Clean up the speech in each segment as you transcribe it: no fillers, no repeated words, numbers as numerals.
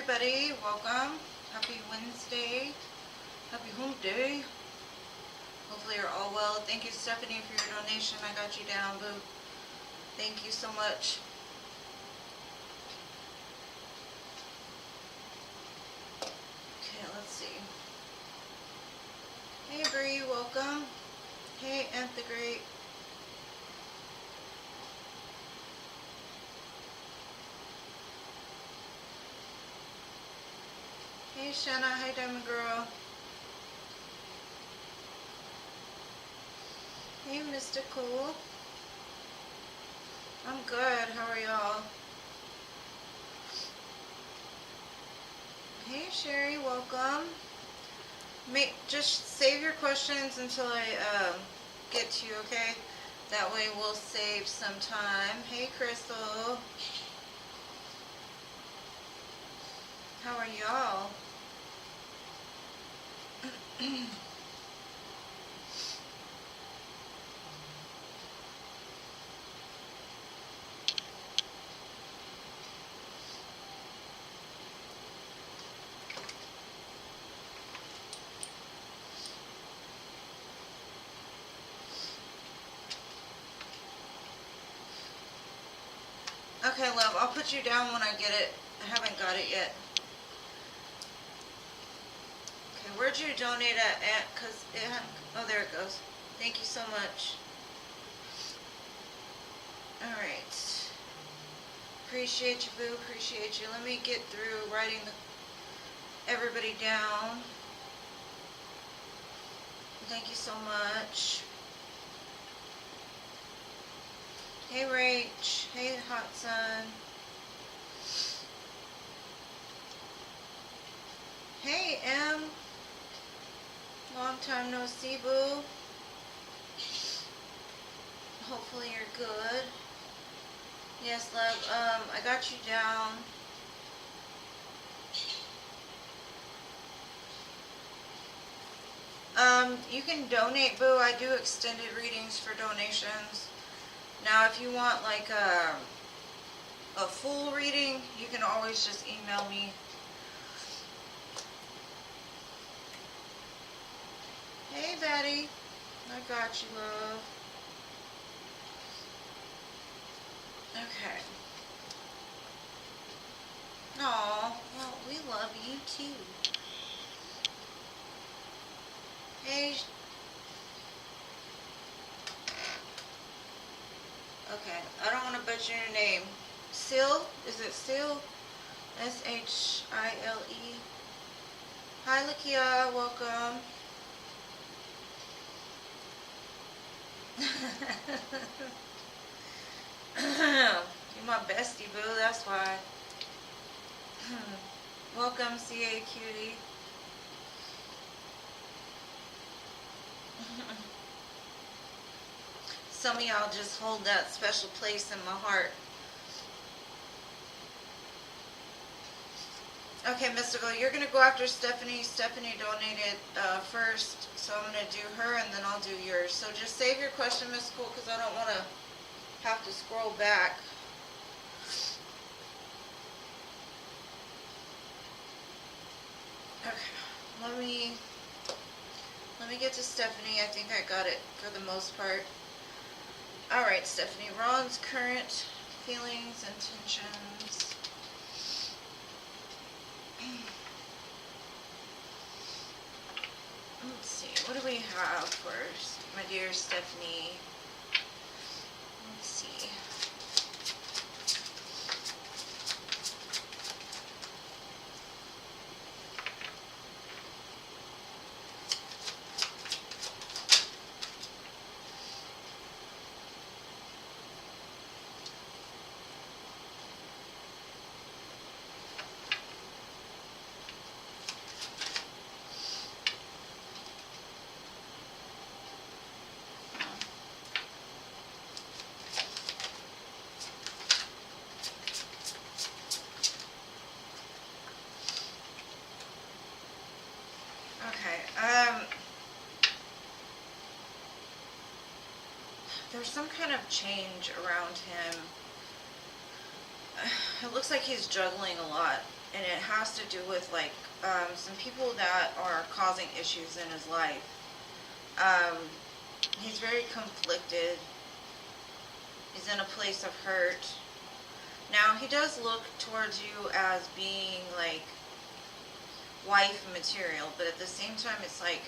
everybody, welcome. Happy Wednesday. Happy hump day. Hopefully you're all well. Thank you, Stephanie, for your donation. I got you down, boo. Thank you so much. Okay, let's see. Hey, Bree, welcome. Hey, Ant the Great. Hey, Shanna. Hi, Diamond Girl. Hey, Mystical. I'm good. How are y'all? Hey, Sherry. Welcome. Just save your questions until I get to you, okay? That way we'll save some time. Hey, Crystal. How are y'all? Okay, love, I'll put you down when I get it. I haven't got it yet. Okay, where'd you donate at? Cause it hadn't, oh, there it goes. Thank you so much. Alright. Appreciate you, boo. Appreciate you. Let me get through writing everybody down. Thank you so much. Hey, Rach. Hey, Hot Sun. Hey, M. Long time no see, boo. Hopefully you're good. Yes, love. I got you down. You can donate, boo. I do extended readings for donations. Now, if you want like a full reading, you can always just email me. Hey, Betty. I got you, love. Okay. Aw, well, we love you too. Hey. Okay, I don't want to butcher your name. Sil? Is it Sil? S-H-I-L-E. Hi, Lakia. Welcome. You're my bestie, boo. That's why. Welcome, CA Cutie. Some of y'all just hold that special place in my heart. Okay, Mystical, you're going to go after Stephanie. Stephanie donated first, so I'm going to do her and then I'll do yours. So just save your question, Mystical, because I don't want to have to scroll back. Okay, let me get to Stephanie. I think I got it for the most part. Alright, Stephanie. Ron's current feelings and tensions. Let's see. What do we have first, my dear Stephanie? Let's see. There's some kind of change around him. It looks like he's juggling a lot. and it has to do with like some people that are causing issues in his life. He's very conflicted. He's in a place of hurt. Now, he does look towards you as being like wife material, but at the same time, it's like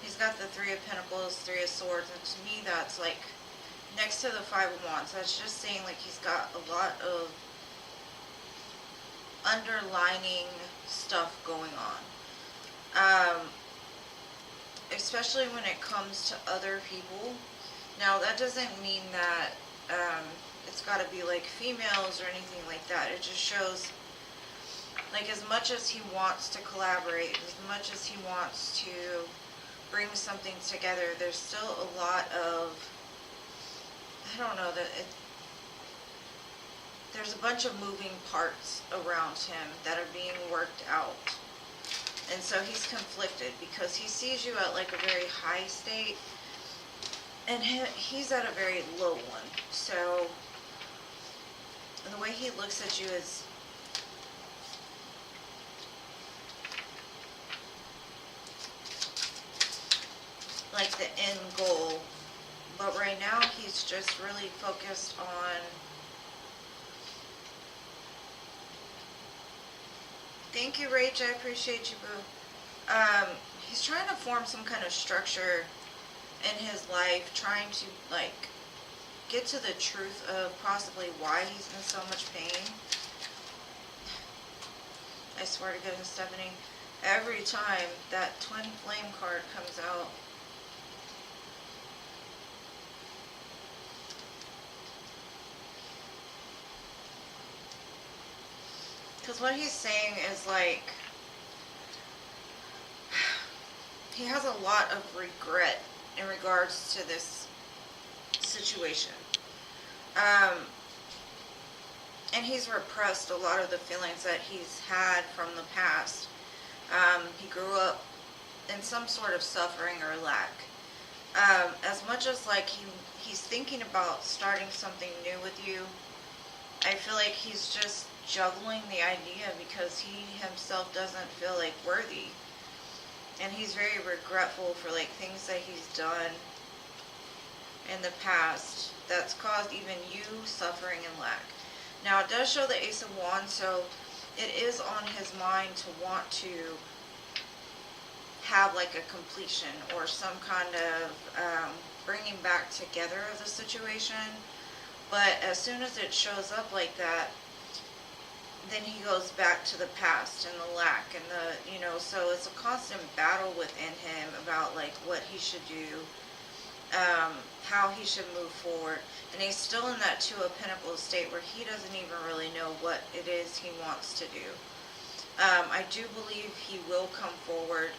he's got the Three of Pentacles, Three of Swords, and to me, that's like next to the Five of Wands. That's just saying like he's got a lot of underlining stuff going on. Especially when it comes to other people. Now, that doesn't mean that it's got to be like females or anything like that. It just shows like as much as he wants to collaborate, as much as he wants to bring something together, there's still a lot of, I don't know, there's a bunch of moving parts around him that are being worked out. And so he's conflicted because he sees you at like a very high state and he's at a very low one. So the way he looks at you is like the end goal. But right now he's just really focused on, thank you, Rach, I appreciate you, boo. He's trying to form some kind of structure in his life, trying to like get to the truth of possibly why he's in so much pain. I swear to goodness, Stephanie, every time that Twin Flame card comes out, because what he's saying is like, he has a lot of regret in regards to this situation. And he's repressed a lot of the feelings that he's had from the past. He grew up in some sort of suffering or lack. As much as like he's thinking about starting something new with you, I feel like he's just juggling the idea because he himself doesn't feel like worthy. And he's very regretful for like things that he's done in the past that's caused even you suffering and lack. Now, it does show the Ace of Wands, so it is on his mind to want to have like a completion or some kind of bringing back together of the situation. But as soon as it shows up like that, then he goes back to the past and the lack and the, you know, so it's a constant battle within him about like what he should do, how he should move forward. And he's still in that Two of Pentacles state where he doesn't even really know what it is he wants to do. I do believe he will come forward,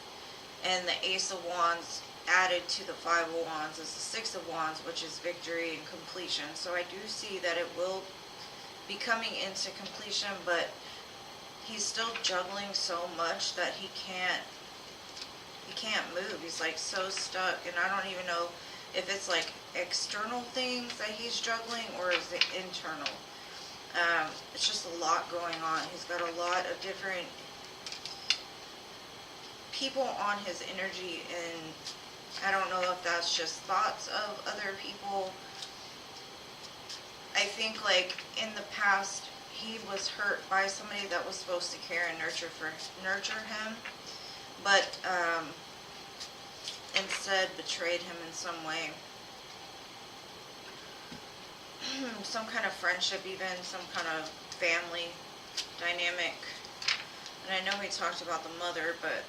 and the Ace of Wands added to the Five of Wands is the Six of Wands, which is victory and completion. So I do see that it will be coming into completion, but he's still juggling so much that he can't move. He's like so stuck, and I don't even know if it's like external things that he's juggling or is it internal. It's just a lot going on. He's got a lot of different people on his energy, and I don't know if that's just thoughts of other people. I think like in the past he was hurt by somebody that was supposed to care and nurture him, but instead betrayed him in some way. Some kind of friendship even, some kind of family dynamic. And I know we talked about the mother, but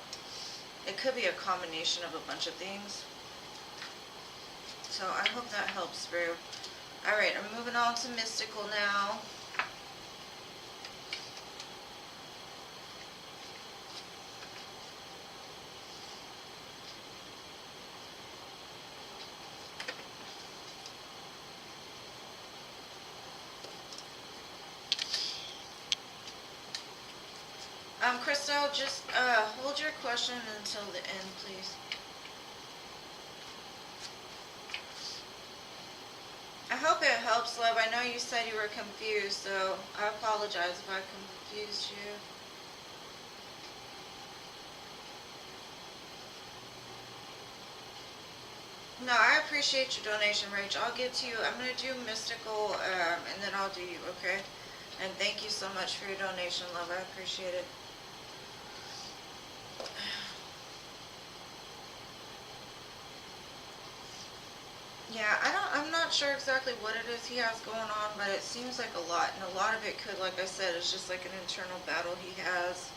it could be a combination of a bunch of things. So I hope that helps through. Alright, I'm moving on to mystical now. Crystal, just hold your question until the end, please. I hope it helps, love. I know you said you were confused, so I apologize if I confused you. No, I appreciate your donation, Rach. I'll get to you. I'm going to do mystical, and then I'll do you, okay? And thank you so much for your donation, love. I appreciate it. Yeah, I'm not sure exactly what it is he has going on, but it seems like a lot. And a lot of it could, like I said, is just like an internal battle he has.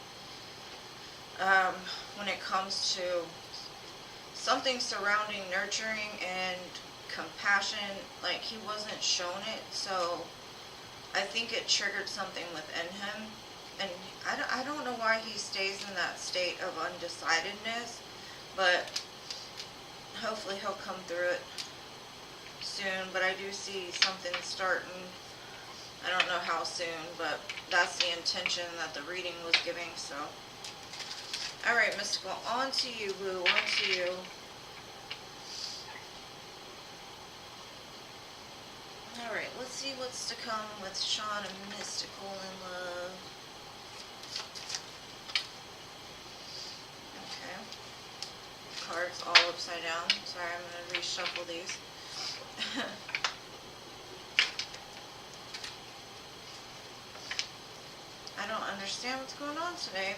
When it comes to something surrounding nurturing and compassion, like he wasn't shown it, so I think it triggered something within him. And I don't know why he stays in that state of undecidedness, but hopefully he'll come through it soon. But I do see something starting. I don't know how soon, but that's the intention that the reading was giving, so. Alright, Mystical, on to you, Woo, on to you. Alright, let's see what's to come with Sean and Mystical in love. Okay. Cards all upside down. Sorry, I'm going to reshuffle these. I don't understand what's going on today.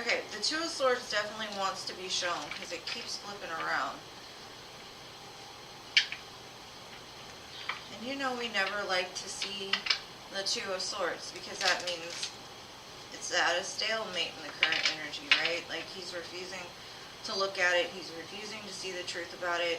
Okay, the Two of Swords definitely wants to be shown because it keeps flipping around. And you know we never like to see the Two of Swords because that means it's at a stalemate in the current energy, right? Like he's refusing to look at it, he's refusing to see the truth about it.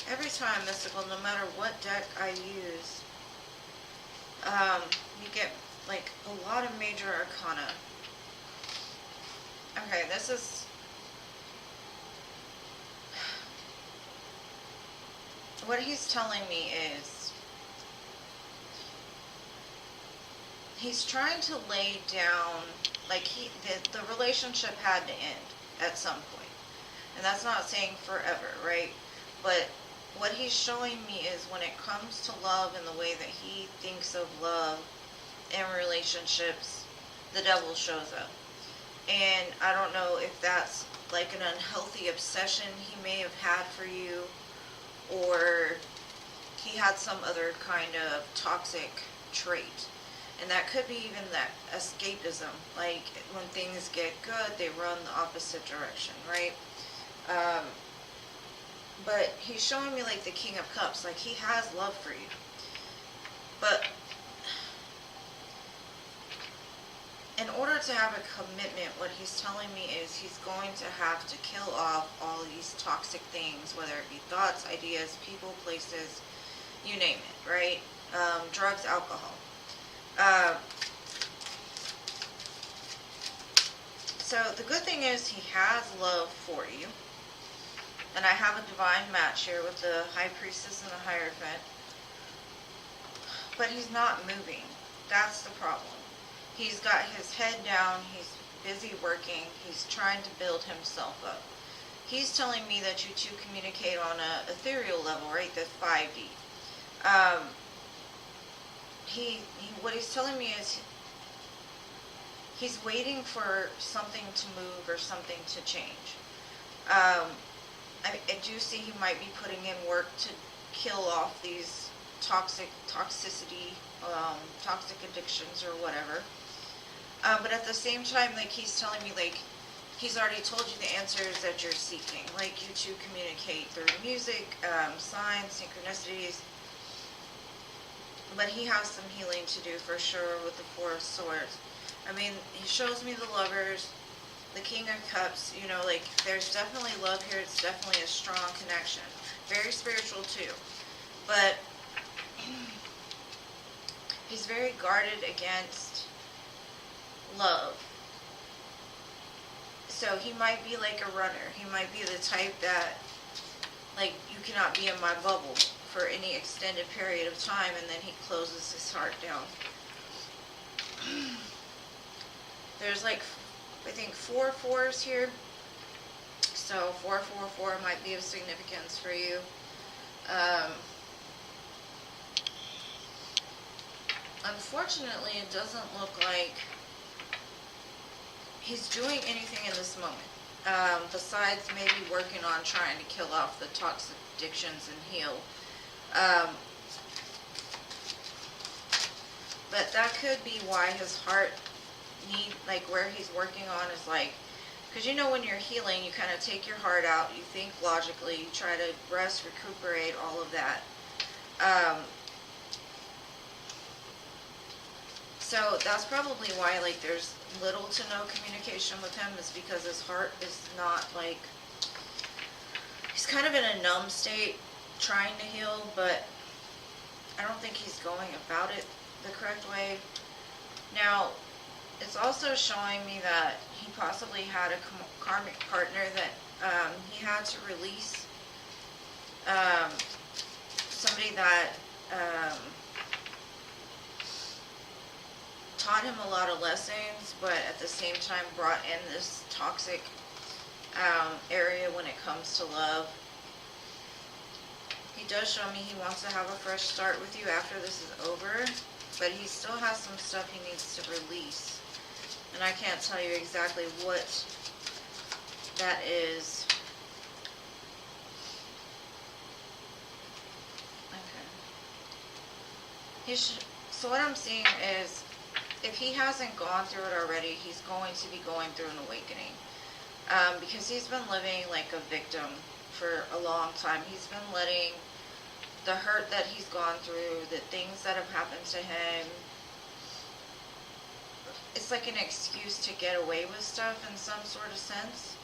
Every time, Mystical, no matter what deck I use, you get like a lot of major arcana. Okay, this is what he's telling me is he's trying to lay down, like the relationship had to end at some point. And that's not saying forever, right? But what he's showing me is when it comes to love and the way that he thinks of love and relationships, the devil shows up. And I don't know if that's like an unhealthy obsession he may have had for you, or he had some other kind of toxic trait. And that could be even that escapism, like when things get good, they run the opposite direction, right? But he's showing me like the King of Cups, like he has love for you. But in order to have a commitment, what he's telling me is he's going to have to kill off all these toxic things, whether it be thoughts, ideas, people, places, you name it, right? Drugs, alcohol. So the good thing is he has love for you. And I have a divine match here with the High Priestess and the Hierophant. But he's not moving. That's the problem. He's got his head down. He's busy working. He's trying to build himself up. He's telling me that you two communicate on an ethereal level, right? The 5D. What he's telling me is he's waiting for something to move or something to change. I do see he might be putting in work to kill off these toxic addictions or whatever. But at the same time, like he's telling me, like he's already told you the answers that you're seeking. Like you two communicate through music, signs, synchronicities. But he has some healing to do for sure with the Four of Swords. I mean, he shows me the Lovers, the King of Cups, you know, like there's definitely love here. It's definitely a strong connection. Very spiritual too. But he's very guarded against love. So he might be like a runner. He might be the type that, like, you cannot be in my bubble for any extended period of time, and then he closes his heart down. There's like, I think 4 4s here. So 444 might be of significance for you. Unfortunately, it doesn't look like he's doing anything in this moment. Besides maybe working on trying to kill off the toxic addictions and heal. But that could be why his heart like where he's working on is like, because you know when you're healing, you kind of take your heart out, you think logically, you try to rest, recuperate, all of that. So that's probably why like there's little to no communication with him, is because his heart is not like, he's kind of in a numb state trying to heal, but I don't think he's going about it the correct way. Now, it's also showing me that he possibly had a karmic partner that he had to release. Somebody that taught him a lot of lessons, but at the same time brought in this toxic area when it comes to love. He does show me he wants to have a fresh start with you after this is over, but he still has some stuff he needs to release. And I can't tell you exactly what that is. Okay. So what I'm seeing is, if he hasn't gone through it already, he's going to be going through an awakening. Because he's been living like a victim for a long time. He's been letting the hurt that he's gone through, the things that have happened to him, it's like an excuse to get away with stuff in some sort of sense.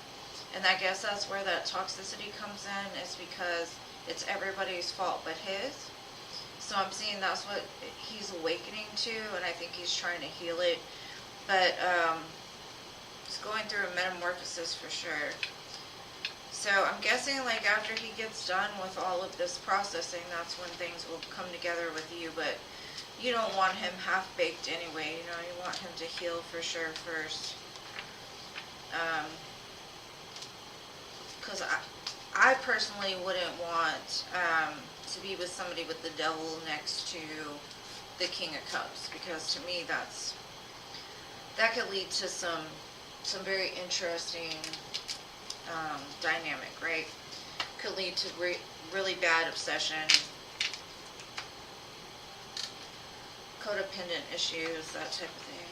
And I guess that's where that toxicity comes in, is because it's everybody's fault but his. So I'm seeing that's what he's awakening to, and I think he's trying to heal it. But he's going through a metamorphosis for sure. So I'm guessing like after he gets done with all of this processing, that's when things will come together with you. But you don't want him half-baked anyway, you know, you want him to heal for sure first. Because I personally wouldn't want to be with somebody with the devil next to the King of Cups, because to me that could lead to some very interesting dynamic, right? Could lead to really bad obsession, codependent issues, that type of thing.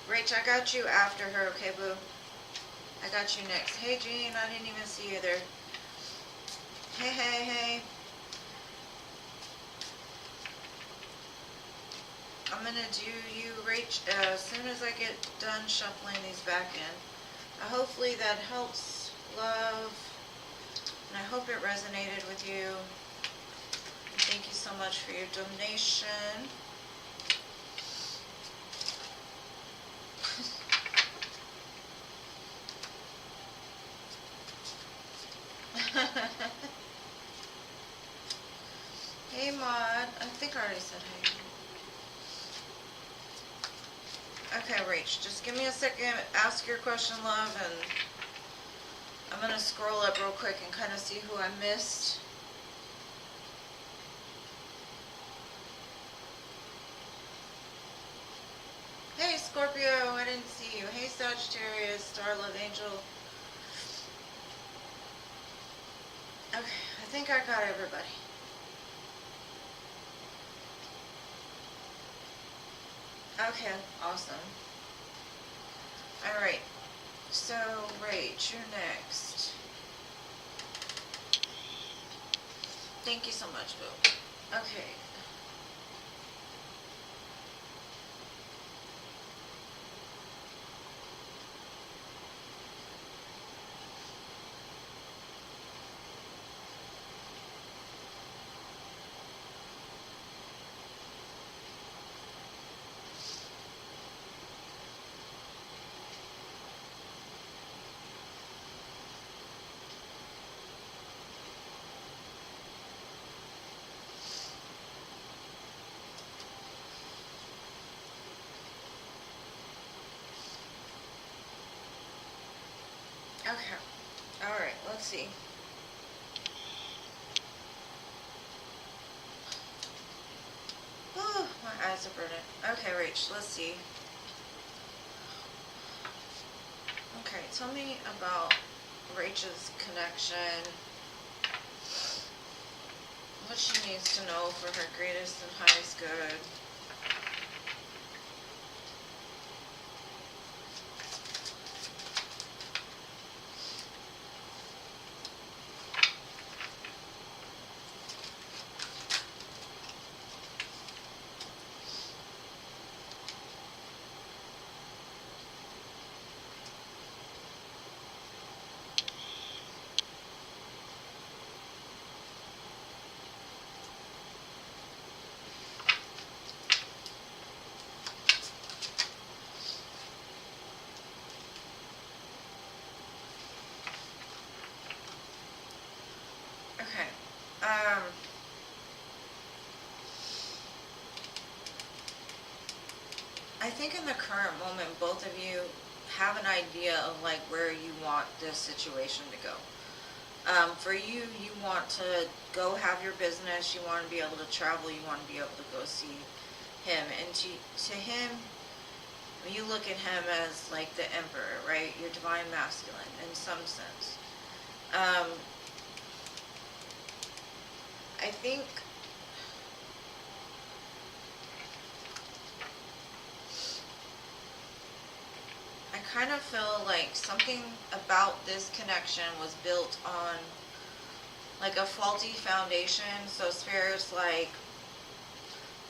Rach, I got you after her, okay, boo? I got you next. Hey, Jean, I didn't even see you there. Hey, hey, hey. I'm gonna do you, Rach, as soon as I get done shuffling these back in. Hopefully that helps, love. And I hope it resonated with you. And thank you so much for your donation. Hey, Maud. I think I already said hey. Okay, Rach, just give me a second. Ask your question, love, and I'm going to scroll up real quick and kind of see who I missed. Hey, Scorpio, I didn't see you. Hey, Sagittarius, Star Love Angel. Okay, I think I got everybody. Okay, awesome. Alright, so Rach, you're next. Thank you so much, Boo. Okay. Okay. Alright, let's see. Oh, my eyes are burning. Okay, Rach, let's see. Okay, tell me about Rachel's connection. What she needs to know for her greatest and highest good. Okay. I think in the current moment, both of you have an idea of like where you want this situation to go. For you, you want to go have your business, you want to be able to travel, you want to be able to go see him. And to him, you look at him as like the emperor, right? Your divine masculine in some sense. I think I kind of feel like something about this connection was built on like a faulty foundation. So Spirit's like,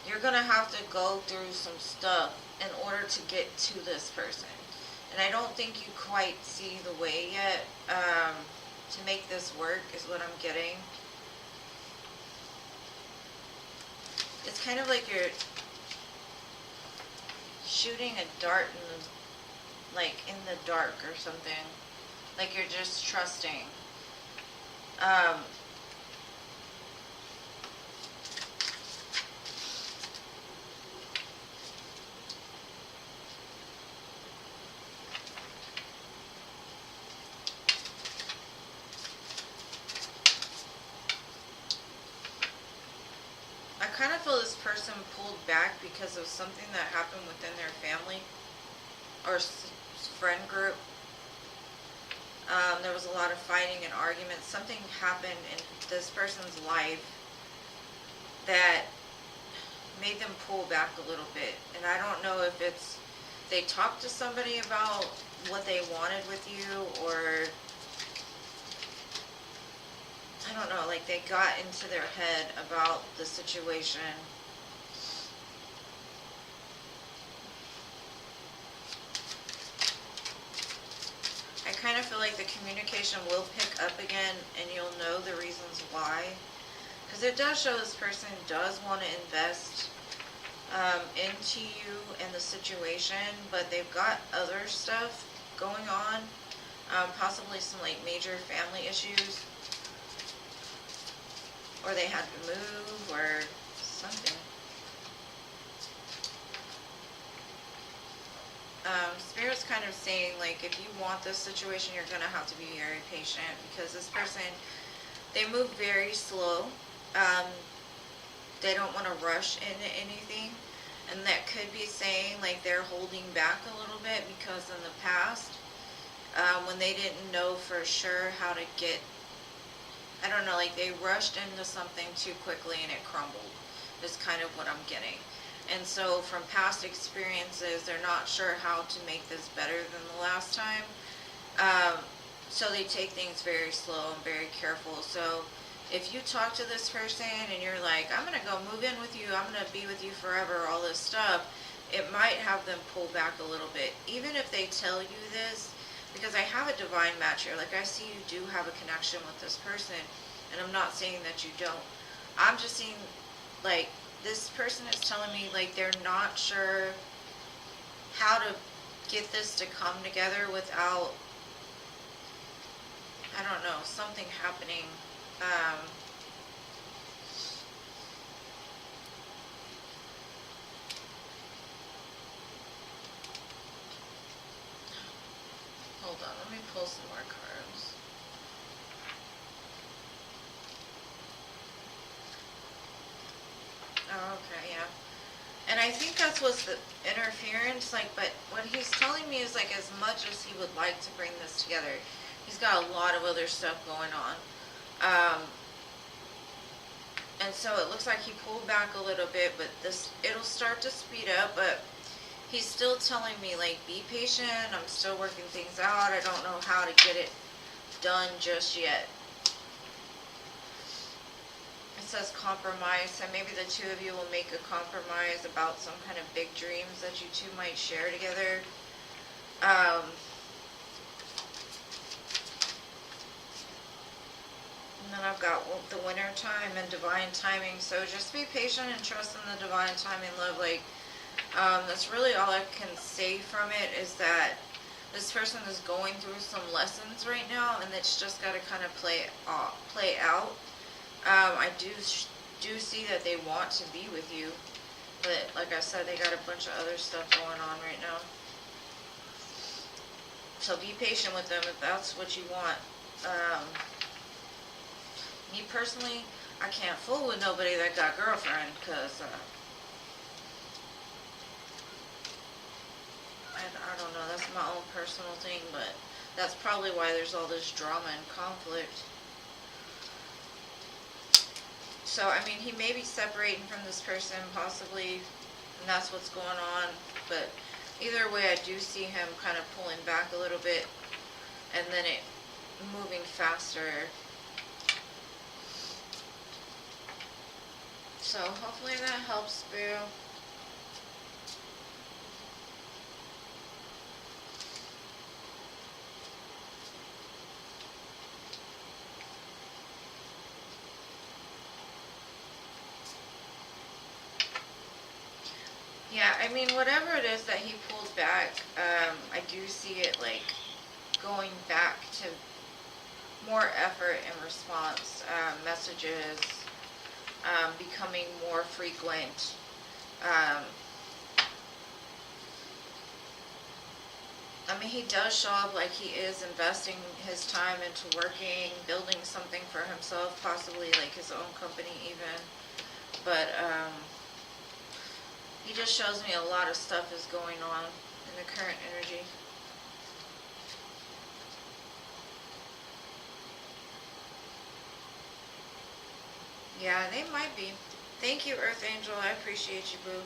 you're gonna have to go through some stuff in order to get to this person. And I don't think you quite see the way yet to make this work is what I'm getting. It's kind of like you're shooting a dart in the dark or something. Like you're just trusting. I kind of feel this person pulled back because of something that happened within their family or friend group. There was a lot of fighting and arguments. Something happened in this person's life that made them pull back a little bit. And I don't know if it's they talked to somebody about what they wanted with you, or I don't know, like they got into their head about the situation. I kind of feel like the communication will pick up again and you'll know the reasons why. Because it does show this person does want to invest into you and the situation, but they've got other stuff going on. Possibly some like major family issues. Or they had to move or something. Spirit's kind of saying, like, if you want this situation, you're going to have to be very patient, because this person, they move very slow. They don't want to rush into anything. And that could be saying, like, they're holding back a little bit because in the past, when they didn't know for sure how to get, I don't know, like they rushed into something too quickly and it crumbled, is kind of what I'm getting. And so from past experiences, they're not sure how to make this better than the last time. So they take things very slow and very careful. So if you talk to this person and you're like, I'm going to go move in with you, I'm going to be with you forever, all this stuff, it might have them pull back a little bit. Even if they tell you this, because I have a divine match here. Like I see you do have a connection with this person, and I'm not saying that you don't. I'm just seeing, like, this person is telling me, like, they're not sure how to get this to come together without, I don't know, something happening. Hold on, let me pull some more cards. Oh, okay, yeah. And I think that's what's the interference, like, but what he's telling me is, like, as much as he would like to bring this together, he's got a lot of other stuff going on. And so it looks like he pulled back a little bit, but it'll start to speed up, but he's still telling me, like, be patient, I'm still working things out, I don't know how to get it done just yet. It says compromise, so maybe the two of you will make a compromise about some kind of big dreams that you two might share together. And then I've got the winter time and divine timing, so just be patient and trust in the divine timing, love. Like, that's really all I can say from it, is that this person is going through some lessons right now, and it's just got to kind of play out. I do see that they want to be with you, but like I said, they got a bunch of other stuff going on right now. So be patient with them if that's what you want. Me personally, I can't fool with nobody that got girlfriend, because I don't know, that's my own personal thing, but that's probably why there's all this drama and conflict. So, I mean, he may be separating from this person, possibly, and that's what's going on, but either way, I do see him kind of pulling back a little bit, and then it moving faster. So, hopefully that helps, Boo. Yeah, I mean, whatever it is that he pulled back, I do see it, like, going back to more effort and response, messages, becoming more frequent. I mean, he does show up like he is investing his time into working, building something for himself, possibly like his own company even. But, he just shows me a lot of stuff is going on in the current energy. Yeah, they might be. Thank you, Earth Angel. I appreciate you, boo.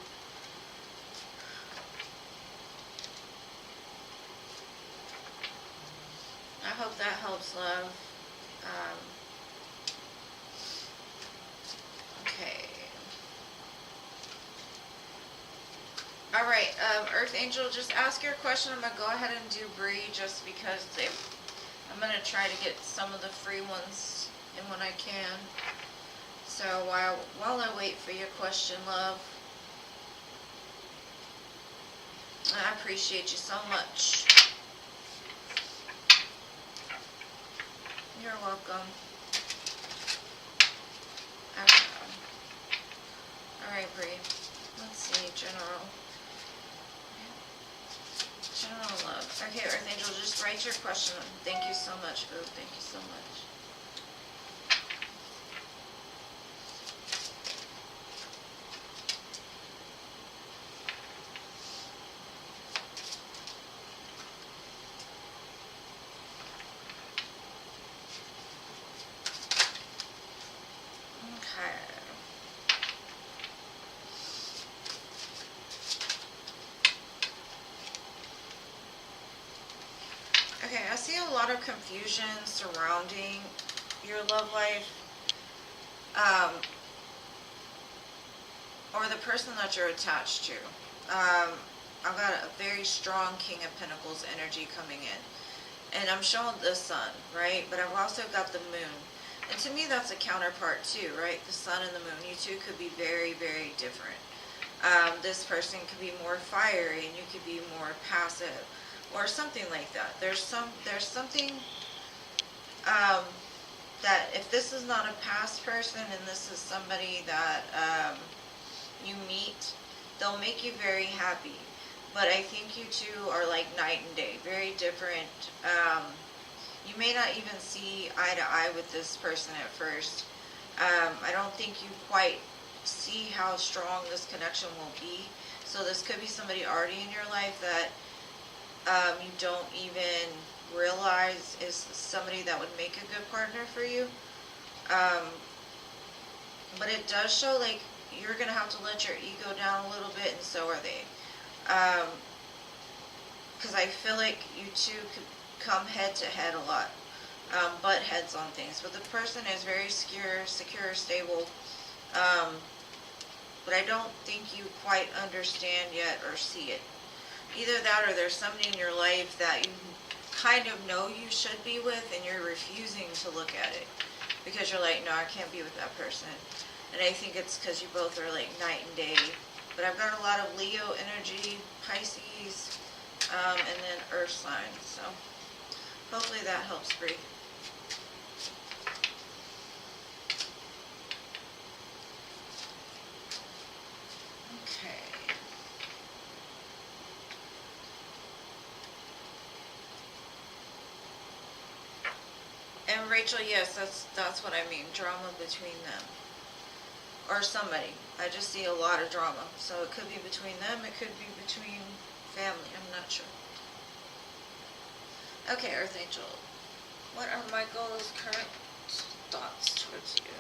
I hope that helps, love. Okay. Alright, Earth Angel, just ask your question. I'm going to go ahead and do Bree, just because I'm going to try to get some of the free ones in when I can. So while I wait for your question, love, I appreciate you so much. You're welcome. Okay. Alright, Bree. Let's see, general love. Okay, Earth Angel, just write your question. Thank you so much, boo. Thank you so much. Okay, I see a lot of confusion surrounding your love life, or the person that you're attached to. I've got a very strong King of Pentacles energy coming in, and I'm showing the sun, right? But I've also got the moon, and to me that's a counterpart too, right? The sun and the moon, you two could be very, very different. This person could be more fiery, and you could be more passive, or something like that. There's something that if this is not a past person and this is somebody that you meet, they'll make you very happy. but I think you two are like night and day, very different. You may not even see eye to eye with this person at first. I don't think you quite see how strong this connection will be. So this could be somebody already in your life that you don't even realize is somebody that would make a good partner for you. But it does show like you're going to have to let your ego down a little bit, and so are they. Because I feel like you two could come head to head a lot, butt heads on things. But the person is very secure, stable. But I don't think you quite understand yet or see it. Either that or there's somebody in your life that you kind of know you should be with and you're refusing to look at it. Because you're like, no, I can't be with that person. And I think it's because you both are like night and day. But I've got a lot of Leo energy, Pisces, and then Earth signs. So hopefully that helps, Bree. Okay. And Rachel, yes, that's what I mean. Drama between them. Or somebody. I just see a lot of drama. So it could be between them, it could be between family, I'm not sure. Okay, Earth Angel. What are Michael's current thoughts towards you?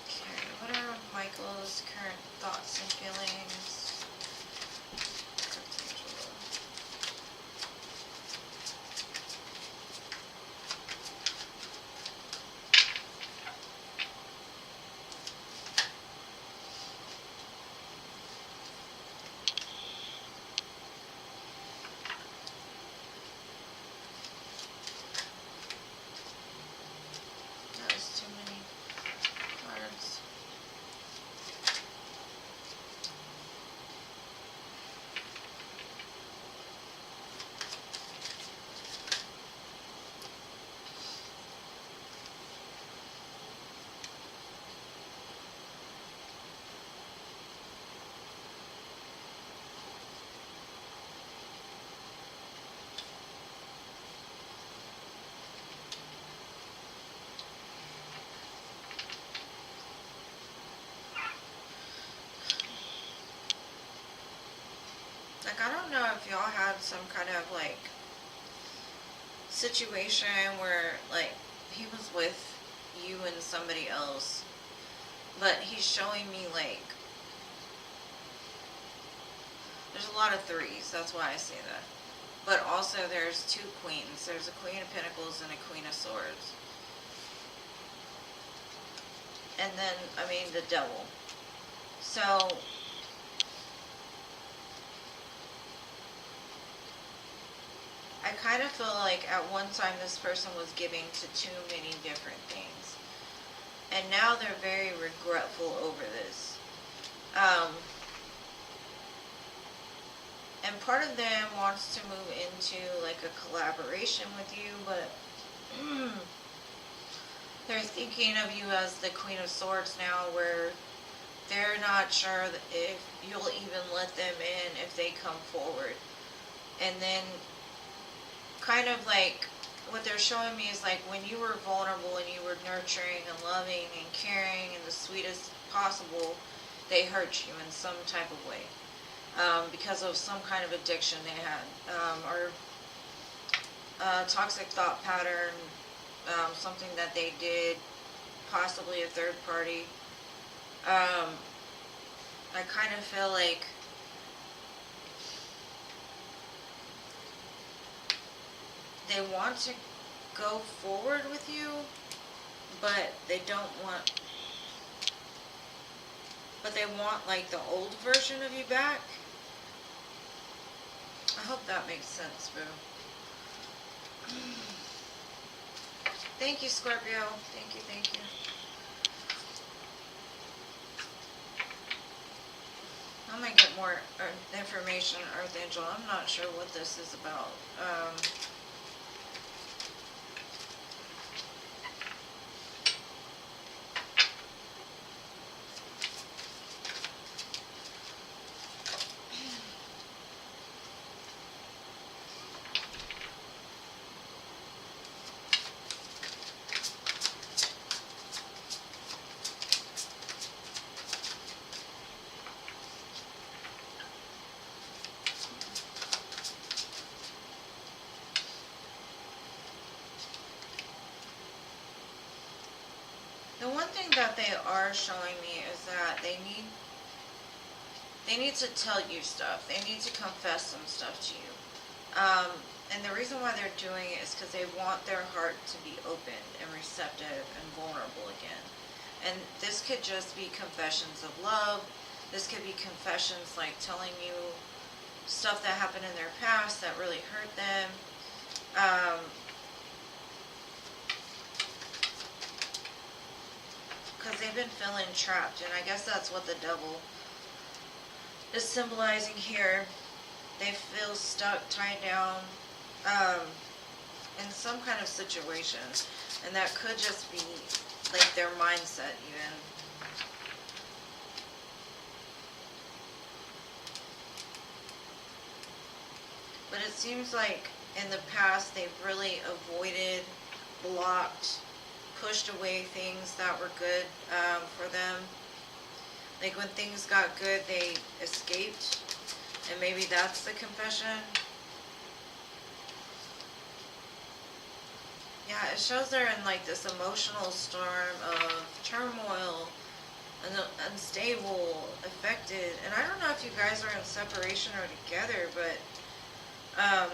Okay, what are Michael's current thoughts and feelings? Like, I don't know if y'all had some kind of, like, situation where, like, he was with you and somebody else, but he's showing me, like, there's a lot of threes, that's why I say that. But also there's two queens. There's a Queen of Pentacles and a Queen of Swords. And then, I mean, the Devil. So I kind of feel like at one time this person was giving to too many different things. And now they're very regretful over this. And part of them wants to move into like a collaboration with you, but they're thinking of you as the Queen of Swords now, where they're not sure if you'll even let them in if they come forward. And then kind of like what they're showing me is like when you were vulnerable and you were nurturing and loving and caring and the sweetest possible, they hurt you in some type of way. Because of some kind of addiction they had, or toxic thought pattern, something that they did, possibly a third party. I kind of feel like they want to go forward with you, but they don't want, but they want like the old version of you back. I hope that makes sense, boo. Thank you, Scorpio. Thank you, thank you. I'm going to get more information, Earth Angel. I'm not sure what this is about. The one thing that they are showing me is that they need to tell you stuff. They need to confess some stuff to you. And the reason why they're doing it is because they want their heart to be open and receptive and vulnerable again. And this could just be confessions of love. This could be confessions like telling you stuff that happened in their past that really hurt them. Because they've been feeling trapped, and I guess that's what the devil is symbolizing here. They feel stuck, tied down, in some kind of situation, and that could just be like their mindset even. But it seems like in the past they've really avoided, blocked, pushed away things that were good for them. Like when things got good, they escaped, and maybe that's the confession. Yeah, it shows they're in like this emotional storm of turmoil, and unstable, affected. And I don't know if you guys are in separation or together, but I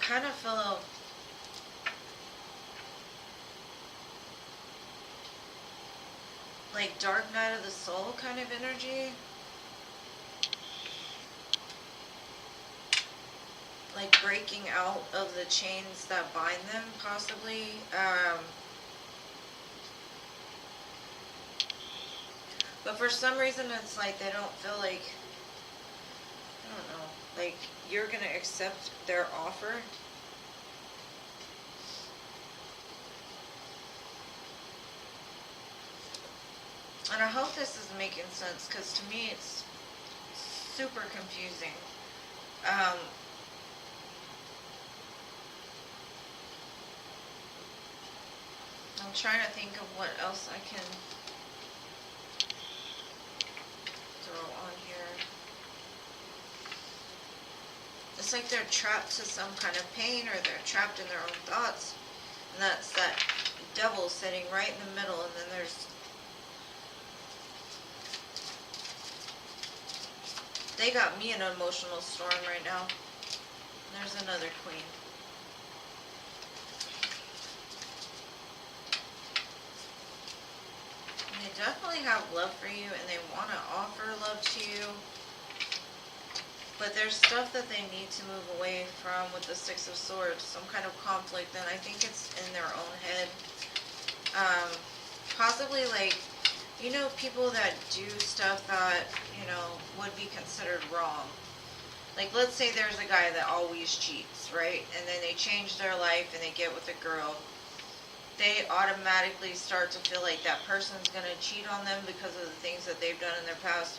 kind of feel like dark night of the soul kind of energy. Like breaking out of the chains that bind them, possibly. But for some reason, it's like they don't feel like, I don't know, like you're going to accept their offer. And I hope this is making sense, because to me it's super confusing. I'm trying to think of what else I can throw on here. It's like they're trapped to some kind of pain, or they're trapped in their own thoughts. And that's that devil sitting right in the middle, and then there's... They got me in an emotional storm right now. There's another queen. And they definitely have love for you, and they want to offer love to you. But there's stuff that they need to move away from with the Six of Swords, some kind of conflict, and I think it's in their own head. Possibly like, you know, people that do stuff that, you know, would be considered wrong. Like, let's say there's a guy that always cheats, right? And then they change their life and they get with a girl. They automatically start to feel like that person's going to cheat on them because of the things that they've done in their past.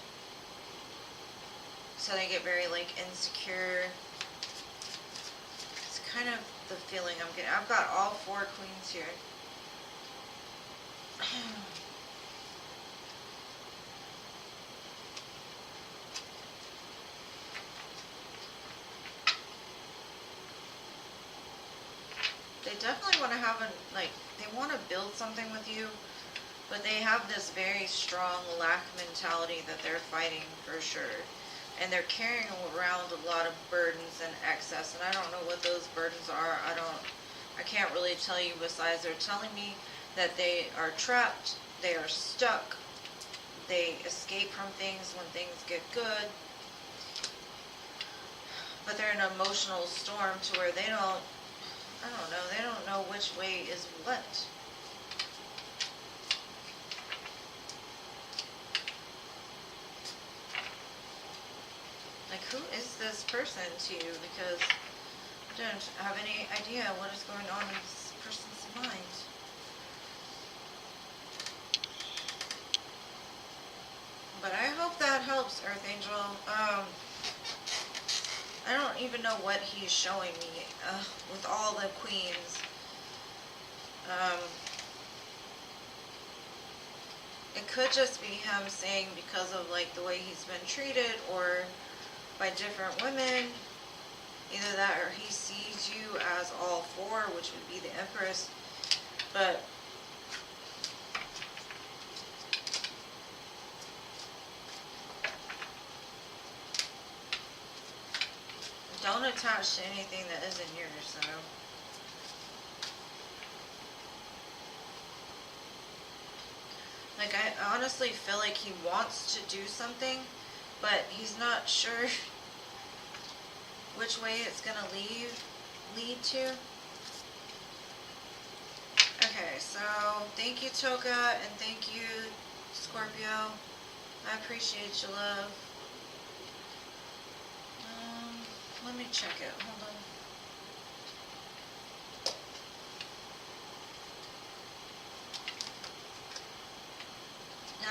So they get very, like, insecure. It's kind of the feeling I'm getting. I've got all four queens here. They definitely want to have they want to build something with you, but they have this very strong lack mentality that they're fighting for sure. And they're carrying around a lot of burdens and excess, and I don't know what those burdens are. I can't really tell you, besides they're telling me that they are trapped, they are stuck, they escape from things when things get good, but they're in an emotional storm to where they don't know which way is what. Like, who is this person to you? Because I don't have any idea what is going on in this person's mind. But I hope that helps, Earth Angel. I don't even know what he's showing me with all the queens. It could just be him saying because of like the way he's been treated or by different women. Either that or he sees you as all four, which would be the Empress. But don't attach to anything that isn't yours, so. Like, I honestly feel like he wants to do something, but he's not sure which way it's gonna lead to. Okay, so thank you, Toka, and thank you, Scorpio. I appreciate your love. Let me check it. Hold on.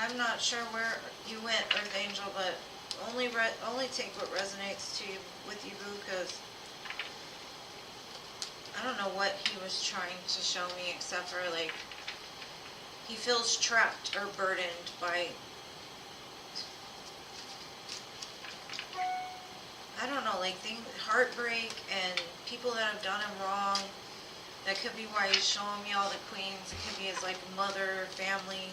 I'm not sure where you went, Earth Angel, but only take what resonates to you with you, boo, because I don't know what he was trying to show me, except for, like, he feels trapped or burdened by, I don't know, like, heartbreak and people that have done him wrong. That could be why he's showing me all the queens. It could be his, like, mother, family.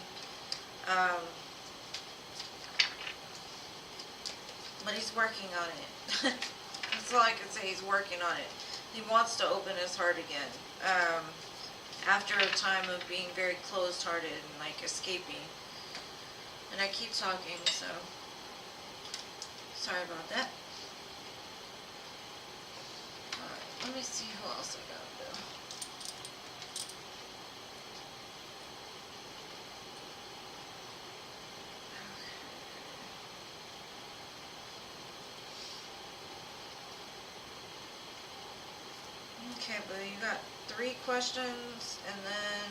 But he's working on it. That's all I can say. He's working on it. He wants to open his heart again. After a time of being very closed-hearted and, like, escaping. And I keep talking, so sorry about that. Alright, let me see who else I got, though. Okay, but you got 3 questions, and then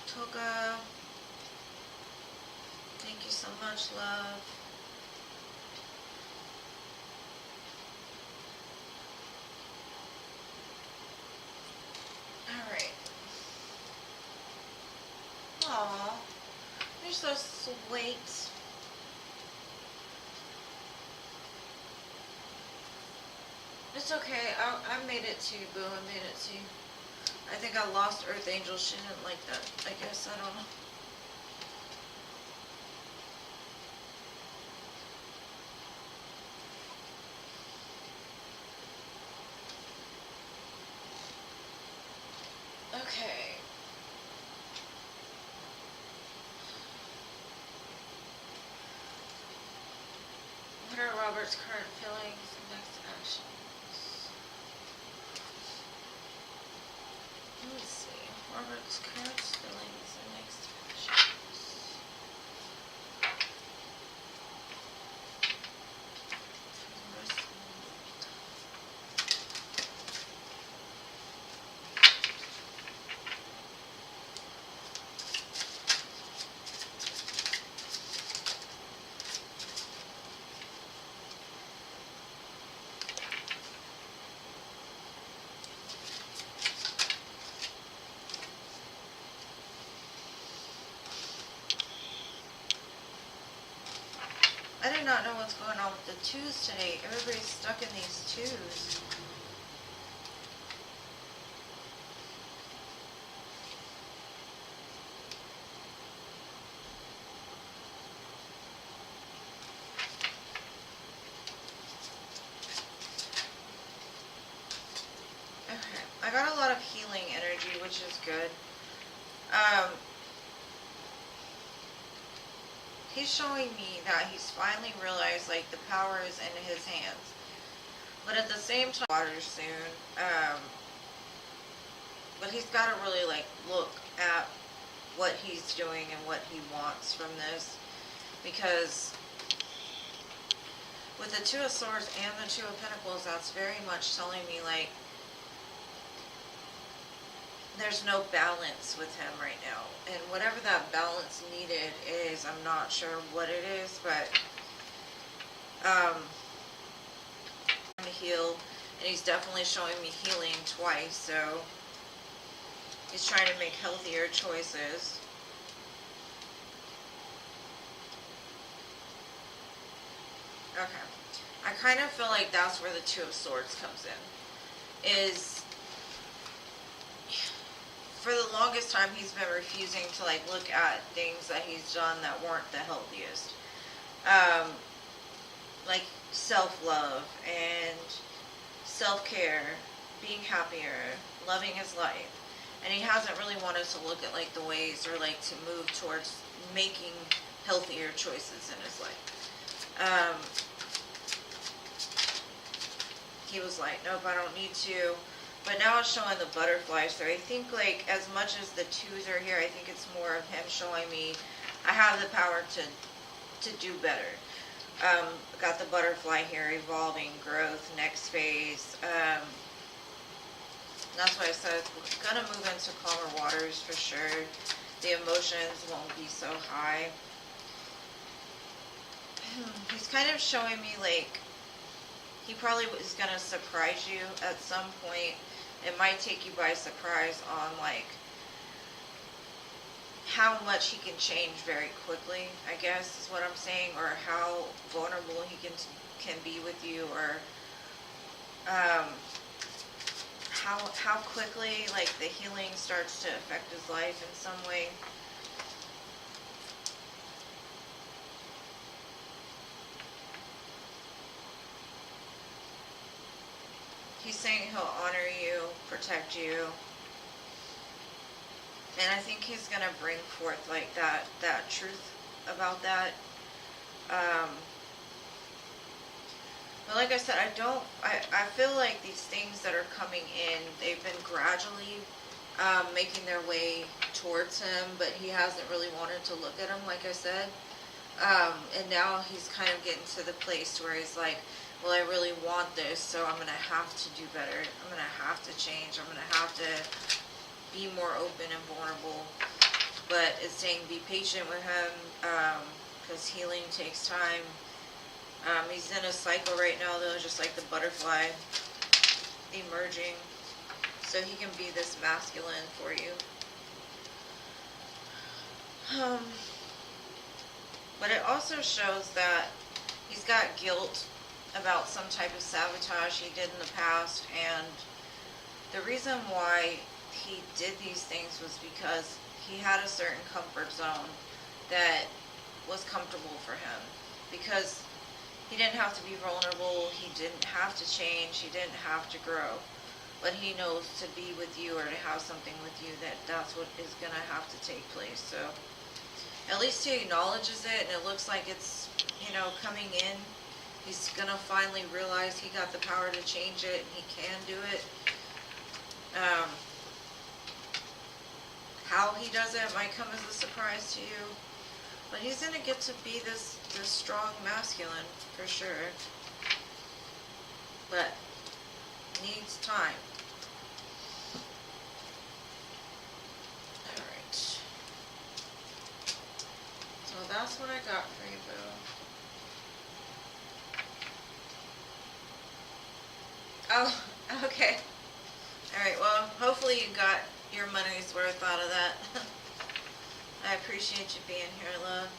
Toga, thank you so much, love. Alright. Aww, you're so sweet. It's okay. I made it to you, boo. I made it to you. I think I lost Earth Angel. She didn't like that. I guess. I don't know. Okay. What are Robert's current feelings and next actions? Let's see. Robert's current feelings and next actions. I do not know what's going on with the 2s today. Everybody's stuck in these 2s. Okay, I got a lot of healing energy, which is good. He's showing me that he's finally realized, like, the power is in his hands. But at the same time, water soon. But he's got to really, like, look at what he's doing and what he wants from this. Because with the 2 of Swords and the 2 of Pentacles, that's very much telling me, like, there's no balance with him right now. And whatever that balance needed is, I'm not sure what it is, but to heal, and he's definitely showing me healing twice, so he's trying to make healthier choices. Okay. I kind of feel like that's where the Two of Swords comes in. Is for the longest time he's been refusing to like look at things that he's done that weren't the healthiest. Like self-love and self-care, being happier, loving his life. And he hasn't really wanted to look at like the ways or like to move towards making healthier choices in his life. He was like, nope, I don't need to. But now it's showing the butterflies. So I think like as much as the twos are here, I think it's more of him showing me I have the power to do better. Got the butterfly here, evolving, growth, next phase. That's why I said it's gonna move into calmer waters for sure. The emotions won't be so high. He's kind of showing me like he probably is gonna surprise you at some point. It might take you by surprise on like how much he can change very quickly, I guess is what I'm saying, or how vulnerable he can be with you, or how quickly like the healing starts to affect his life in some way. He's saying he'll honor you, protect you. And I think he's going to bring forth like that truth about that. But like I said, I feel like these things that are coming in, they've been gradually making their way towards him, but he hasn't really wanted to look at them, like I said. And now he's kind of getting to the place where he's like, well, I really want this, so I'm going to have to do better. I'm going to have to change. I'm going to have to be more open and vulnerable. But it's saying be patient with him, because healing takes time. He's in a cycle right now, though, just like the butterfly emerging. So he can be this masculine for you. But it also shows that he's got guilt about some type of sabotage he did in the past, and the reason why he did these things was because he had a certain comfort zone that was comfortable for him, because he didn't have to be vulnerable, he didn't have to change, he didn't have to grow, but he knows to be with you or to have something with you, that's what is going to have to take place. So at least he acknowledges it, and it looks like it's, coming in. He's going to finally realize he got the power to change it, and he can do it. How he does it might come as a surprise to you, but he's going to get to be this strong masculine for sure, but needs time. Alright, so that's what I got for you, boo. Oh, okay. Alright, well, hopefully you got your money's worth out of that. I appreciate you being here, love.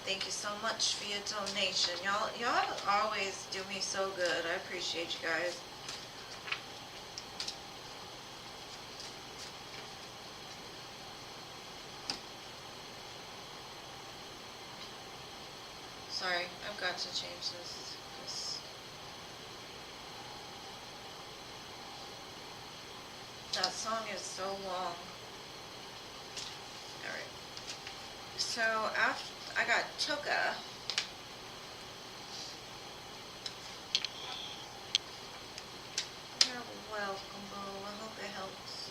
Thank you so much for your donation. Y'all always do me so good. I appreciate you guys. Sorry, I've got to change this. That song is so long. Alright. So after I got Toka. You're welcome, boo. I hope it helps.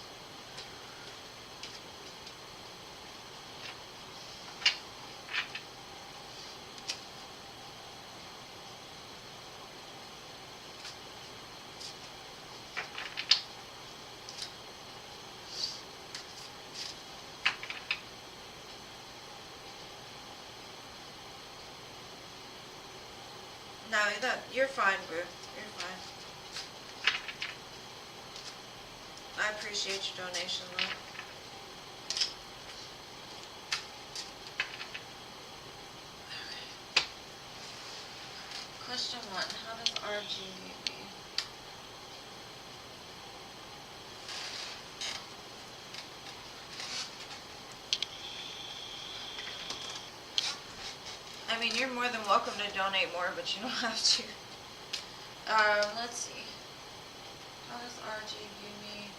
No, you're fine, boo. You're fine. I appreciate your donation, though. Question 1. How does RG view me? I mean, you're more than welcome to donate more, but you don't have to. Let's see. How does RG view me?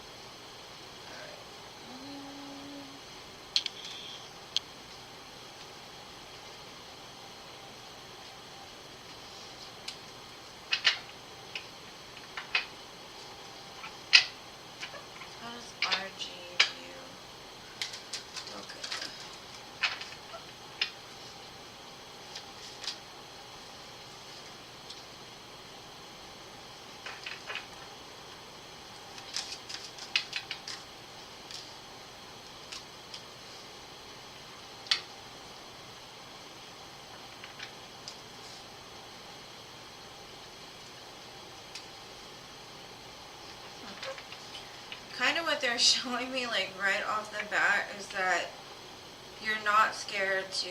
Alright. How does RG view? Okay. Kind of what they're showing me, like, right off the bat is that you're not scared to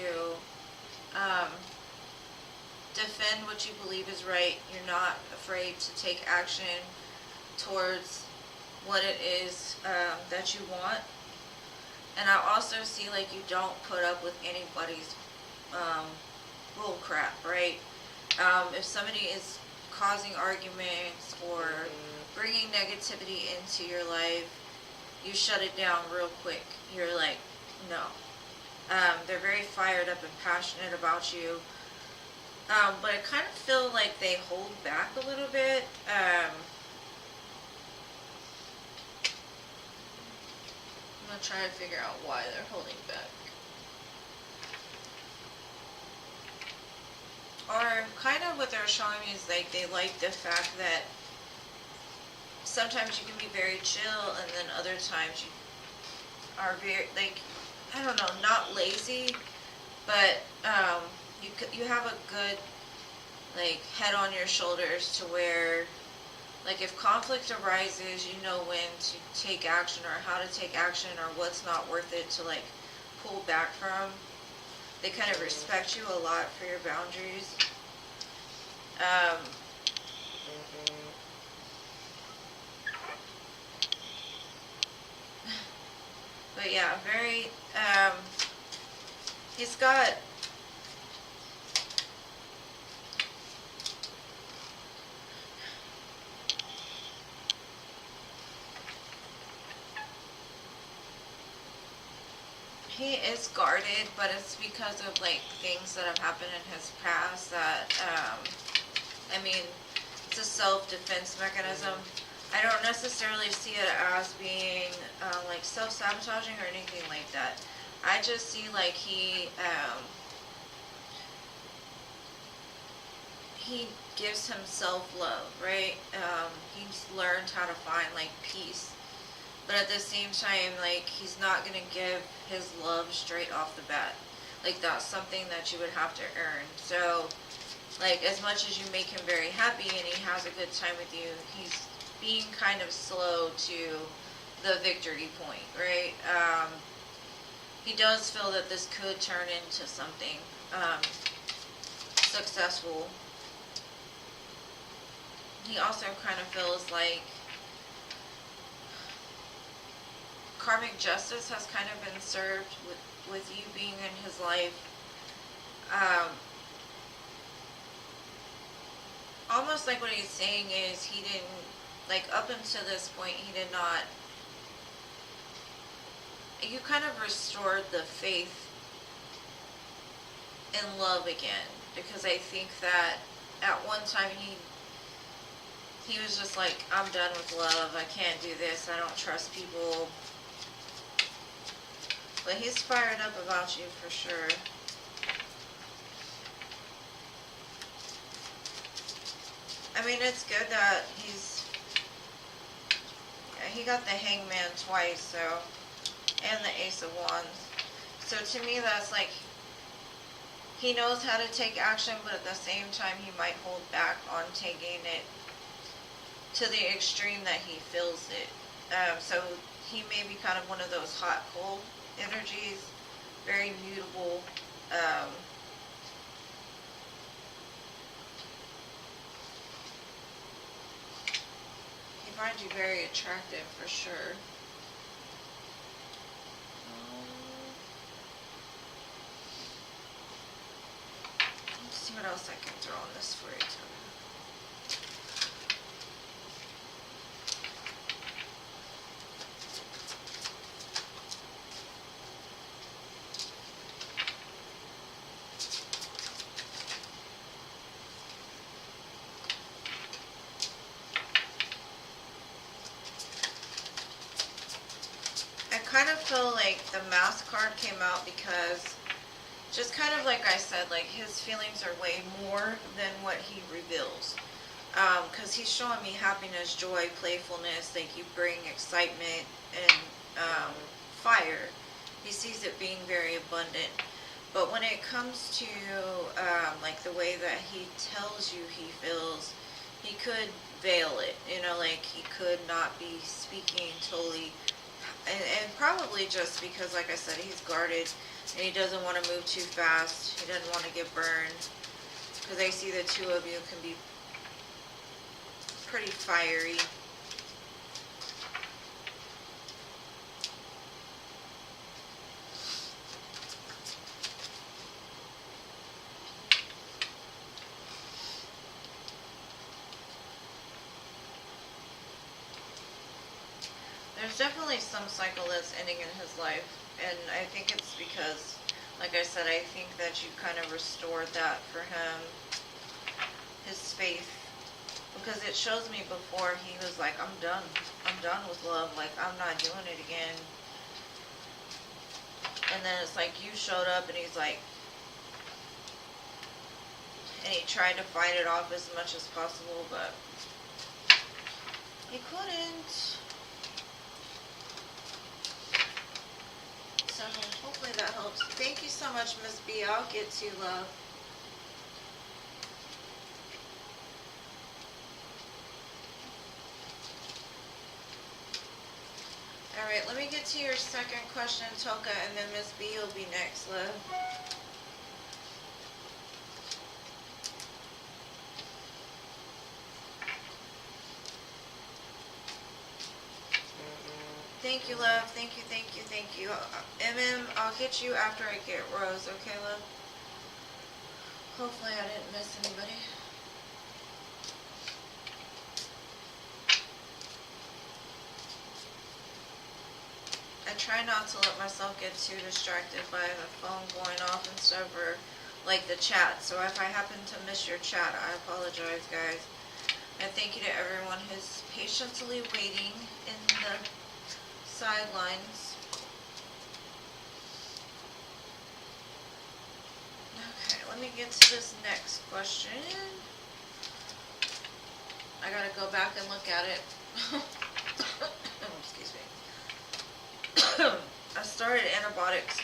defend what you believe is right. You're not afraid to take action towards what it is that you want. And I also see, like, you don't put up with anybody's bull crap, right? If somebody is causing arguments or bringing negativity into your life, you shut it down real quick. You're like, no. They're very fired up and passionate about you. But I kind of feel like they hold back a little bit. I'm going to try to figure out why they're holding back. Or kind of what they're showing me is like they like the fact that sometimes you can be very chill and then other times you are very, like, I don't know, not lazy, but you have a good, like, head on your shoulders to where, like, if conflict arises, you know when to take action or how to take action or what's not worth it to, like, pull back from. They kind of respect you a lot for your boundaries. But yeah, very, he's got, he is guarded, but it's because of, like, things that have happened in his past that, I mean, it's a self-defense mechanism. I don't necessarily see it as being, like, self-sabotaging or anything like that. I just see, like, he gives himself love, right? He's learned how to find, like, peace. But at the same time, like, he's not going to give his love straight off the bat. Like, that's something that you would have to earn. So, like, as much as you make him very happy and he has a good time with you, he's being kind of slow to the victory point, right? He does feel that this could turn into something successful. He also kind of feels like karmic justice has kind of been served with you being in his life. Almost like what he's saying is he didn't, like, up until this point, he did not, you kind of restored the faith in love again, because I think that at one time he was just like, I'm done with love, I can't do this, I don't trust people. But he's fired up about you for sure. I mean, it's good that he got the Hangman twice, so, and the Ace of Wands. So to me, that's like, he knows how to take action, but at the same time, he might hold back on taking it to the extreme that he feels it. So he may be kind of one of those hot, cold energies, very mutable. finds you very attractive for sure. Let's see what else I can throw on this for you, Tony. I kind of feel like the Mask card came out because, just kind of like I said, like his feelings are way more than what he reveals. Because he's showing me happiness, joy, playfulness, like you bring excitement and fire. He sees it being very abundant. But when it comes to like the way that he tells you he feels, he could veil it, you know, like he could not be speaking totally. And probably just because, like I said, he's guarded and he doesn't want to move too fast. He doesn't want to get burned. Because I see the two of you can be pretty fiery. There's definitely some cycle that's ending in his life, and I think it's because, like I said, I think that you kind of restored that for him, his faith, because it shows me before he was like, I'm done with love, like I'm not doing it again, and then it's like you showed up and he's like, and he tried to fight it off as much as possible, but he couldn't. So hopefully that helps. Thank you so much, Miss B. I'll get to you, love. Alright, let me get to your second question, Toka, and then Miss B will be next, love. Thank you, love. Thank you, thank you, thank you. I'll hit you after I get Rose, okay, love? Hopefully I didn't miss anybody. I try not to let myself get too distracted by the phone going off and stuff, or like the chat. So if I happen to miss your chat, I apologize, guys. And thank you to everyone who's patiently waiting in the sidelines. Okay, let me get to this next question. I gotta go back and look at it. Excuse me. I started antibiotics.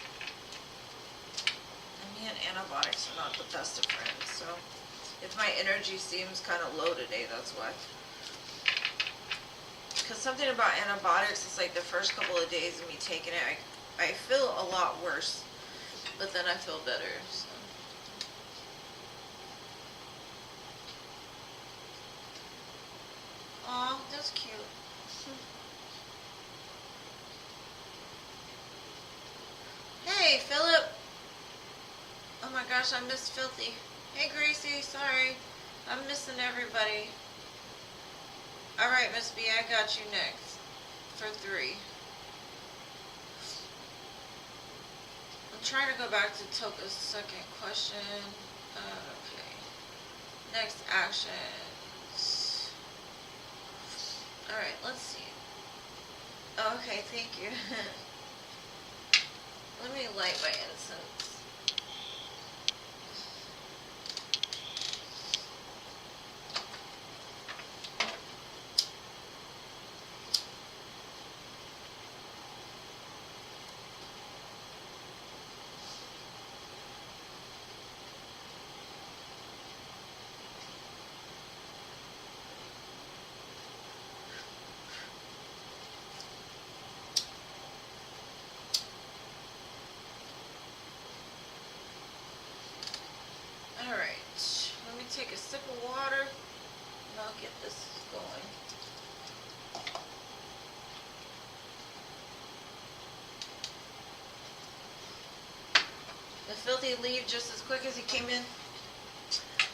And me and antibiotics are not the best of friends, so if my energy seems kind of low today, that's why. Because something about antibiotics, it's like the first couple of days of me taking it, I feel a lot worse, but then I feel better. So. Aw, that's cute. Hey, Philip. Oh my gosh, I missed Filthy. Hey, Gracie, sorry. I'm missing everybody. Alright, Miss B, I got you next. For 3. I'm trying to go back to Toka's second question. Okay. Next actions. Alright, let's see. Okay, thank you. Let me light my incense. Take a sip of water and I'll get this going. The filthy leave just as quick as he came in.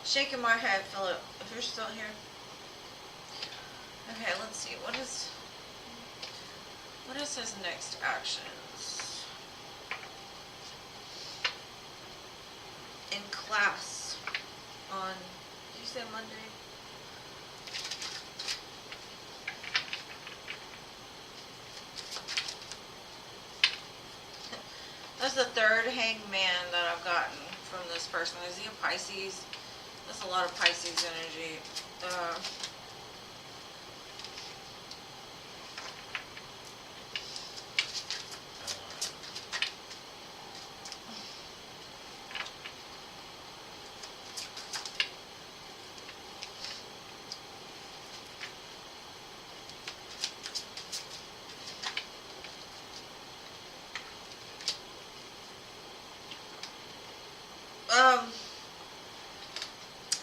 Shaking my head, Philip, if you're still here. Okay, let's see. What is his next actions? In class on, did you say Monday? That's the third hangman that I've gotten from this person. Is he a Pisces? That's a lot of Pisces energy.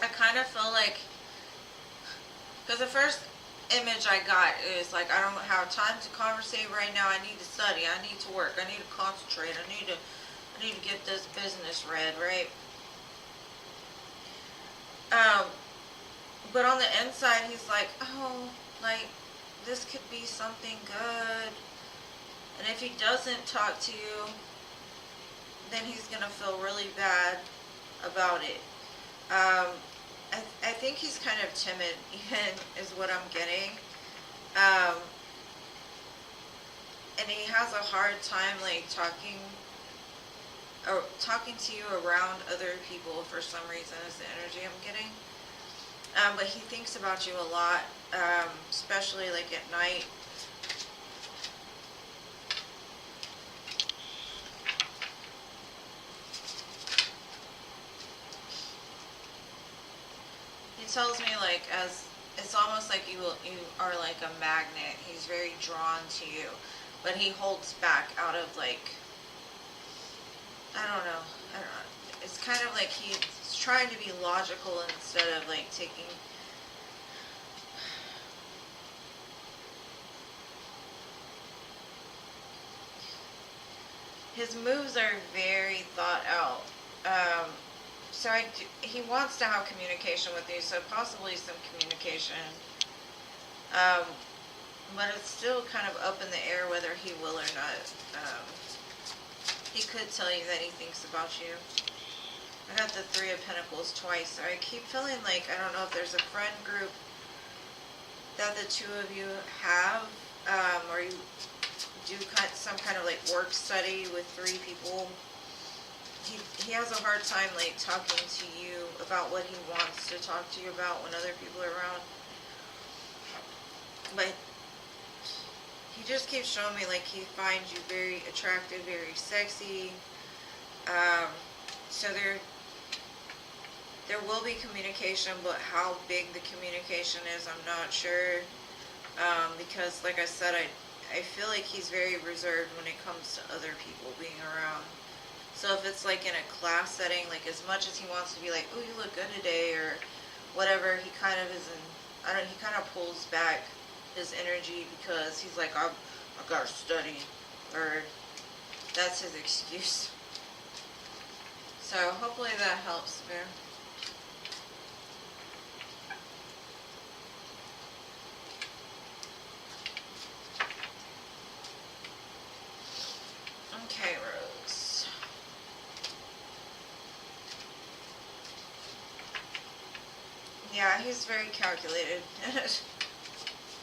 I kind of feel like, because the first image I got is like, I don't have time to conversate right now. I need to study. I need to work. I need to concentrate. I need to get this business read, right? But on the inside, he's like, oh, like, this could be something good. And if he doesn't talk to you, then he's going to feel really bad about it. I think he's kind of timid, even, is what I'm getting. And he has a hard time, like, talking to you around other people for some reason, is the energy I'm getting. But he thinks about you a lot, especially, like, at night. He tells me, like, as it's almost like you are like a magnet. He's very drawn to you, but he holds back out of, like, I don't know. It's kind of like he's trying to be logical instead of, like, taking. His moves are very thought out. So he wants to have communication with you, so possibly some communication. But it's still kind of up in the air whether he will or not. He could tell you that he thinks about you. I got the Three of Pentacles twice, so I keep feeling like, I don't know if there's a friend group that the two of you have, or you do some kind of, like, work study with three people. He has a hard time, like, talking to you about what he wants to talk to you about when other people are around. But he just keeps showing me, like, he finds you very attractive, very sexy. So there will be communication, but how big the communication is, I'm not sure. Because, like I said, I feel like he's very reserved when it comes to other people being around. So if it's, like, in a class setting, like, as much as he wants to be like, oh, you look good today, or whatever, he kind of he kind of pulls back his energy because he's like, I gotta study, or that's his excuse. So hopefully that helps, Bear. Okay, Rose. Yeah, he's very calculated.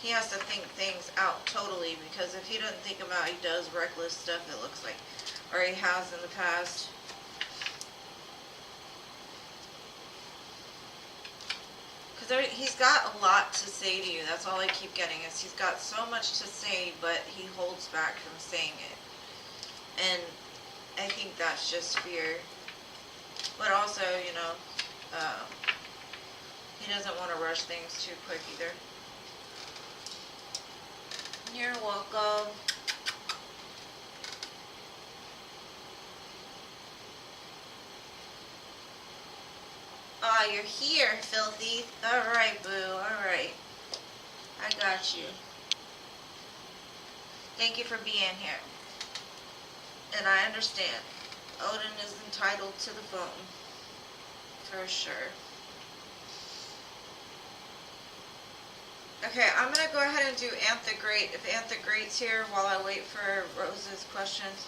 He has to think things out totally, because if he doesn't think them out, he does reckless stuff, it looks like. Or he has in the past. Because he's got a lot to say to you. That's all I keep getting, is he's got so much to say, but he holds back from saying it. And I think that's just fear. But also, you know, he doesn't want to rush things too quick either. You're welcome. Ah, you're here, filthy. Alright, boo. Alright. I got you. Thank you for being here. And I understand. Odin is entitled to the phone. For sure. Okay, I'm going to go ahead and do Aunt the Great. If Aunt the Great's here while I wait for Rose's questions.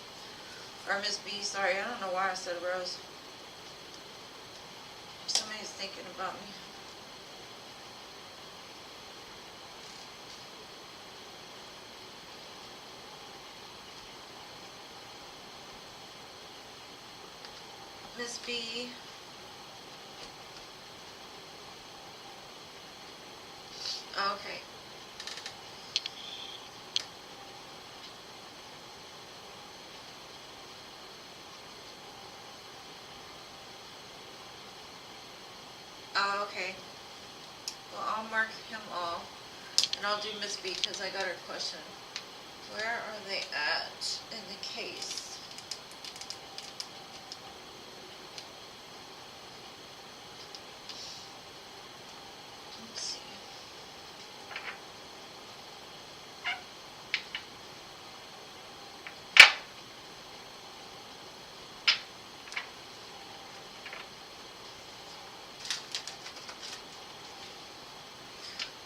Or Miss B, sorry. I don't know why I said Rose. Somebody's thinking about me. Miss B. Okay. Oh, okay. Well, I'll mark him all. And I'll do Miss B because I got her question. Where are they at in the case? Let's see.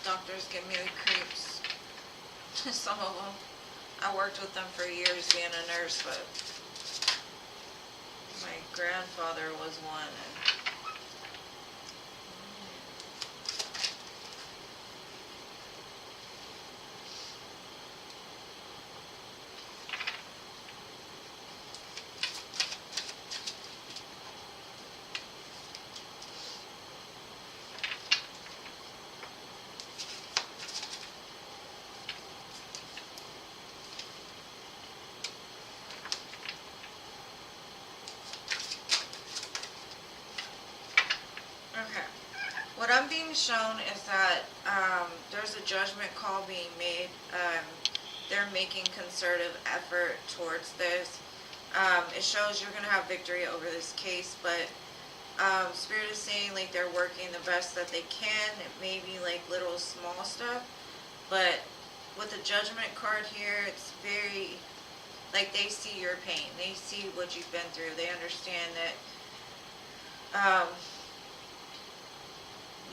Doctors give me the creeps. Some of them. I worked with them for years being a nurse, but my grandfather was one. Okay. What I'm being shown is that there's a judgment call being made. They're making concerted effort towards this. It shows you're going to have victory over this case, but Spirit is saying like they're working the best that they can. It may be like little small stuff, but with the judgment card here, it's very, like they see your pain. They see what you've been through. They understand that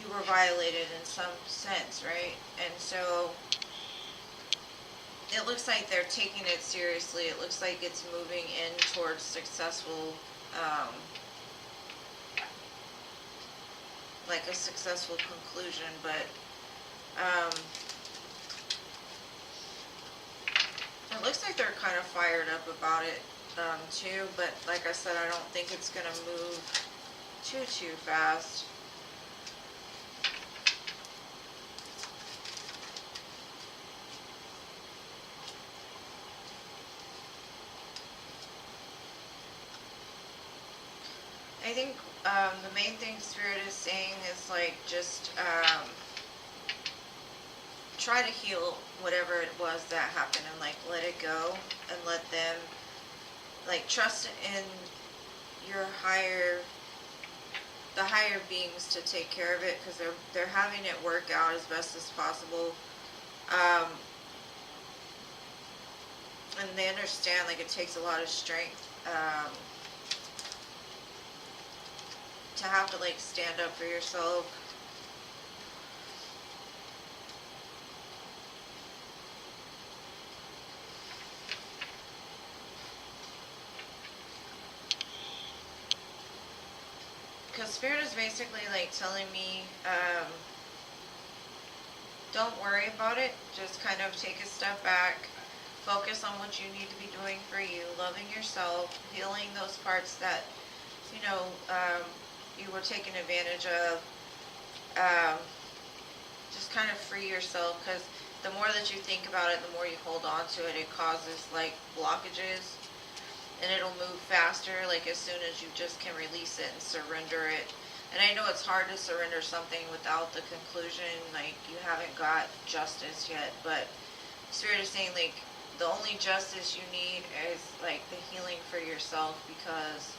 you were violated in some sense, right? And so it looks like they're taking it seriously. It looks like it's moving in towards successful, like a successful conclusion, but it looks like they're kind of fired up about it too, but like I said, I don't think it's going to move too fast. I think the main thing Spirit is saying is like just try to heal whatever it was that happened and like let it go and let them like trust in your the higher beings to take care of it, because they're having it work out as best as possible. And they understand like it takes a lot of strength to have to like stand up for yourself. Because Spirit is basically like telling me, don't worry about it, just kind of take a step back, focus on what you need to be doing for you, loving yourself, healing those parts that, you know, you were taken advantage of. Just kind of free yourself, because the more that you think about it, the more you hold on to it, it causes like blockages, and it'll move faster like as soon as you just can release it and surrender it. And I know it's hard to surrender something without the conclusion, like you haven't got justice yet, but Spirit is saying like the only justice you need is like the healing for yourself, because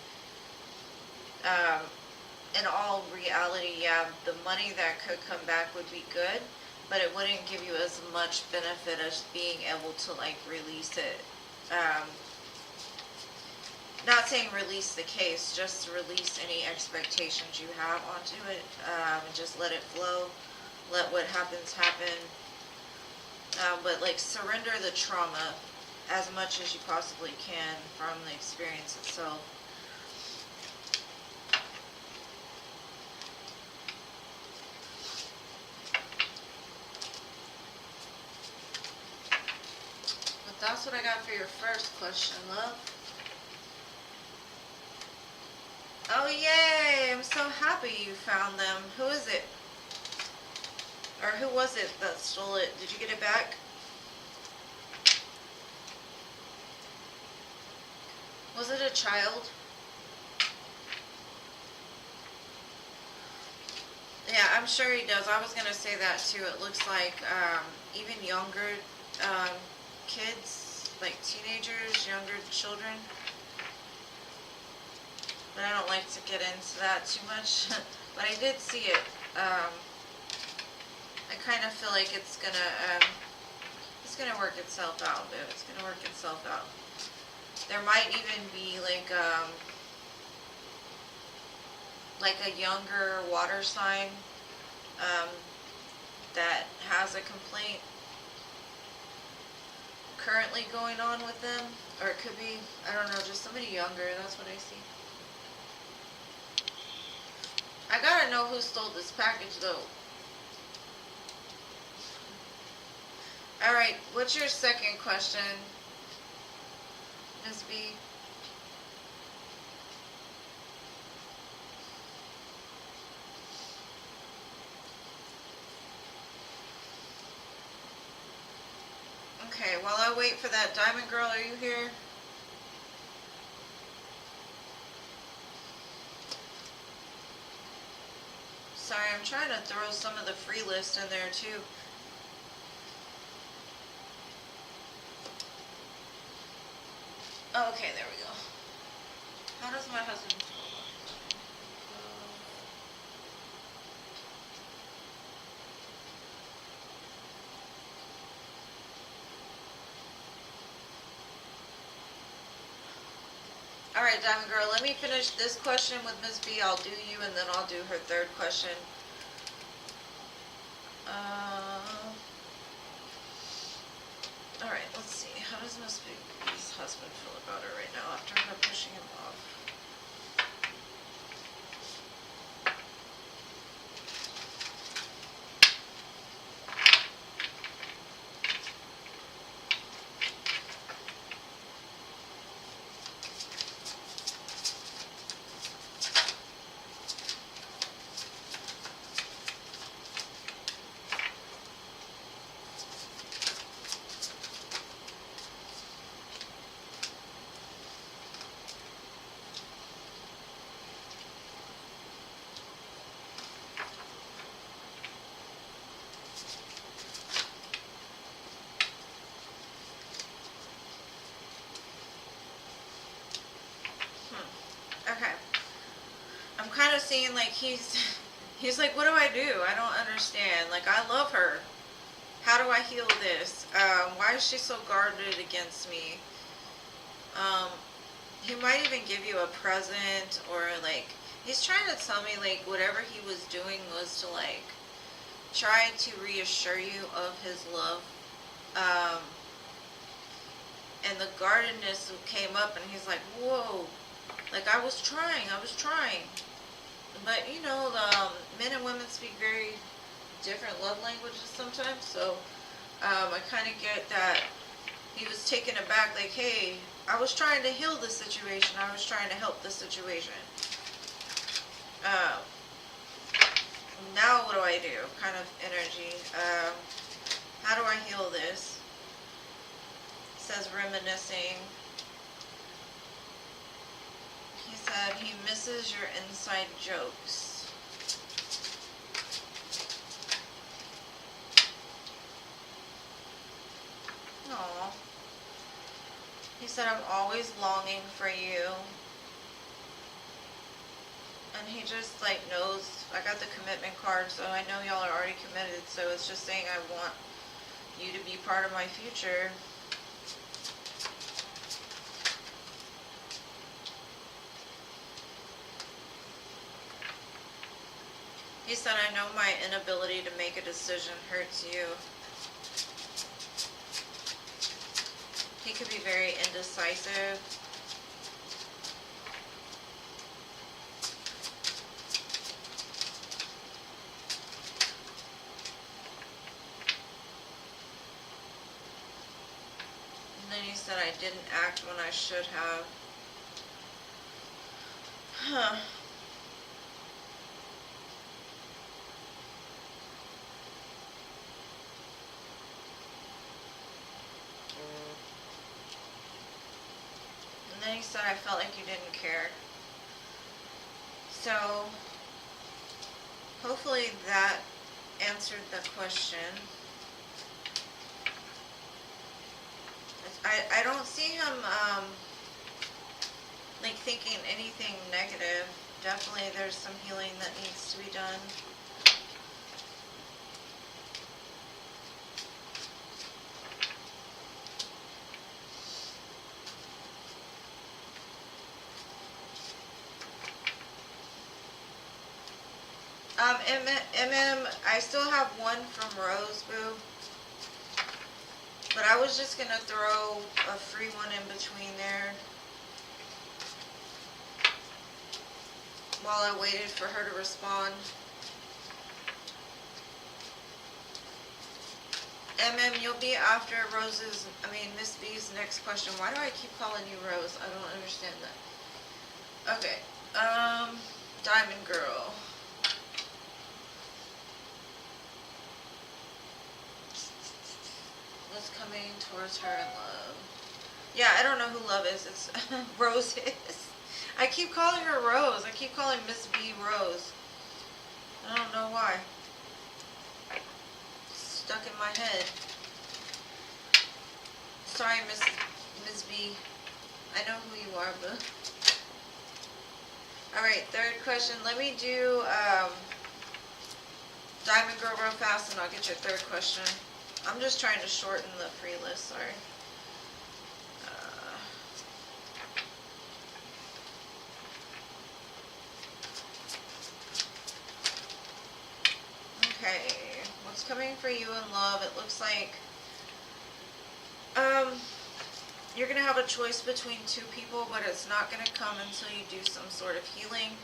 in all reality, yeah, the money that could come back would be good, but it wouldn't give you as much benefit as being able to like release it. Not saying release the case, just release any expectations you have onto it, and just let it flow, let what happens happen, but like surrender the trauma as much as you possibly can from the experience itself. But that's what I got for your first question, love. Oh yay, I'm so happy you found them. Who is it? Or who was it that stole it? Did you get it back? Was it a child? Yeah, I'm sure he does. I was going to say that too. It looks like even younger kids, like teenagers, younger children. But I don't like to get into that too much. But I did see it. I kind of feel like it's gonna work itself out, dude. It's gonna work itself out. There might even be like a younger water sign that has a complaint currently going on with them, or it could be, I don't know, just somebody younger. That's what I see. I gotta know who stole this package though. Alright, what's your second question, Ms. B? Okay, while I wait for that, Diamond Girl, are you here? Sorry, I'm trying to throw some of the free list in there too. Oh, okay, there we go. How does my husband feel about Alright, Diamond Girl, let me finish this question with Ms. B. I'll do you, and then I'll do her third question. Alright, let's see. How does Ms. B's husband feel about her right now after her pushing him off? Okay. I'm kind of seeing like he's like, what do I do? I don't understand. Like, I love her. How do I heal this? Why is she so guarded against me? He might even give you a present, or like, he's trying to tell me like whatever he was doing was to like try to reassure you of his love. And the guardedness came up, and he's like, whoa. Like, I was trying. But, you know, the men and women speak very different love languages sometimes. So, I kind of get that he was taken aback. Like, hey, I was trying to heal the situation. I was trying to help the situation. Now what do I do? Kind of energy. How do I heal this? It says reminiscing. He said he misses your inside jokes. Aww. He said, I'm always longing for you. And he just like knows I got the commitment card, so I know y'all are already committed, so it's just saying I want you to be part of my future. He said, I know my inability to make a decision hurts you. He could be very indecisive. And then he said I didn't act when I should have. Huh. And then he said I felt like you didn't care. So, hopefully that answered the question. I don't see him, like, thinking anything negative. Definitely there's some healing that needs to be done. I still have one from Rose, boo. But I was just going to throw a free one in between there while I waited for her to respond. You'll be after Miss B's next question. Why do I keep calling you Rose? I don't understand that. Okay. Diamond Girl. What's coming towards her in love? Yeah, I don't know who love is. It's Rose is. I keep calling her Rose. I keep calling Miss B Rose. I don't know why. Stuck in my head. Sorry, Miss B. I know who you are, but. Alright, third question. Let me do Diamond Girl real fast and I'll get your third question. I'm just trying to shorten the free list, sorry. Okay, what's coming for you in love? It looks like you're going to have a choice between two people, but it's not going to come until you do some sort of healing.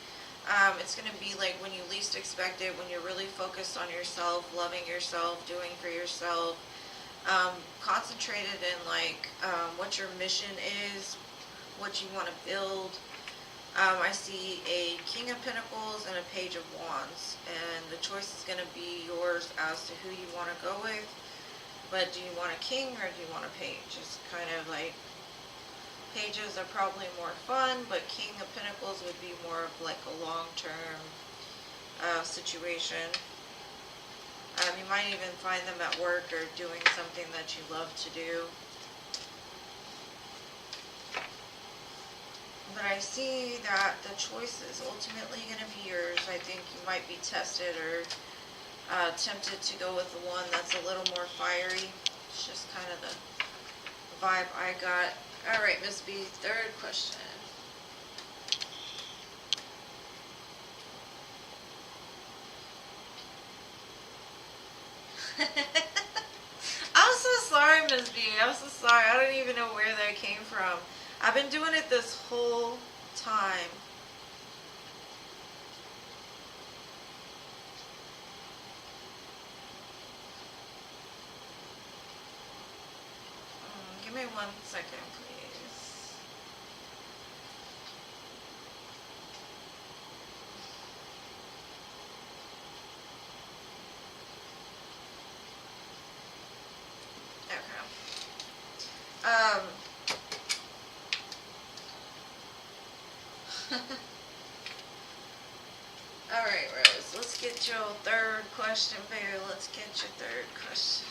It's going to be like when you least expect it, when you're really focused on yourself, loving yourself, doing for yourself, concentrated in like what your mission is, what you want to build. I see a King of Pentacles and a Page of Wands, and the choice is going to be yours as to who you want to go with. But do you want a king or do you want a page? It's kind of like, pages are probably more fun, but King of Pentacles would be more of like a long-term situation. You might even find them at work or doing something that you love to do. But I see that the choice is ultimately going to be yours. I think you might be tested or tempted to go with the one that's a little more fiery. It's just kind of the vibe I got. Alright, Miss B, third question. I'm so sorry, Miss B. I'm so sorry. I don't even know where that came from. I've been doing it this whole time. Give me 1 second, please. Okay. Alright, Rose, let's get your third question, baby. Let's get your third question.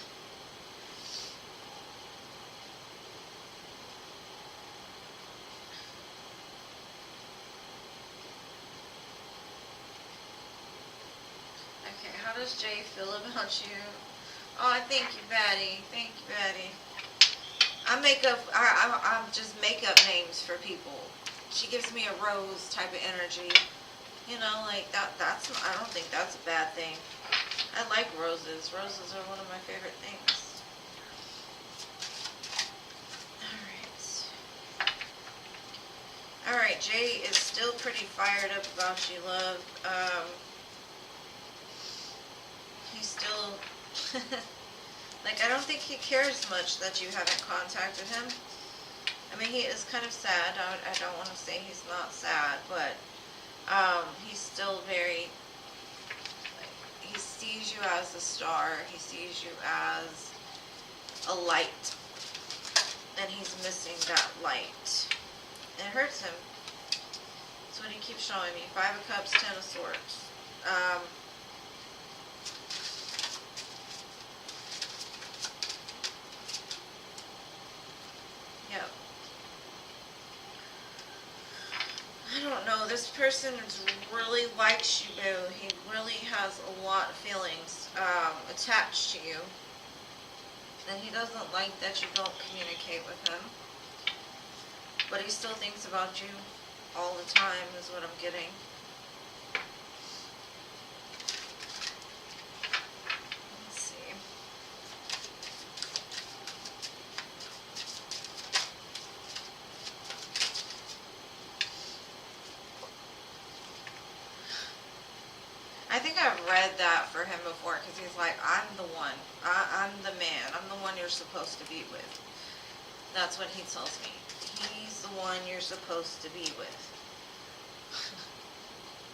does Jay feel about you? Oh, thank you, Betty. Thank you, Betty. I'm just makeup names for people. She gives me a rose type of energy. You know, like I don't think that's a bad thing. I like roses. Roses are one of my favorite things. Alright, Jay is still pretty fired up about you, love. He's still, like, I don't think he cares much that you haven't contacted him. I mean, he is kind of sad. I don't want to say he's not sad, but he's still very, like, he sees you as a star. He sees you as a light. And he's missing that light. It hurts him. That's what he keeps showing me. 5 of Cups, 10 of Swords. Yep. I don't know. This person really likes you, boo. He really has a lot of feelings attached to you. And he doesn't like that you don't communicate with him. But he still thinks about you all the time, is what I'm getting. Let's see. I think I've read that for him before, because he's like, I'm the one. I'm the man. I'm the one you're supposed to be with. That's what he tells me. He's the one you're supposed to be with.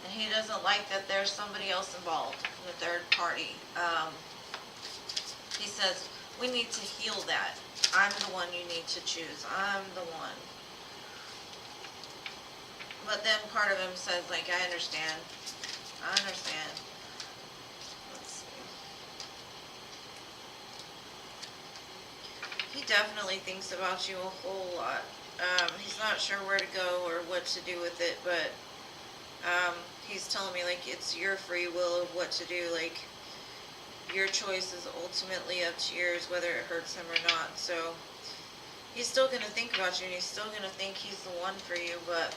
And he doesn't like that there's somebody else involved, the third party. He says, we need to heal that. I'm the one you need to choose. I'm the one. But then part of him says, like, I understand. I understand. Let's see. He definitely thinks about you a whole lot. He's not sure where to go or what to do with it, but he's telling me, like, it's your free will of what to do. Like, your choice is ultimately up to yours, whether it hurts him or not. So he's still going to think about you, and he's still going to think he's the one for you, but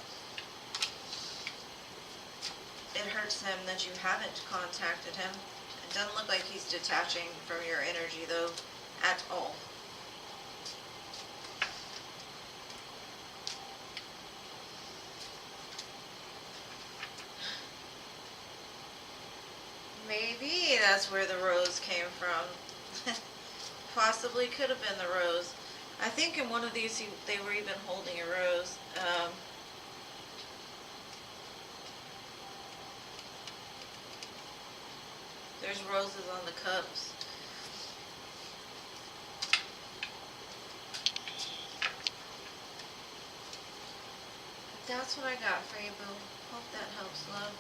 it hurts him that you haven't contacted him. It doesn't look like he's detaching from your energy, though, at all. Maybe that's where the rose came from. Possibly could have been the rose. I think in one of these they were even holding a rose. There's roses on the cups. That's what I got for you, boo. Hope that helps, love.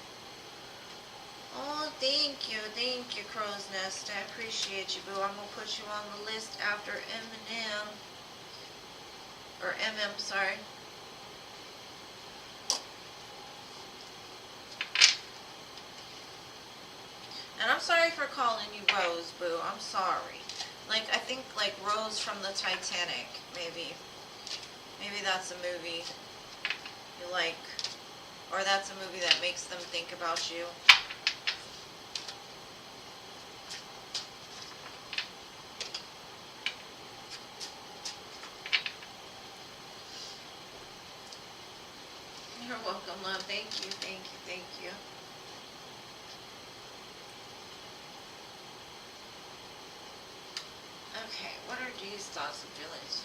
Oh, thank you, Crow's Nest. I appreciate you, boo. I'm gonna put you on the list after Eminem. Or MM, sorry. And I'm sorry for calling you Rose, boo. I'm sorry. Like, I think, like, Rose from the Titanic, maybe. Maybe that's a movie you like. Or that's a movie that makes them think about you. You're welcome, love. Thank you, thank you, thank you. Okay, what are G's thoughts and feelings?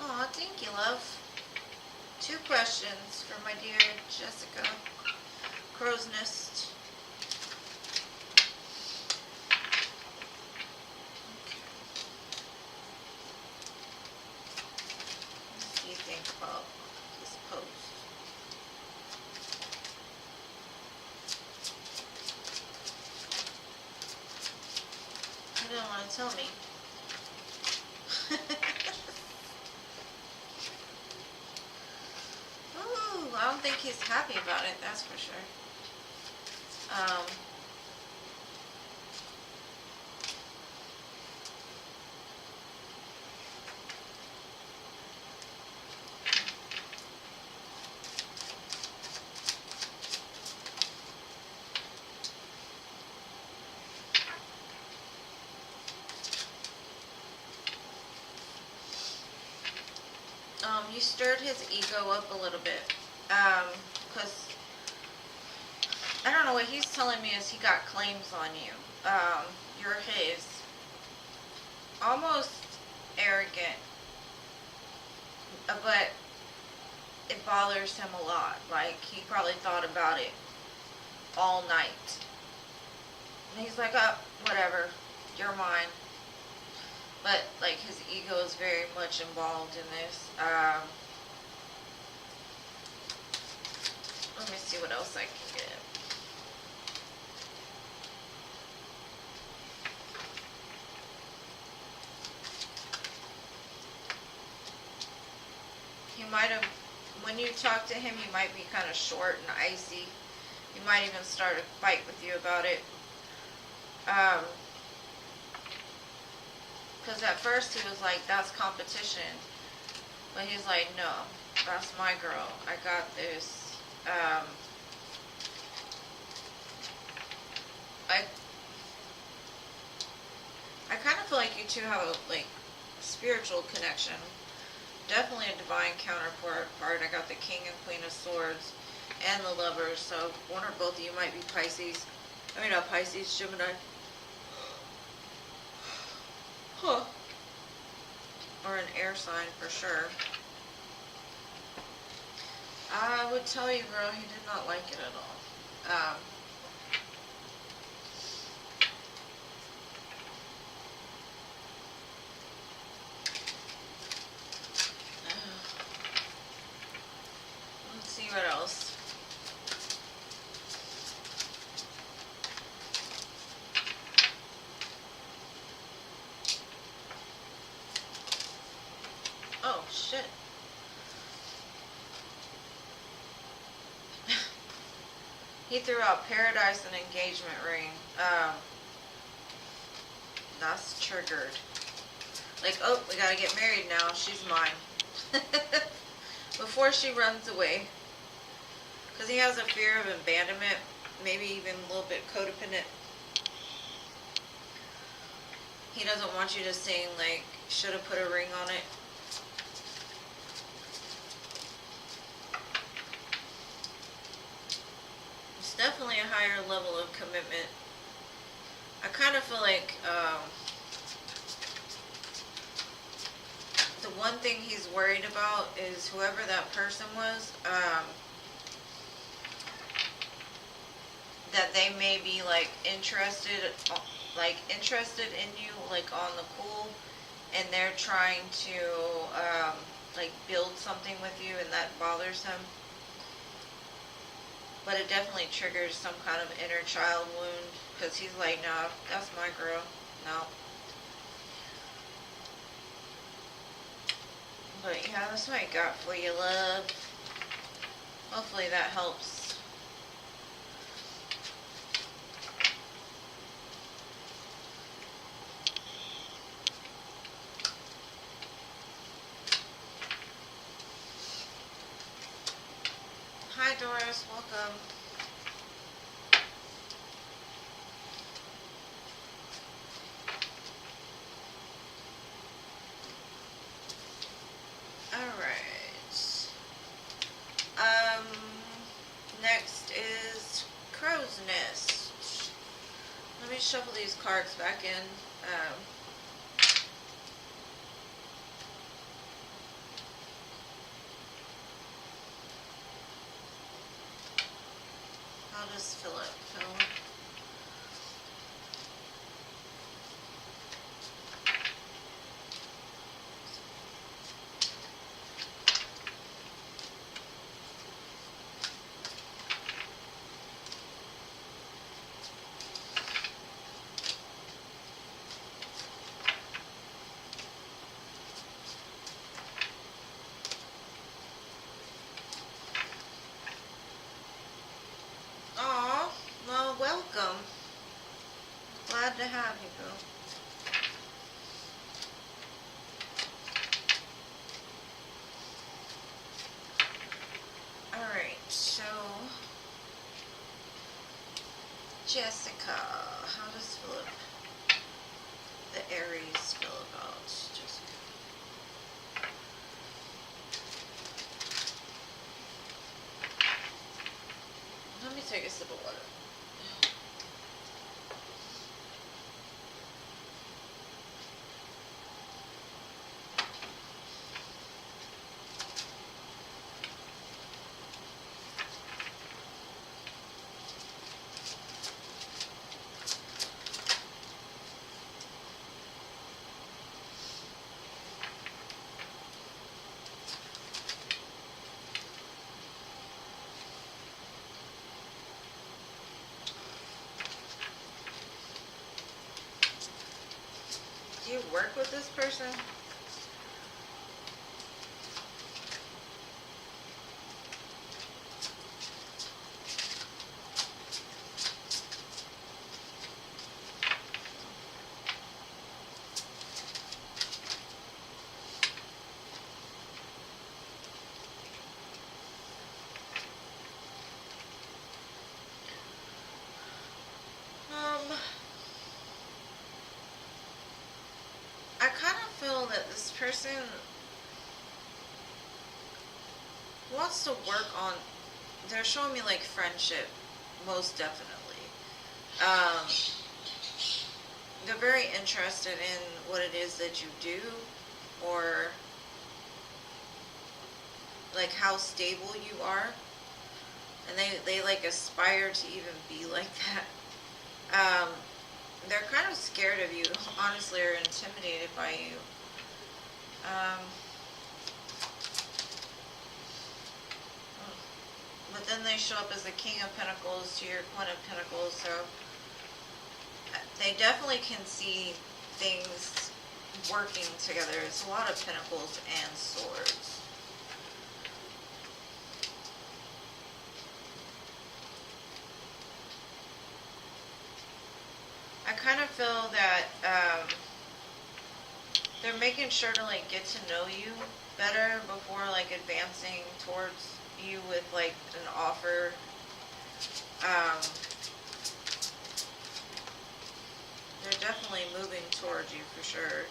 Aw, thank you, love. 2 questions for my dear Jessica. Crow's Nest. What do you think about this post? You don't want to tell me. Ooh, don't think he's happy about it, that's for sure. You stirred his ego up a little bit, because I don't know, what he's telling me is he got claims on you. You're his. Almost arrogant, but it bothers him a lot. Like, he probably thought about it all night. And he's like, oh, whatever, you're mine. But, like, his ego is very much involved in this. Let me see what else I can get. He might have, when you talk to him, he might be kind of short and icy. He might even start a fight with you about it. Because at first he was like, that's competition. But he's like, no, that's my girl. I got this. I kind of feel like you two have a, like, spiritual connection. Definitely a divine counterpart. I got the King and Queen of Swords and the Lovers. So one or both of you might be Pisces. I mean, not Pisces, Gemini. Huh. Or an air sign for sure. I would tell you, girl, he did not like it at all. Let's see what else. Oh, shit. He threw out Paradise and Engagement Ring. That's triggered. Like, oh, we gotta get married now. She's mine. Before she runs away. Because he has a fear of abandonment. Maybe even a little bit codependent. He doesn't want you to sing, like, should have put a ring on it. It's definitely a higher level of commitment. I kind of feel like the one thing he's worried about is whoever that person was, that they may be like interested in you, like on the cool, and they're trying to like build something with you, and that bothers him. But it definitely triggers some kind of inner child wound, because he's like, no, that's my girl. No. But yeah, that's what I got for you, love. Hopefully that helps. Hi Doris, welcome. Alright. Next is Crow's Nest. Let me shuffle these cards back in. I'll just fill it. to have you, boo. Alright, so Jessica, how does Philip, the Aries, feel about Jessica? Let me take a sip of water. Do you work with this person? I kind of feel that this person wants to work on, they're showing me like friendship, most definitely. They're very interested in what it is that you do, or like how stable you are, and they like aspire to even be like that. They're kind of scared of you, honestly, or intimidated by you. But then they show up as the King of Pentacles to your Queen of Pentacles, so they definitely can see things working together. It's a lot of Pentacles and Swords. I kind of feel that they're making sure to like get to know you better before like advancing towards you with like an offer. They're definitely moving towards you for sure.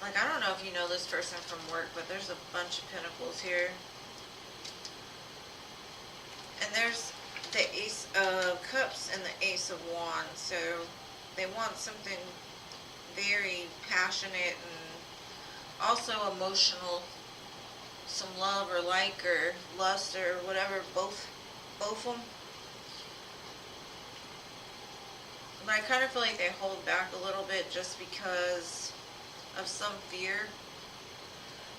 Like, I don't know if you know this person from work, but there's a bunch of Pentacles here. And there's the Ace of Cups and the Ace of Wands. So they want something very passionate and also emotional. Some love or like or lust or whatever. Both of them. But I kind of feel like they hold back a little bit just because of some fear.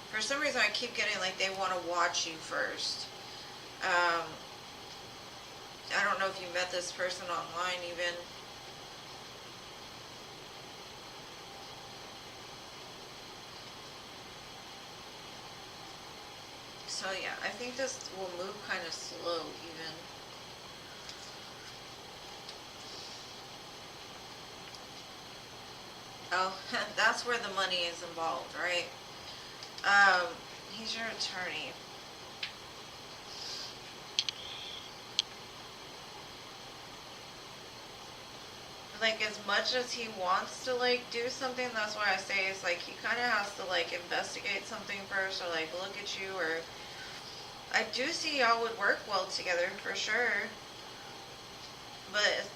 For some reason I keep getting like they want to watch you first. I don't know if you met this person online even. So yeah, I think this will move kind of slow even. Oh, that's where the money is involved, right? He's your attorney. Like, as much as he wants to like do something, that's why I say it's like he kind of has to like investigate something first, or like look at you, or I do see y'all would work well together for sure. But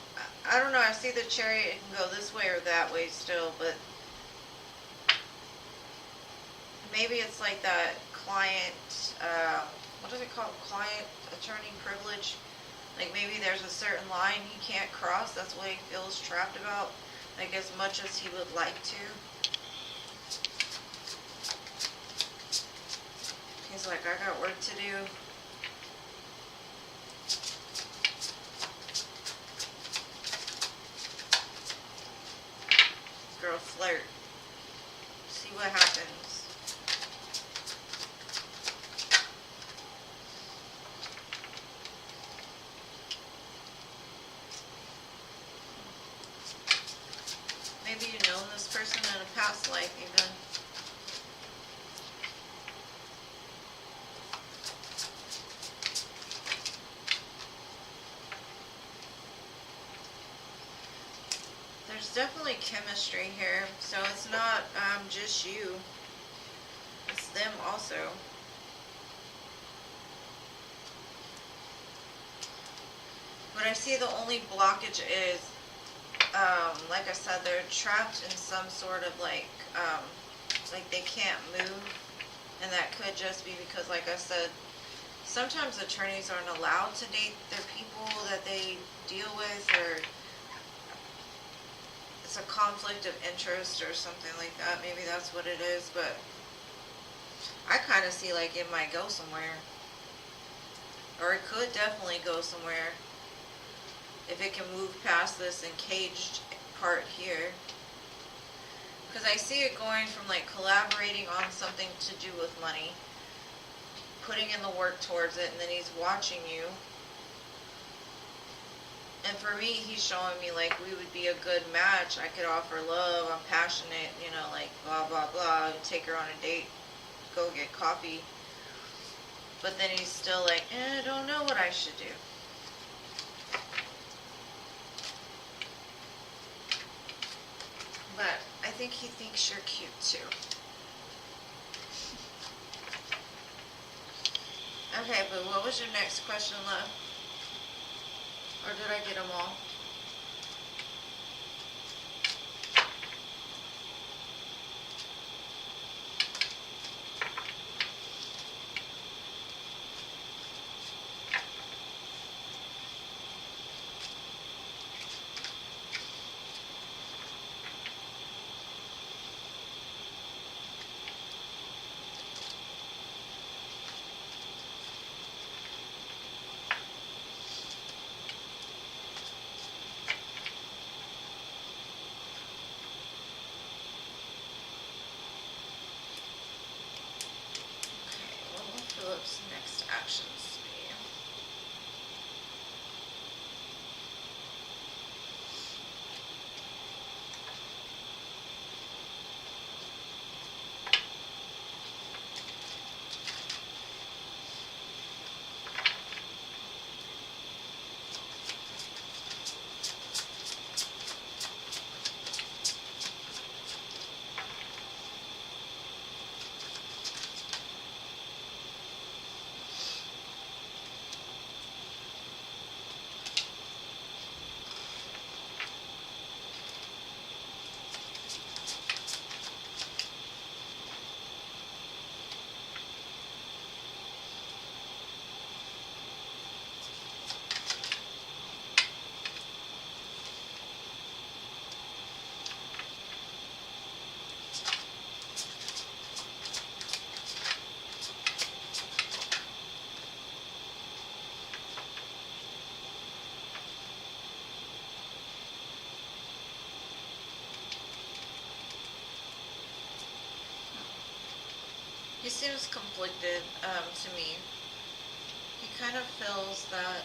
I don't know, I see the Chariot can go this way or that way still, but maybe it's like that client, what is it called? Client attorney privilege. Like maybe there's a certain line he can't cross. That's what he feels trapped about. Like as much as he would like to. He's like, I got work to do. Girl, flirt. See what happens. past life even. There's definitely chemistry here, so it's not just you, it's them also. But I see the only blockage is, like I said, they're trapped in some sort of like they can't move, and that could just be because, like I said, sometimes attorneys aren't allowed to date their people that they deal with, or it's a conflict of interest or something like that. Maybe that's what it is, but I kind of see like it might go somewhere, or it could definitely go somewhere if it can move past this encaged part here. Because I see it going from like collaborating on something to do with money, putting in the work towards it, and then he's watching you. And for me, he's showing me like we would be a good match. I could offer love, I'm passionate, you know, like blah blah blah, take her on a date, go get coffee. But then he's still like, I don't know what I should do. But I think he thinks you're cute too. Okay, but what was your next question, love? Or did I get them all? Philip's next actions be? He seems conflicted to me. He kind of feels that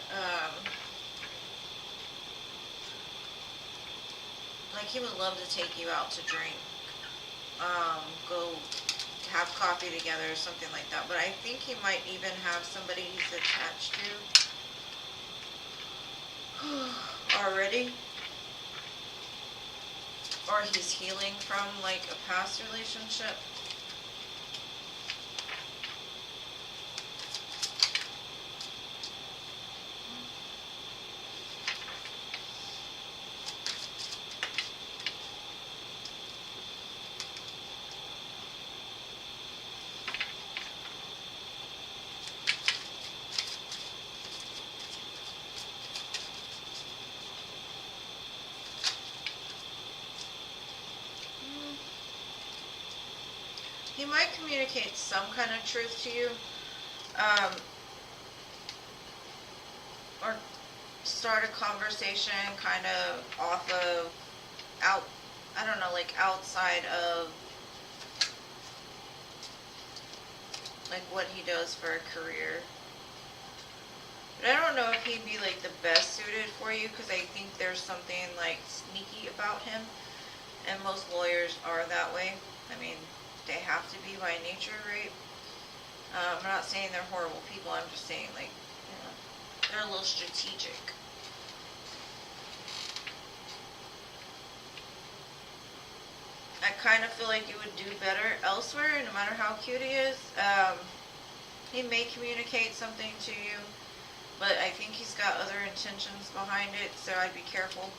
like he would love to take you out to drink, go have coffee together or something like that. But I think he might even have somebody he's attached to already, or he's healing from like a past relationship. He might communicate some kind of truth to you, or start a conversation kind of off of, I don't know, like outside of like what he does for a career. But I don't know if he'd be like the best suited for you, because I think there's something like sneaky about him. And most lawyers are that way. I mean, they have to be by nature, right? I'm not saying they're horrible people. I'm just saying, like, you know, they're a little strategic. I kind of feel like you would do better elsewhere, no matter how cute he is. He may communicate something to you, but I think he's got other intentions behind it, so I'd be careful,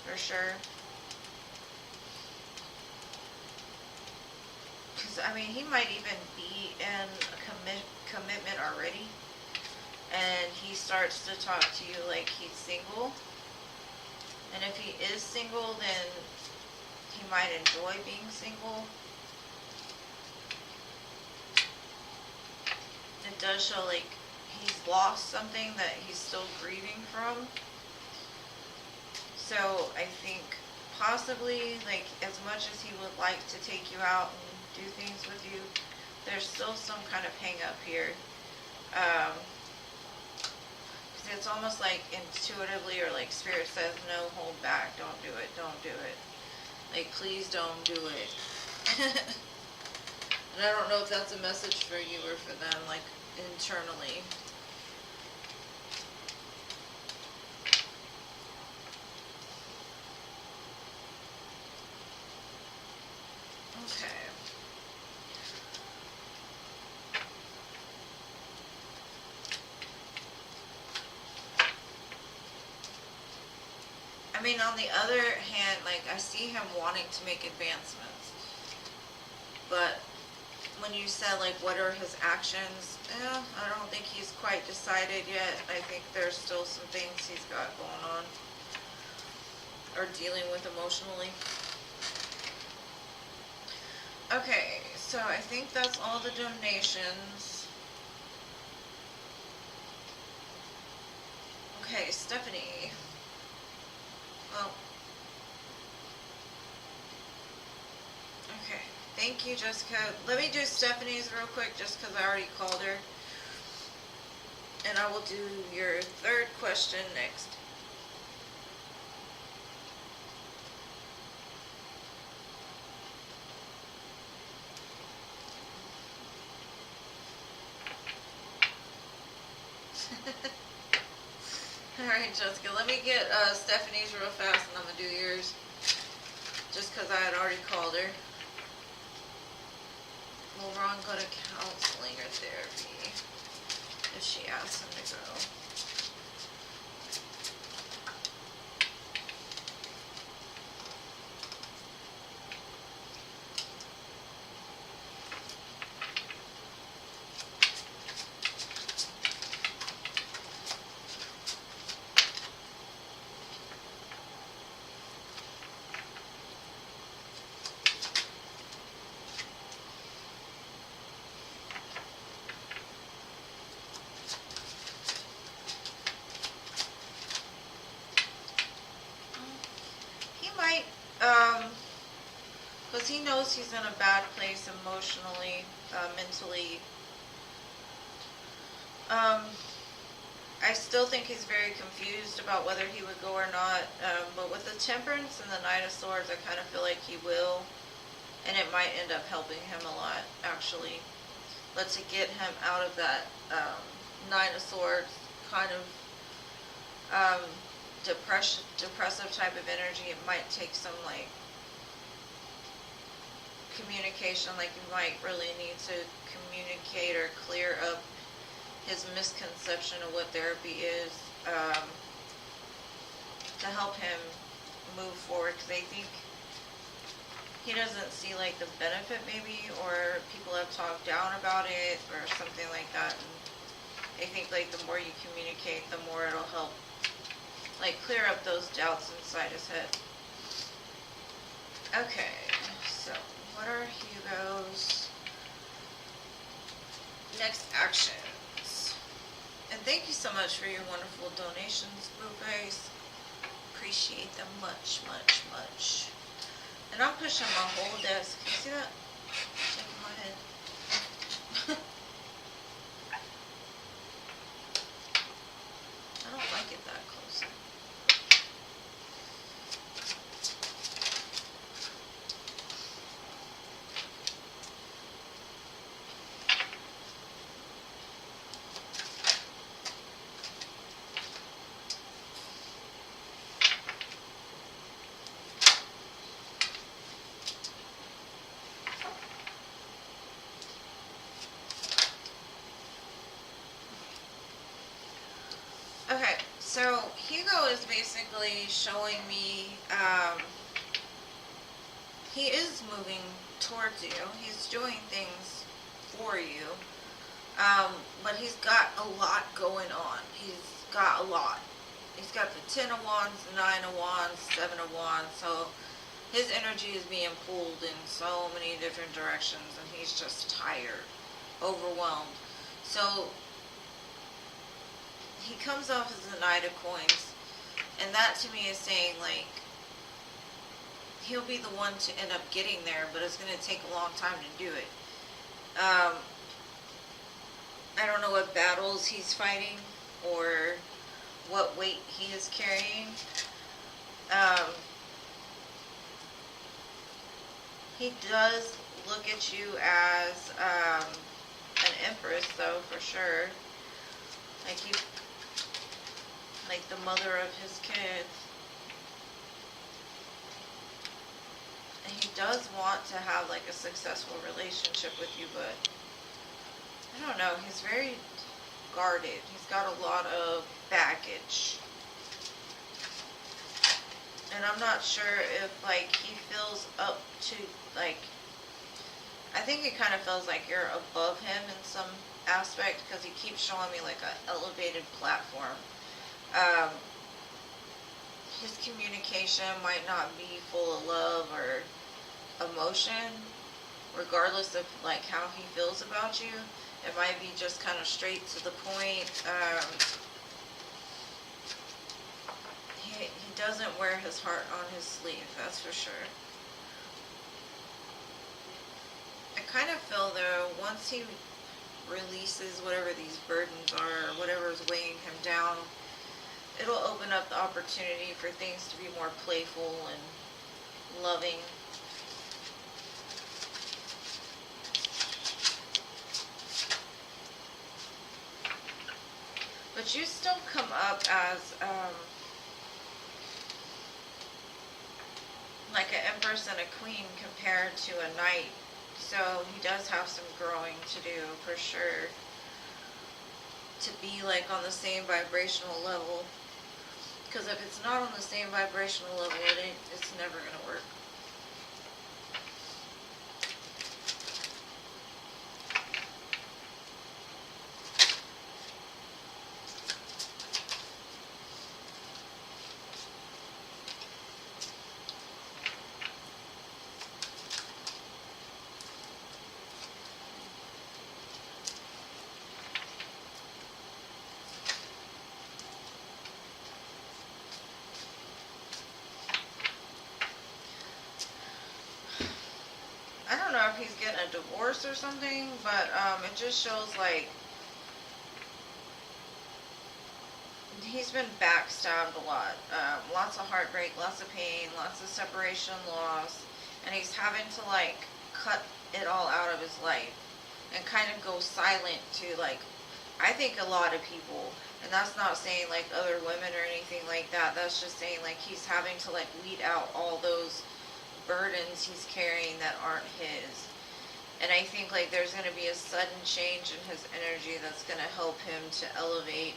for sure. Because, I mean, he might even be in a commitment already, and he starts to talk to you like he's single. And if he is single, then he might enjoy being single. It does show like he's lost something that he's still grieving from. So I think possibly, like, as much as he would like to take you out and do things with you, there's still some kind of hang up here. Because it's almost like intuitively, or like Spirit says, no, hold back, don't do it, don't do it. Like, please don't do it. And I don't know if that's a message for you or for them, like, internally. Okay. I mean, on the other hand, like, I see him wanting to make advancements. But when you said, like, what are his actions? I don't think he's quite decided yet. I think there's still some things he's got going on, or dealing with emotionally. Okay, so I think that's all the donations. Okay, Stephanie. Well, okay. Thank you, Jessica. Let me do Stephanie's real quick, just because I already called her. And I will do your third question next. Alright, Jessica, let me get Stephanie's real fast, and I'm going to do yours. Just because I had already called her. Will Ron go to counseling or therapy if she asks him to go? Because he knows he's in a bad place emotionally, mentally. I still think he's very confused about whether he would go or not, but with the Temperance and the Knight of Swords, I kind of feel like he will, and it might end up helping him a lot, actually. Let's get him out of that Nine of Swords kind of depressive type of energy. It might take some, like, communication, like you might really need to communicate or clear up his misconception of what therapy is, to help him move forward, because I think he doesn't see, like, the benefit maybe, or people have talked down about it or something like that, and I think, like, the more you communicate, the more it'll help, like, clear up those doubts inside his head. Okay, so what are Hugo's next actions? And thank you so much for your wonderful donations, Blueface. Appreciate them much, much, much. And I'm pushing my whole desk. You see that? Shaking my head. I don't like it that close. So Hugo is basically showing me he is moving towards you. He's doing things for you. But he's got a lot going on. He's got a lot. He's got the 10 of Wands, the 9 of Wands, 7 of Wands. So his energy is being pulled in so many different directions, and he's just tired, overwhelmed. So he comes off as the Knight of Coins, and that to me is saying, like, he'll be the one to end up getting there, but it's going to take a long time to do it. I don't know what battles he's fighting or what weight he is carrying. He does look at you as an empress, though, for sure. Like the mother of his kids. And he does want to have like a successful relationship with you, but I don't know, he's very guarded. He's got a lot of baggage. And I'm not sure if like he feels up to like, I think it kind of feels like you're above him in some aspect, because he keeps showing me like an elevated platform. His communication might not be full of love or emotion, regardless of like how he feels about you. It might be just kind of straight to the point. He doesn't wear his heart on his sleeve, that's for sure. I kind of feel though, once he releases whatever these burdens are, or whatever is weighing him down, it'll open up the opportunity for things to be more playful and loving. But you still come up as like an empress and a queen compared to a knight. So he does have some growing to do for sure, to be like on the same vibrational level. Because if it's not on the same vibrational level, it's never going to work. I don't know if he's getting a divorce or something, but it just shows like he's been backstabbed a lot. Lots of heartbreak, lots of pain, lots of separation, loss, and he's having to like cut it all out of his life and kind of go silent to, like, I think a lot of people, and that's not saying like other women or anything like that, that's just saying like he's having to like weed out all those burdens he's carrying that aren't his. And I think like there's going to be a sudden change in his energy that's going to help him to elevate.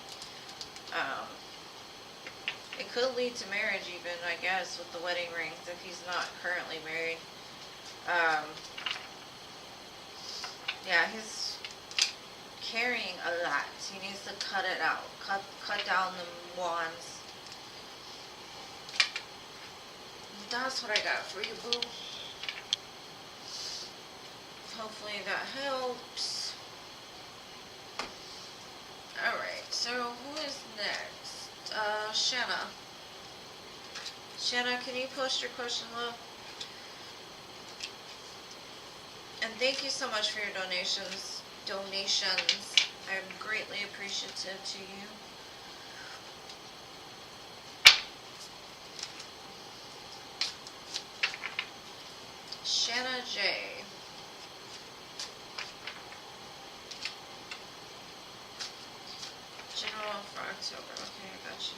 It could lead to marriage even, I guess, with the wedding rings if he's not currently married. Yeah, he's carrying a lot. He needs to cut it out. Cut down the wands. That's what I got for you, boo. Hopefully that helps. Alright, so who is next? Shanna. Shanna, can you post your question, love? And thank you so much for your donations. I'm greatly appreciative to you. Shanna J. General for October. Okay, I got you.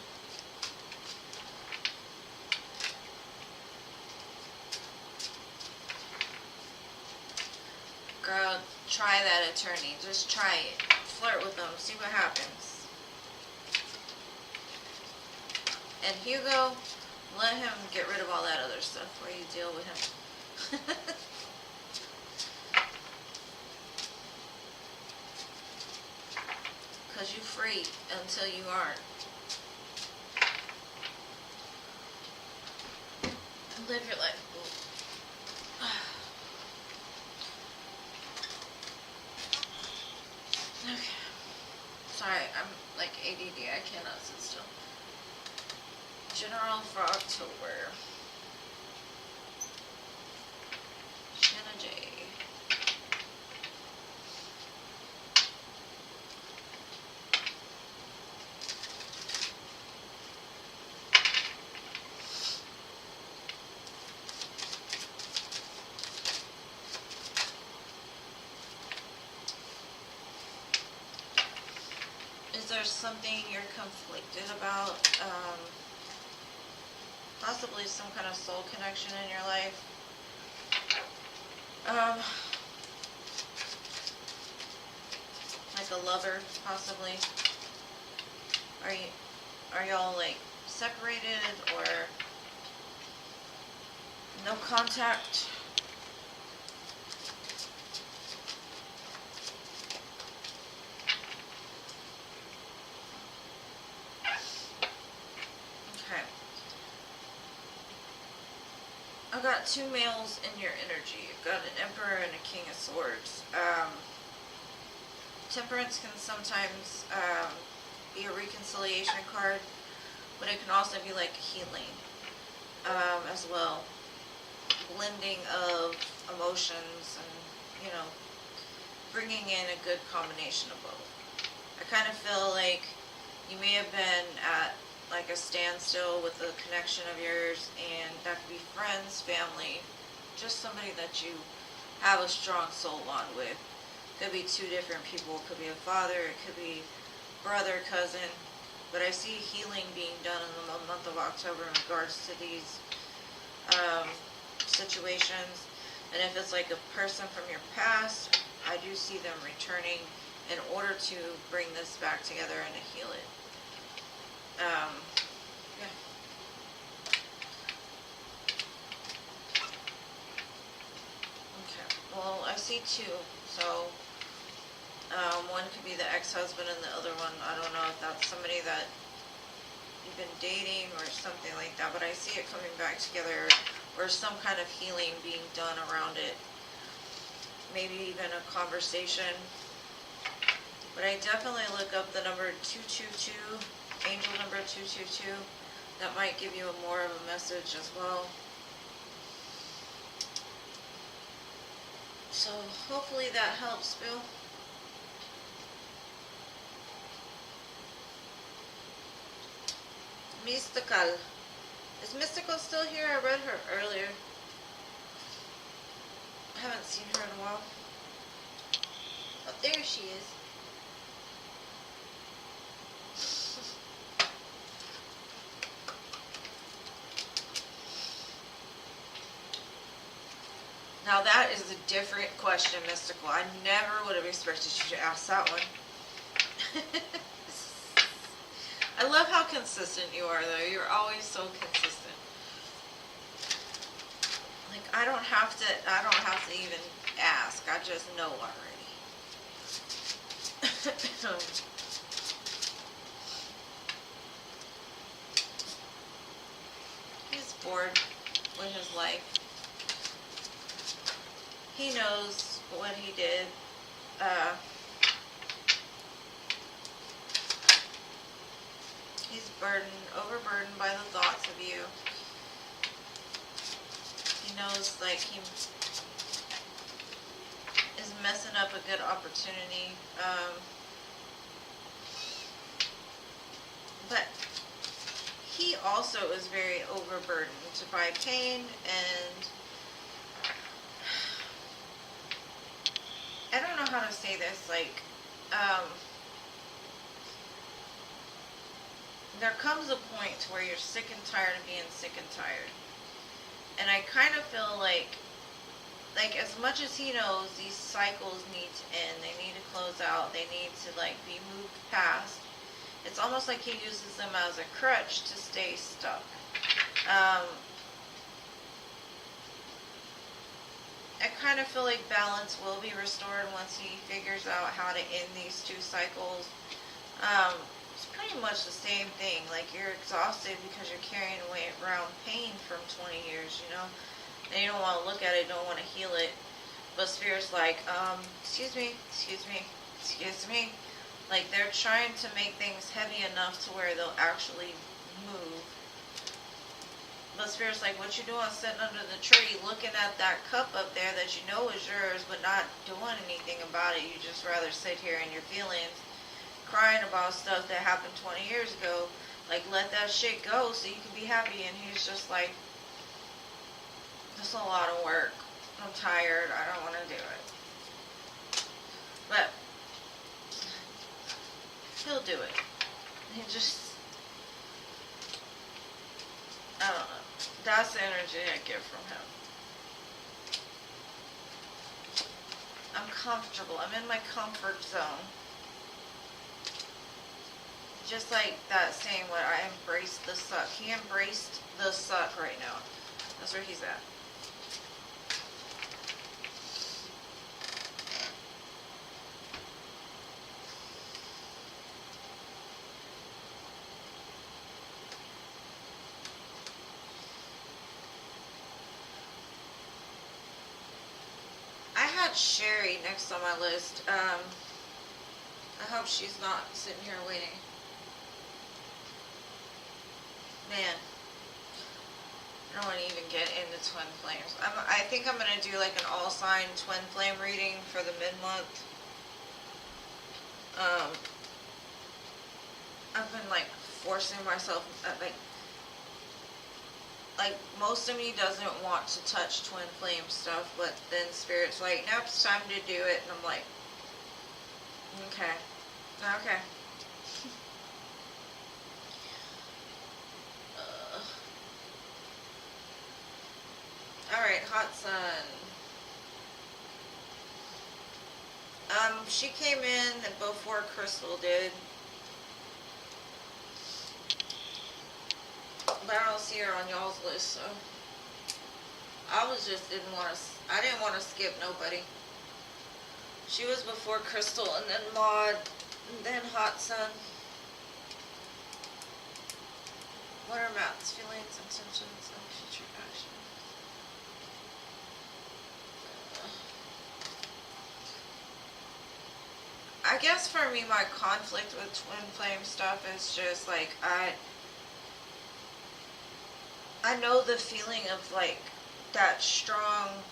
Girl, try that attorney. Just try it. Flirt with them. See what happens. And Hugo, let him get rid of all that other stuff while you deal with him. Because you're free until you aren't. Live your life. Okay. Sorry, I'm like ADD. I cannot sit still. General for October. Shanna J. Is there something you're conflicted about? Possibly some kind of soul connection in your life. Like a lover, possibly. Are y'all like separated or no contact? Okay. I've got two males in your energy. You've got an Emperor and a King of Swords. Temperance can sometimes be a reconciliation card, but it can also be like healing as well. Blending of emotions and, you know, bringing in a good combination of both. I kind of feel like you may have been at like a standstill with a connection of yours, and that could be friends, family, just somebody that you have a strong soul bond with. Could be two different people. It could be a father, it could be brother, cousin. But I see healing being done in the month of October in regards to these situations. And if it's like a person from your past, I do see them returning in order to bring this back together and to heal it. Yeah. Okay. Well, I see two. So, one could be the ex-husband and the other one, I don't know if that's somebody that you've been dating or something like that, but I see it coming back together, or some kind of healing being done around it. Maybe even a conversation. But I definitely look up the number 222, angel number 222. That might give you more of a message as well. So hopefully that helps, Bill. Mystical. Is Mystical still here? I read her earlier. I haven't seen her in a while. Oh, there she is. Now that is a different question, Mystical. I never would have expected you to ask that one. I love how consistent you are, though. You're always so consistent. Like, I don't have to even ask. I just know already. He's bored with his life. He knows what he did. He's overburdened by the thoughts of you. He knows, like, he is messing up a good opportunity. But he also is very overburdened by pain, and I don't know how to say this, like, there comes a point where you're sick and tired of being sick and tired. And I kind of feel like as much as he knows these cycles need to end, they need to close out, they need to, like, be moved past, It's almost like he uses them as a crutch to stay stuck. I kind of feel like balance will be restored once he figures out how to end these 2 cycles. It's pretty much the same thing. Like, you're exhausted because you're carrying around pain from 20 years, you know? And you don't want to look at it, don't want to heal it. But Spirit's like, excuse me, excuse me, excuse me. Like, they're trying to make things heavy enough to where they'll actually move. But Spirit's like, what you doing sitting under the tree looking at that cup up there that you know is yours but not doing anything about it? You just rather sit here in your feelings crying about stuff that happened 20 years ago. Like, let that shit go so you can be happy. And he's just like, this is a lot of work. I'm tired. I don't want to do it. But he'll do it. He just, I don't know. That's the energy I get from him. I'm comfortable. I'm in my comfort zone. Just like that saying where I embrace the suck. He embraced the suck right now. That's where he's at. Sherry next on my list. I hope she's not sitting here waiting. Man, I don't want to even get into twin flames. I think I'm going to do like an all sign twin flame reading for the mid-month. I've been like forcing myself, like most of me doesn't want to touch twin flame stuff, but then Spirit's like, nope, it's time to do it. And I'm like, okay. Alright, Hot Sun. She came in before Crystal did. But I don't see her on y'all's list, so I didn't want to skip nobody. She was before Crystal, and then Maud, and then Hot Sun. What are Matt's feelings, intentions, and future actions? I guess for me, my conflict with twin flame stuff is just like, I know the feeling of like that strong,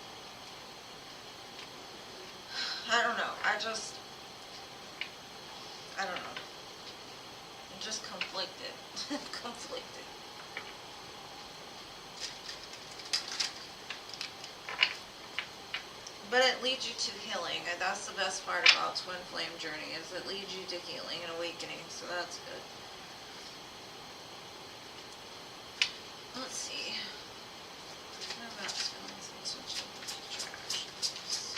I don't know, I don't know. I'm just conflicted. Conflicted. But it leads you to healing, and that's the best part about Twin Flame Journey, is it leads you to healing and awakening, so that's good. Let's see. What about feelings and such future actions?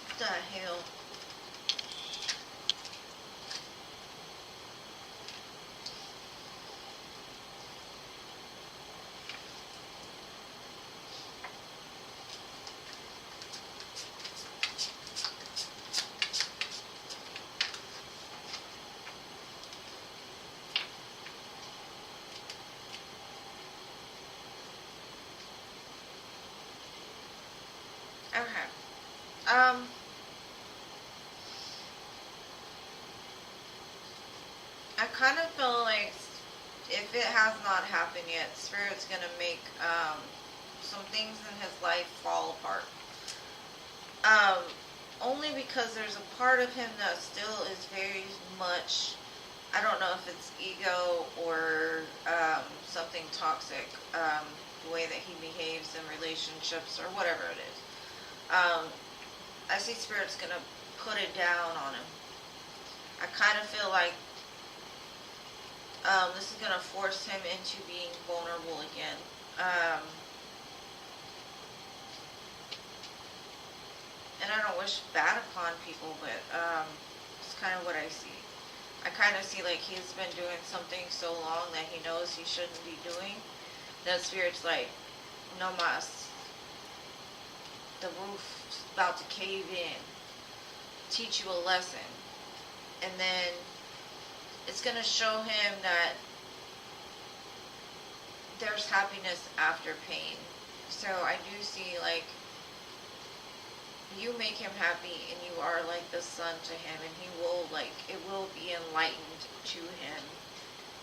What the hell? Okay. I kind of feel like if it has not happened yet, Spirit's gonna make some things in his life fall apart. Only because there's a part of him that still is very much, I don't know if it's ego or something toxic, the way that he behaves in relationships or whatever it is. I see Spirit's gonna put it down on him. I kind of feel like This is going to force him into being vulnerable again. And I don't wish bad upon people, but it's kind of what I see. I kind of see like he's been doing something so long that he knows he shouldn't be doing. That Spirit's like, no mas. The roof's about to cave in. Teach you a lesson. And then it's going to show him that there's happiness after pain. So I do see like you make him happy and you are like the sun to him, and he will like, it will be enlightened to him.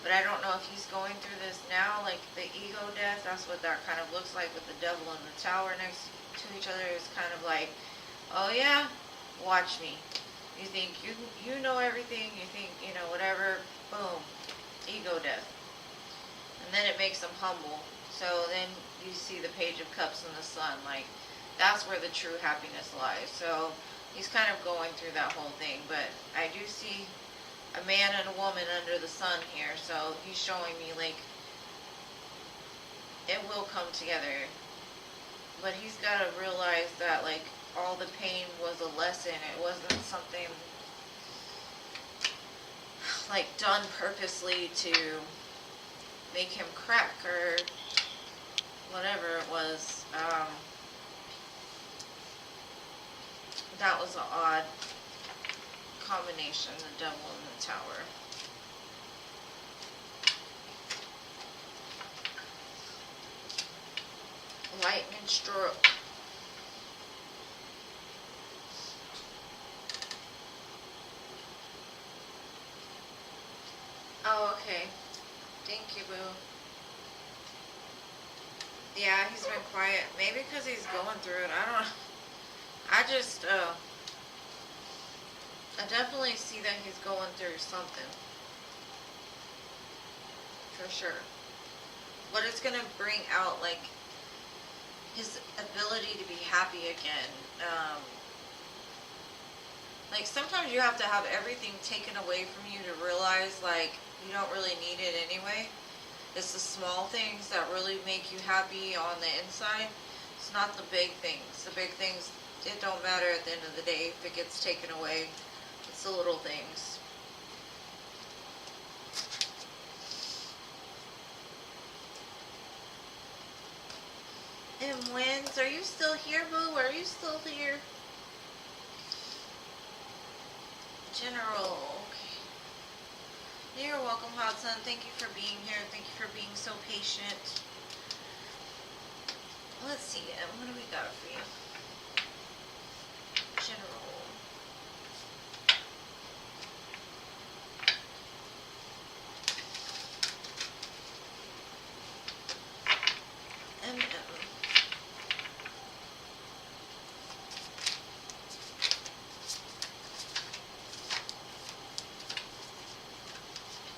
But I don't know if he's going through this now, like the ego death. That's what that kind of looks like with the devil and the tower next to each other. Is kind of like, oh yeah, watch me. You think you know everything, you think, you know, whatever, boom, ego death. And then it makes him humble. So then you see the Page of Cups and the sun, like, that's where the true happiness lies. So he's kind of going through that whole thing. But I do see a man and a woman under the sun here. So he's showing me, like, it will come together. But he's got to realize that, like, all the pain was a lesson. It wasn't something, like, done purposely to make him crack or whatever it was. That was an odd combination, the devil and the tower. Lightning stroke. Oh, okay. Thank you, boo. Yeah, he's been quiet. Maybe because he's going through it. I don't know. I just, I definitely see that he's going through something. For sure. But it's going to bring out, like, his ability to be happy again. Like, sometimes you have to have everything taken away from you to realize, like, you don't really need it anyway. It's the small things that really make you happy on the inside. It's not the big things. The big things, it don't matter at the end of the day if it gets taken away. It's the little things. And Wins, are you still here, boo? Are you still here? General, okay. You're welcome, Hot Sun. Thank you for being here. Thank you for being so patient. Let's see, what do we got for you? General.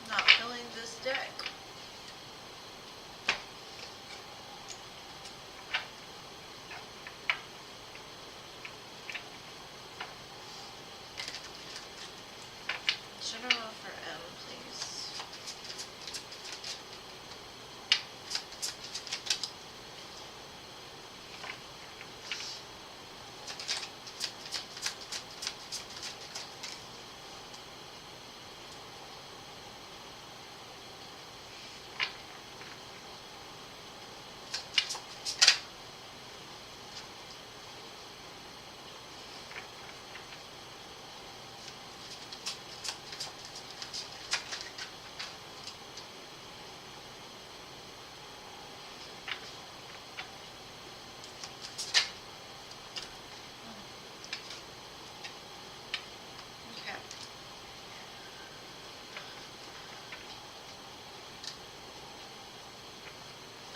Not filling this deck. General for M, please.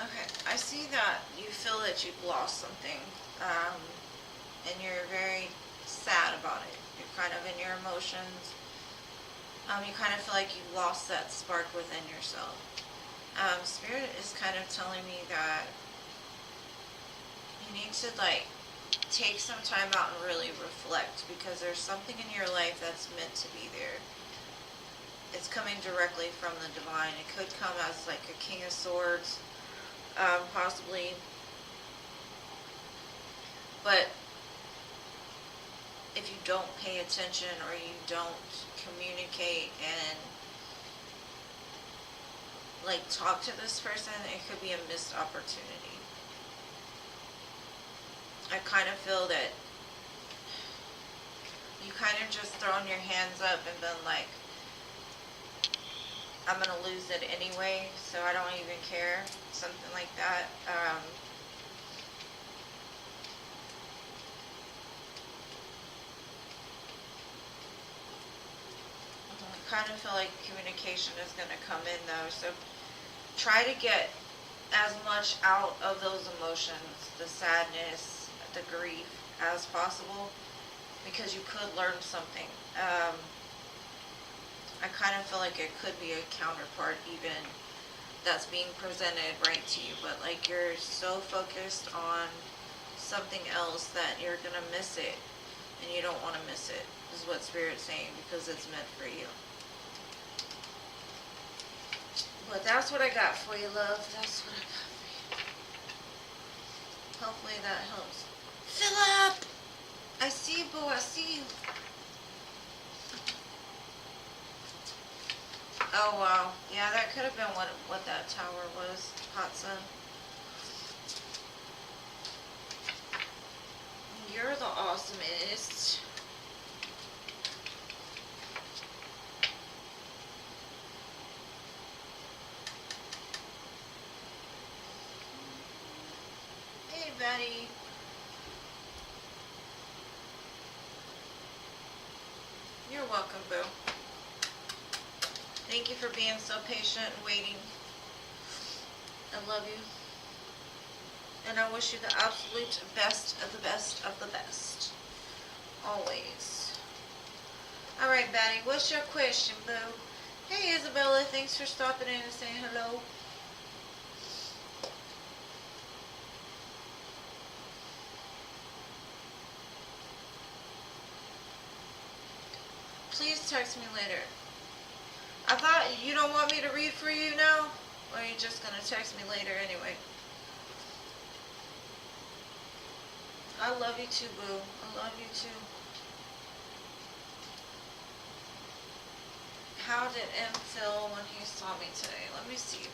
Okay, I see that you feel that you've lost something, and you're very sad about it. You're kind of in your emotions. You kind of feel like you've lost that spark within yourself. Spirit is kind of telling me that you need to, like, take some time out and really reflect, because there's something in your life that's meant to be there. It's coming directly from the divine. It could come as like a King of Swords, possibly. But if you don't pay attention or you don't communicate and like talk to this person, it could be a missed opportunity. I kind of feel that you kind of just thrown your hands up and been like, I'm going to lose it anyway, so I don't even care. Something like that. I kind of feel like communication is going to come in though, so try to get as much out of those emotions, the sadness, the grief, as possible, because you could learn something. I kind of feel like it could be a counterpart even that's being presented right to you, but like you're so focused on something else that you're going to miss it, and you don't want to miss it, is what Spirit's saying, because it's meant for you. But that's what I got for you, love. That's what I got for you. Hopefully that helps. Philip! I see you, boo. I see you. Oh, wow. Yeah, that could have been what that tower was. Hot sun. You're the awesomest. Hey, Betty. You're welcome, boo. Thank you for being so patient and waiting. I love you. And I wish you the absolute best of the best of the best. Always. Alright, Betty, what's your question, boo? Hey, Isabella, thanks for stopping in and saying hello. Please text me later. I thought you don't want me to read for you now? Or are you just going to text me later anyway? I love you too, boo. I love you too. How did M feel when he saw me today? Let me see.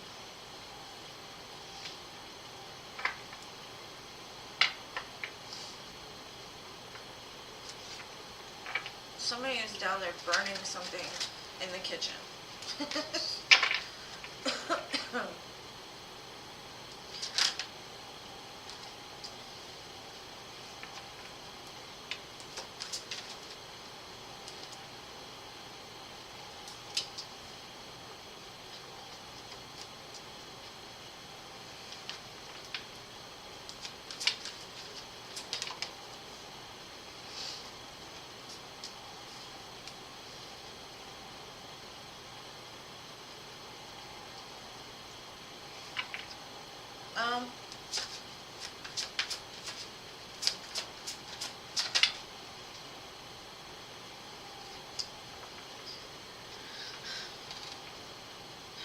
Somebody is down there burning something in the kitchen.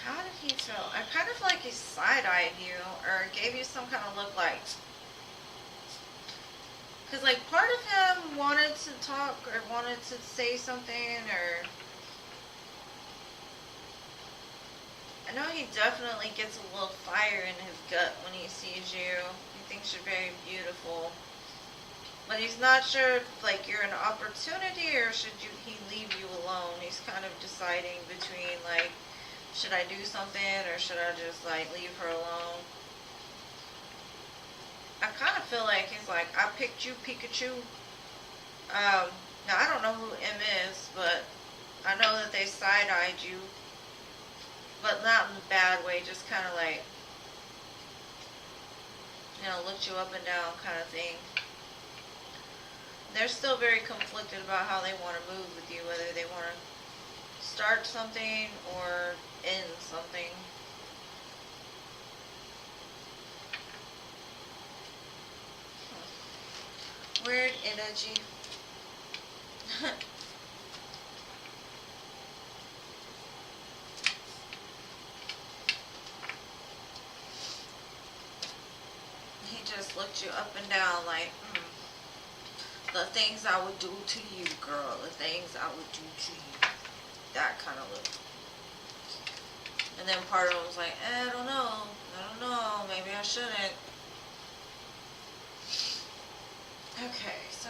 How did he feel? I kind of feel like he side-eyed you or gave you some kind of look like. Because like part of him wanted to talk or wanted to say something, or I know he definitely gets a little fire in his gut when he sees you. He thinks you're very beautiful. But he's not sure if like you're an opportunity or should he leave you alone. He's kind of deciding between like, should I do something or should I just like leave her alone? I kind of feel like he's like, I picked you, Pikachu. Now I don't know who M is, but I know that they side-eyed you. But not in a bad way, just kind of like, you know, looked you up and down kind of thing. They're still very conflicted about how they want to move with you, whether they want to start something or end something. Weird energy. just looked you up and down like, the things I would do to you, girl. The things I would do to you. That kind of look. And then part of him was like, I don't know. Maybe I shouldn't. Okay, so...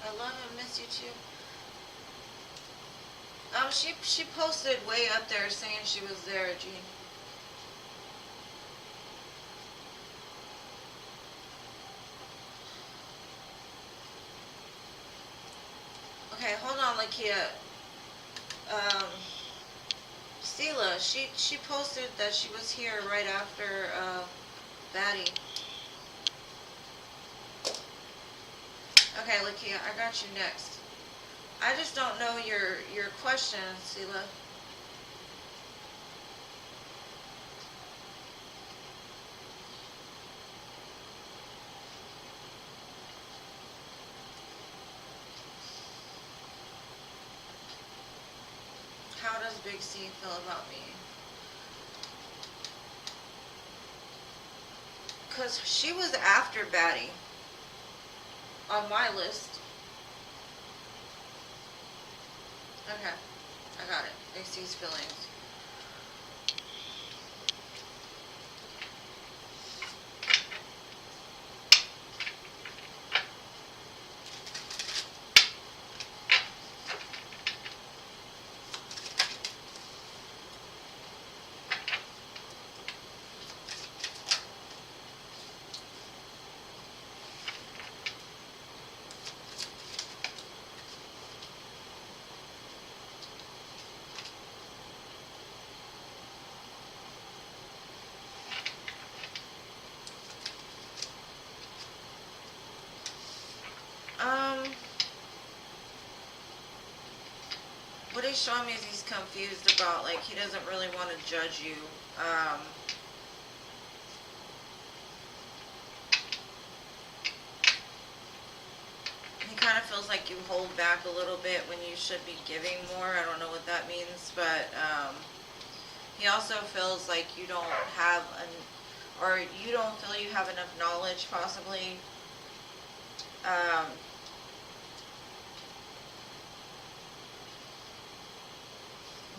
I love and miss you too. She posted way up there saying she was there, Jean. Okay, hold on, Lakia. Stila, she posted that she was here right after Batty. Okay, Lakia, I got you next. I just don't know your question, Stila. How does Big C feel about me? Because she was after Batty on my list. Okay, I got it. Big C's feelings. What he's showing me is he's confused about, like, he doesn't really want to judge you. He kind of feels like you hold back a little bit when you should be giving more. I don't know what that means, but he also feels like you don't have or you don't feel you have enough knowledge, possibly.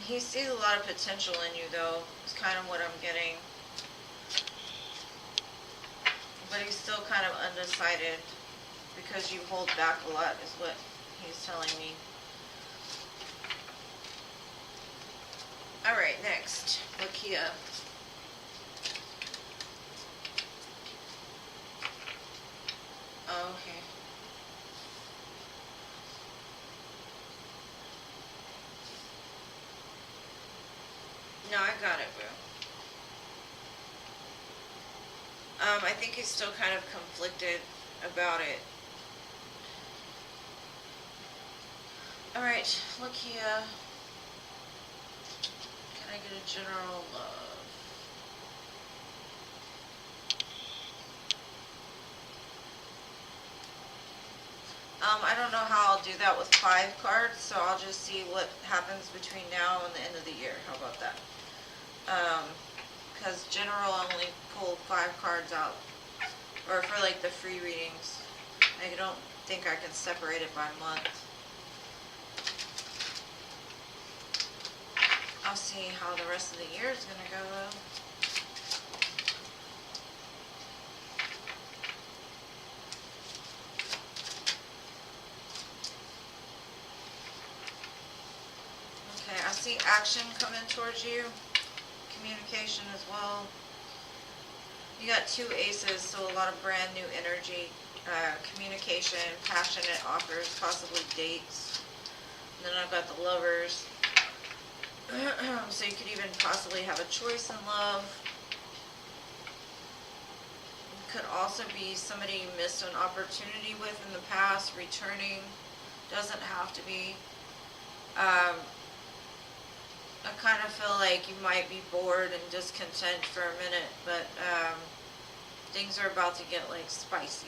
He sees a lot of potential in you, though. It's kind of what I'm getting. But he's still kind of undecided because you hold back a lot, is what he's telling me. Alright, next. Lakia. Oh, okay. No, I got it, bro. I think he's still kind of conflicted about it. Alright, look here. Can I get a general love? I don't know how I'll do that with 5 cards, so I'll just see what happens between now and the end of the year. How about that? Because general, I only pull 5 cards out, or for like the free readings. I don't think I can separate it by month. I'll see how the rest of the year is going to go, though. Okay, I see action coming towards you. Communication as well. You got 2 aces, so a lot of brand new energy. Communication, passionate offers, possibly dates. And then I've got the lovers. So you could even possibly have a choice in love. It could also be somebody you missed an opportunity with in the past, returning. Doesn't have to be. I kind of feel like you might be bored and discontent for a minute, but things are about to get like spicy.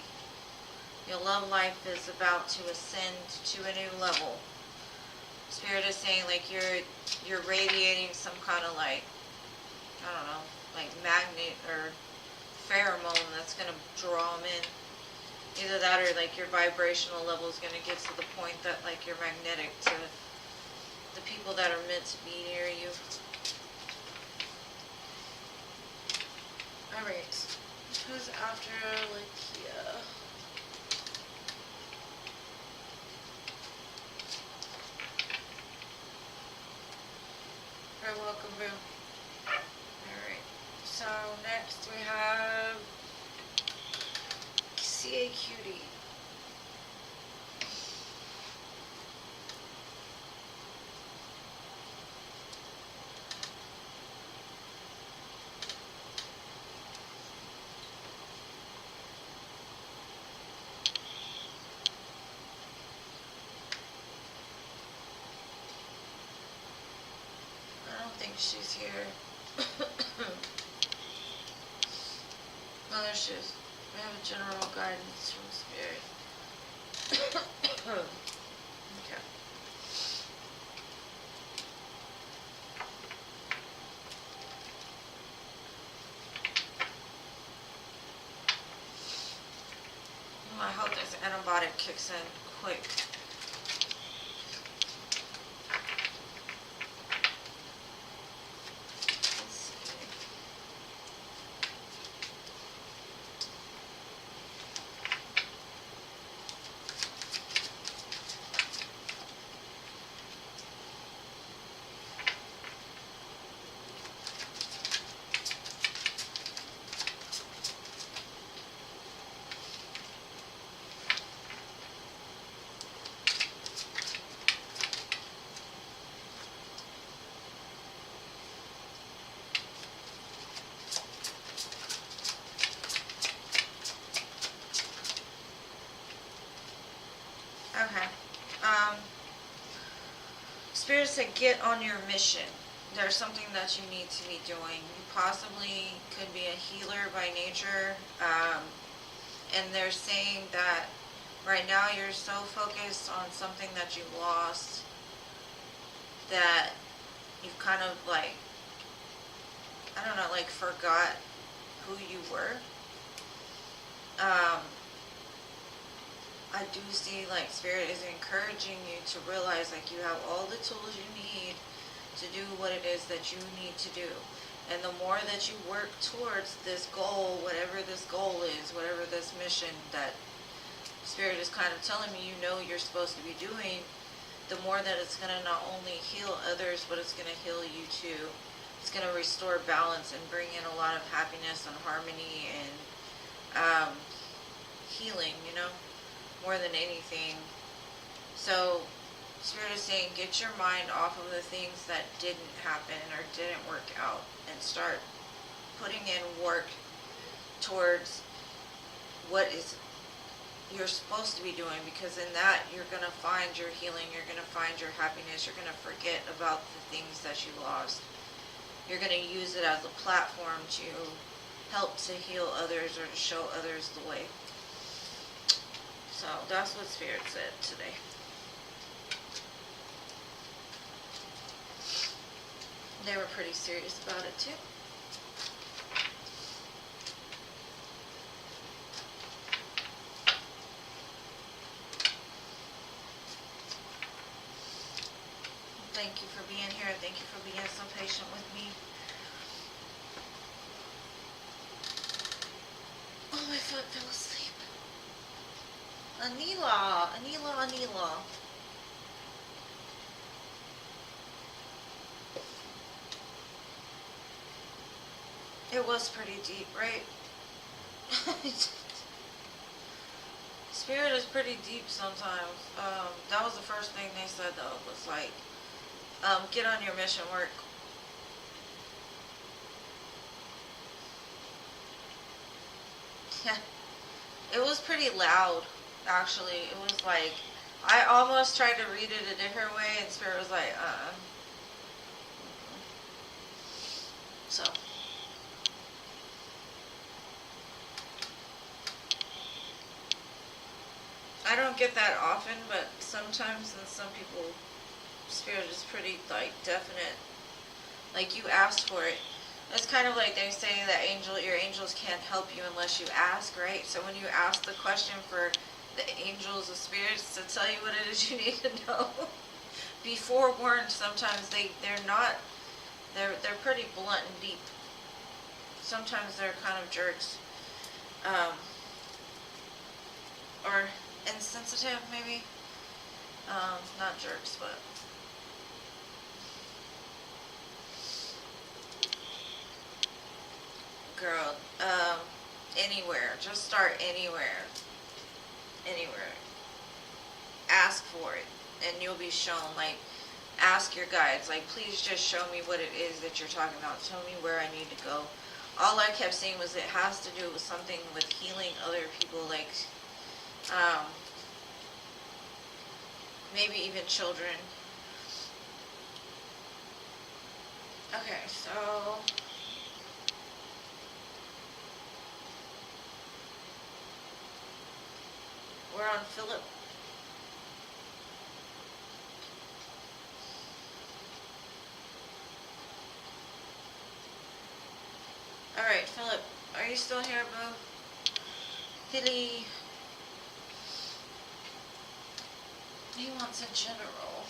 Your love life is about to ascend to a new level. Spirit is saying like you're radiating some kind of like, I don't know, like magnet or pheromone that's going to draw them in. Either that or like your vibrational level is going to get to the point that like you're magnetic to the people that are meant to be near you. Alright, who's after Lakia? You're welcome, boo. Alright, so next we have CA Cutie. I don't think she's here. No, there she is. We have a general guidance from Spirit. Okay. I hope this antibiotic kicks in quick. Okay. Spirit said get on your mission. There's something that you need to be doing. You possibly could be a healer by nature. And they're saying that right now you're so focused on something that you lost that you've kind of like, I don't know, like forgot who you were. I do see like Spirit is encouraging you to realize like you have all the tools you need to do what it is that you need to do. And the more that you work towards this goal, whatever this goal is, whatever this mission that Spirit is kind of telling me you know you're supposed to be doing, the more that it's going to not only heal others, but it's going to heal you too. It's going to restore balance and bring in a lot of happiness and harmony and healing, you know, more than anything. So Spirit is saying get your mind off of the things that didn't happen or didn't work out and start putting in work towards what is you're supposed to be doing, because in that you're going to find your healing, you're going to find your happiness, you're going to forget about the things that you lost. You're going to use it as a platform to help to heal others or to show others the way. So that's what Spirit said today. They were pretty serious about it too. Thank you for being here. Thank you for being so patient with me. Oh, my foot fell asleep. Anila, Anila, Anila. It was pretty deep, right? Spirit is pretty deep sometimes. That was the first thing they said though, was like, get on your mission work. It was pretty loud, actually. It was like, I almost tried to read it a different way, and Spirit was like, So. I don't get that often, but sometimes, and some people, spirit is pretty, like, definite. Like, you asked for it. It's kind of like they say that your angels can't help you unless you ask, right? So when you ask the question for the angels, the spirits, to tell you what it is you need to know, be forewarned. Sometimes they're pretty blunt and deep. Sometimes they're kind of jerks, or insensitive, maybe. Not jerks, but. Girl, anywhere. Just start anywhere. Anywhere. Ask for it, and you'll be shown. Like, ask your guides, like, please just show me what it is that you're talking about. Tell me where I need to go. All I kept saying was it has to do with something with healing other people, like, maybe even children. Okay, so we're on Philip. Alright, Philip, are you still here, boo? Philly. He wants a general.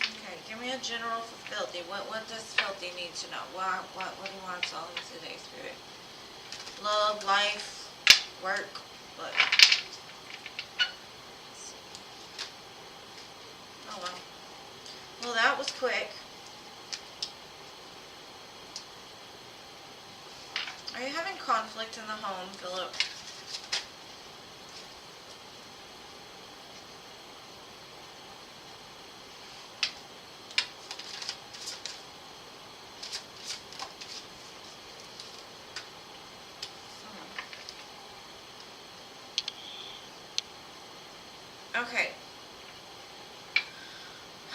Okay, give me a general for Filthy. What does Filthy need to know? What do you want to tell him today, Spirit? Love, life, work, what? Oh well. Well, that was quick. Are you having conflict in the home, Philip? Okay.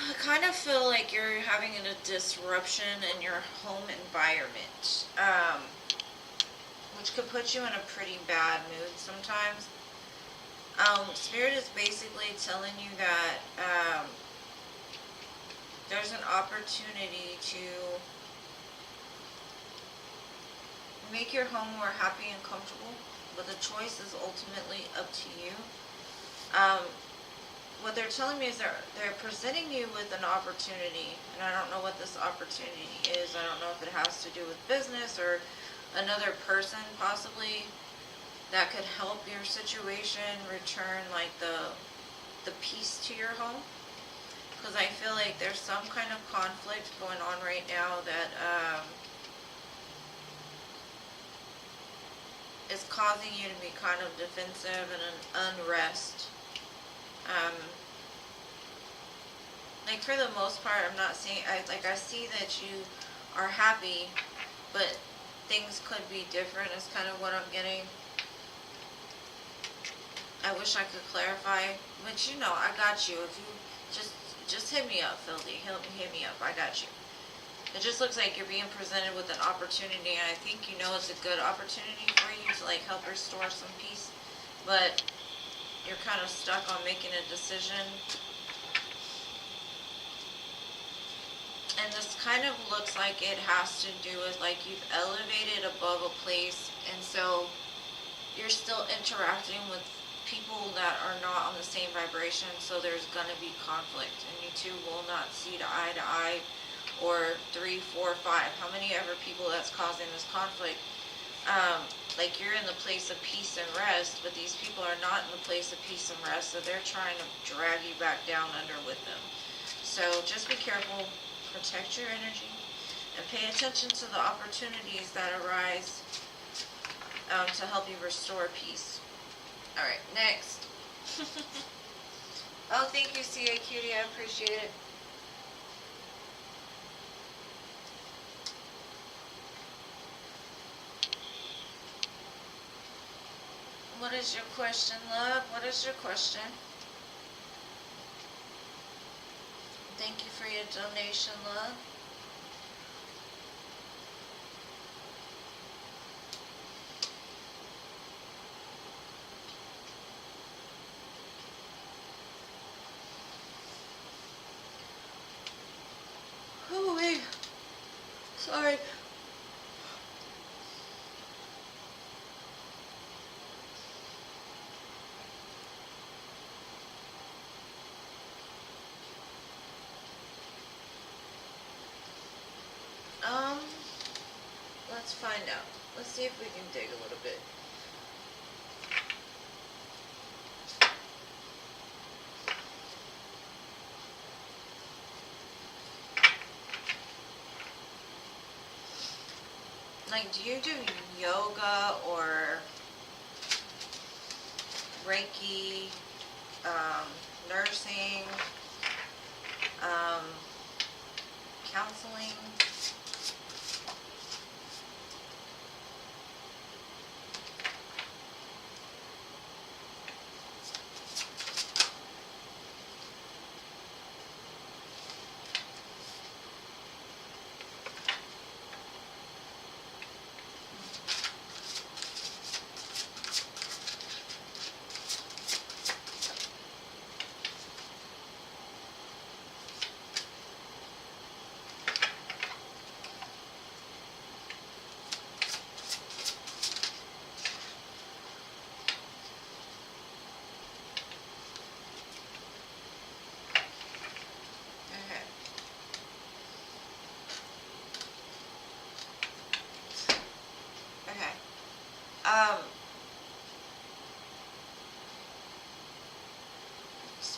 I kind of feel like you're having a disruption in your home environment, which could put you in a pretty bad mood sometimes. Spirit is basically telling you that there's an opportunity to make your home more happy and comfortable, but the choice is ultimately up to you. What they're telling me is they're presenting you with an opportunity, and I don't know what this opportunity is. I don't know if it has to do with business or another person possibly that could help your situation return like the peace to your home. Because I feel like there's some kind of conflict going on right now that is causing you to be kind of defensive and an unrest. Like for the most part, I'm not seeing, I see that you are happy, but things could be different is kind of what I'm getting. I wish I could clarify, but you know, I got you. If you just hit me up, Filthy. Hit me up. I got you. It just looks like you're being presented with an opportunity, and I think you know it's a good opportunity for you to like help restore some peace, but you're kind of stuck on making a decision. And this kind of looks like it has to do with like you've elevated above a place, and so you're still interacting with people that are not on the same vibration, so there's gonna be conflict, and you two will not see eye to eye, or 3, 4, 5, how many ever people that's causing this conflict. Like you're in the place of peace and rest, but these people are not in the place of peace and rest, so they're trying to drag you back down under with them. So just be careful, protect your energy, and pay attention to the opportunities that arise to help you restore peace. Alright, next. Oh, thank you, CA Cutie, I appreciate it. What is your question, love? What is your question? Thank you for your donation, love. Sorry. Let's find out. Let's see if we can dig a little bit. Like, do you do yoga or Reiki, nursing, counseling?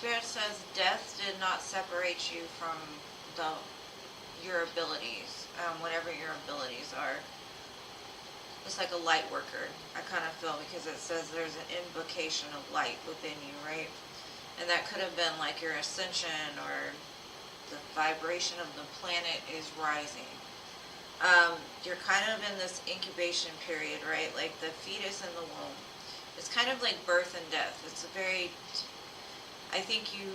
Spirit says death did not separate you from your abilities, whatever your abilities are. It's like a light worker, I kind of feel, because it says there's an invocation of light within you, right? And that could have been like your ascension, or the vibration of the planet is rising. You're kind of in this incubation period, right? Like the fetus in the womb. It's kind of like birth and death. It's a very, I think you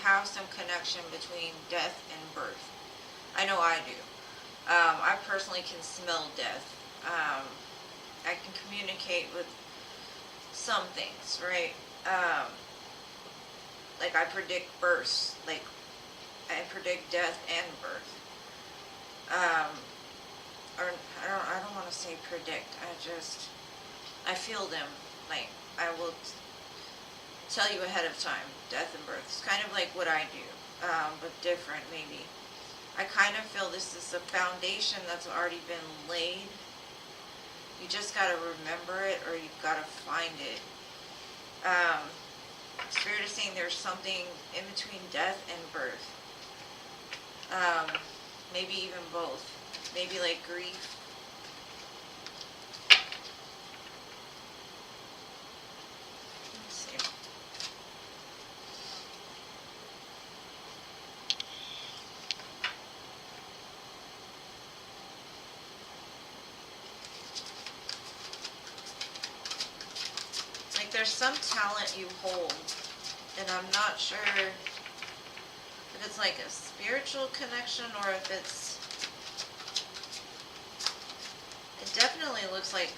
have some connection between death and birth. I know I do. I personally can smell death. I can communicate with some things, right? Like I predict births, like I predict death and birth. Or I don't want to say predict. I feel them. Like I will tell you ahead of time, death and birth. It's kind of like what I do, but different maybe. I kind of feel this is a foundation that's already been laid. You just got to remember it, or you've got to find it. Spirit is saying there's something in between death and birth. Maybe even both. Maybe like grief. Let's see. Like there's some talent you hold, and I'm not sure if it's like a spiritual connection or if it definitely looks like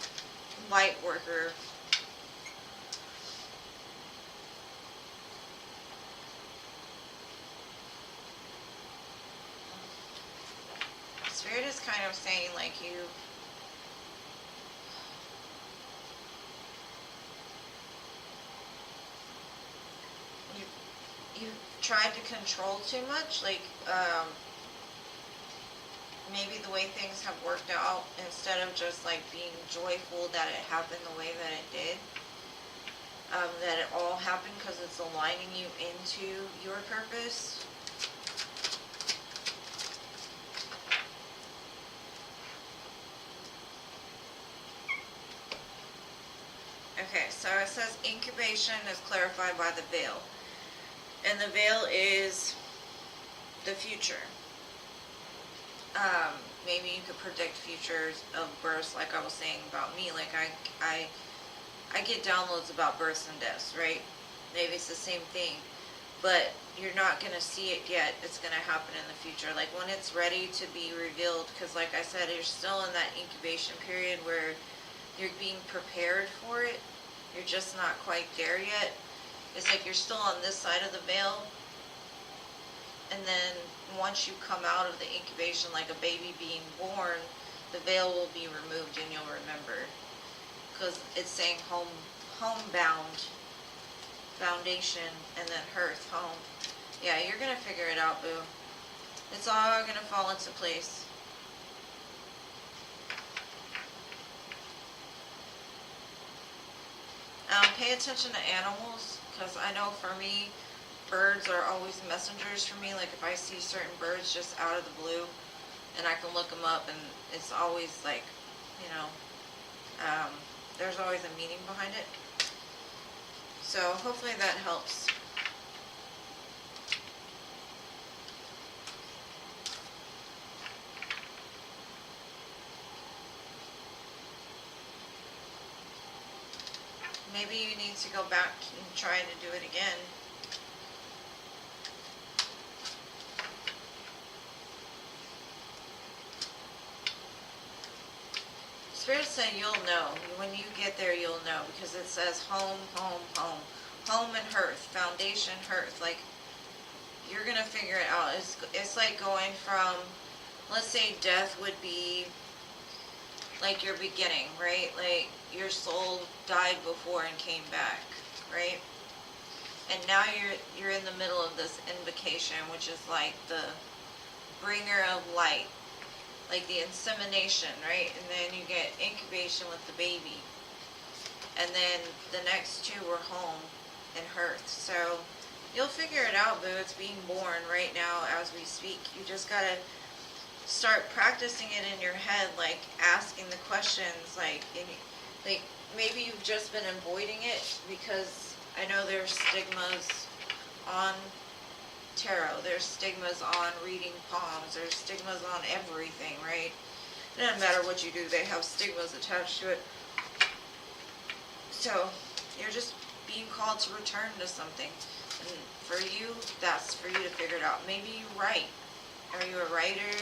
light worker. Spirit is kind of saying like you tried to control too much, like maybe the way things have worked out, instead of just like being joyful that it happened the way that it did, that it all happened because it's aligning you into your purpose. Okay, so it says incubation is clarified by the veil. And the veil is the future. Maybe you could predict futures of births, like I was saying about me. Like I get downloads about births and deaths, right? Maybe it's the same thing, but you're not going to see it yet. It's going to happen in the future. Like when it's ready to be revealed, because like I said, you're still in that incubation period where you're being prepared for it. You're just not quite there yet. It's like you're still on this side of the veil, and then once you come out of the incubation, like a baby being born, the veil will be removed and you'll remember. Because it's saying homebound, foundation, and then hearth, home. Yeah, you're going to figure it out, boo. It's all going to fall into place. Pay attention to animals, because I know for me, birds are always messengers for me. Like if I see certain birds just out of the blue, and I can look them up, and it's always like, you know, there's always a meaning behind it. So hopefully that helps. Maybe you need to go back and try to do it again. Spirit said you'll know. When you get there, you'll know, because it says home, home, home. Home and hearth, foundation, hearth. Like, you're going to figure it out. It's like going from, let's say death would be like your beginning, right? Like your soul died before and came back, right? And now you're in the middle of this invocation, which is like the bringer of light, like the insemination, right? And then you get incubation with the baby, and then the next two were home and hearth. So you'll figure it out, boo. It's being born right now as we speak. You just gotta start practicing it in your head, like asking the questions, like maybe you've just been avoiding it because I know there's stigmas on tarot, there's stigmas on reading palms, there's stigmas on everything, right? It doesn't matter what you do, they have stigmas attached to it. So you're just being called to return to something, and for you, that's for you to figure it out. Maybe you write. Are you a writer?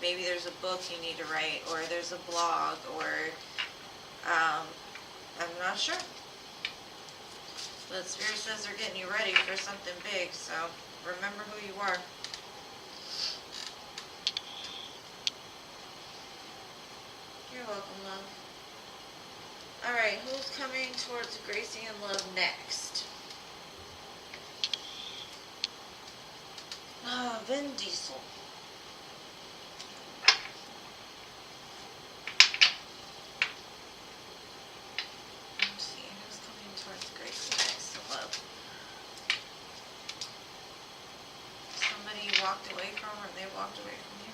Maybe there's a book you need to write, or there's a blog, or I'm not sure. But Spirit says they're getting you ready for something big, so remember who you are. You're welcome, love. Alright, who's coming towards Gracie and love next? Vin Diesel. Let's see, who's coming towards Gracie next to love? Somebody you walked away from, or they walked away from you?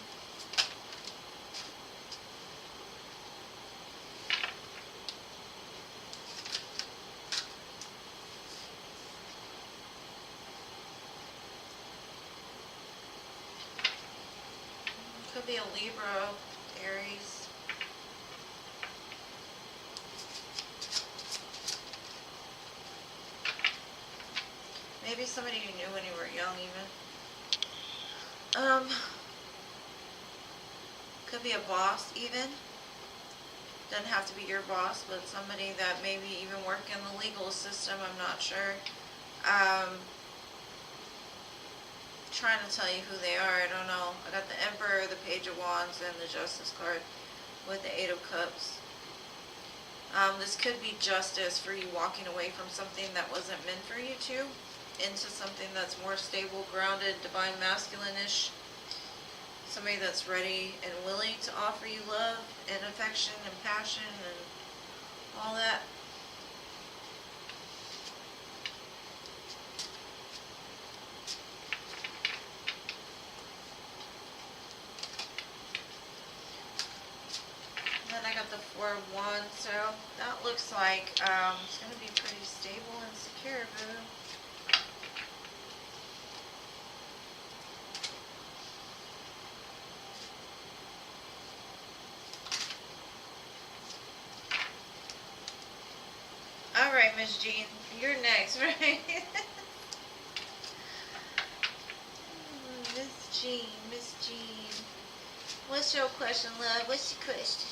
Could be a Libra, Aries. Maybe somebody you knew when you were young, even. Could be a boss, even. Doesn't have to be your boss, but somebody that maybe even work in the legal system. I'm not sure. Trying to tell you who they are. I don't know. I got the Emperor, the Page of Wands, and the Justice card with the Eight of Cups. This could be justice for you walking away from something that wasn't meant for you to, into something that's more stable, grounded, divine masculine-ish. Somebody that's ready and willing to offer you love and affection and passion and all that. Then I got the Four of Wands, so that looks like it's going to be pretty stable and secure, boo. Alright, Miss Jean, you're next, right? Miss Jean. What's your question, love? What's your question?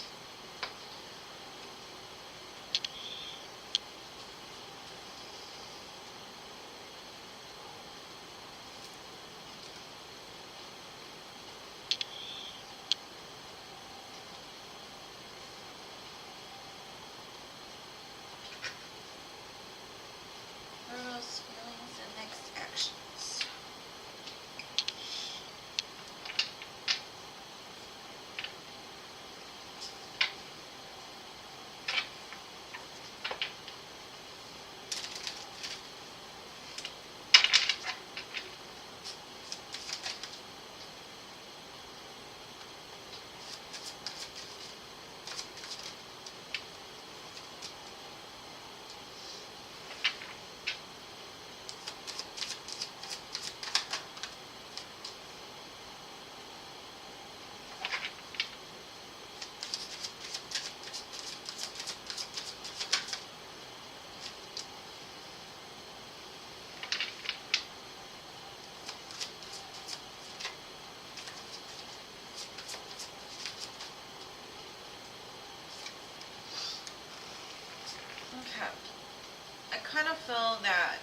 I kind of feel that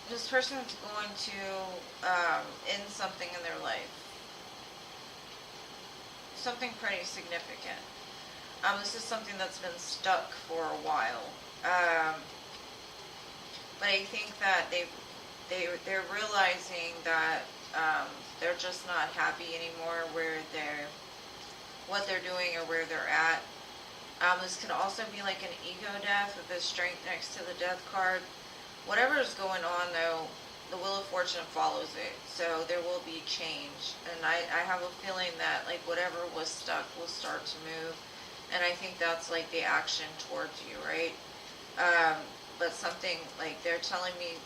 this person's going to end something in their life. Something pretty significant. This is something that's been stuck for a while. But I think that they're realizing that they're just not happy anymore what they're doing or where they're at. This could also be like an ego death with the strength next to the death card. Whatever is going on though, the Wheel of Fortune follows it. So there will be change. And I have a feeling that like whatever was stuck will start to move. And I think that's like the action towards you, right? But something like they're telling me,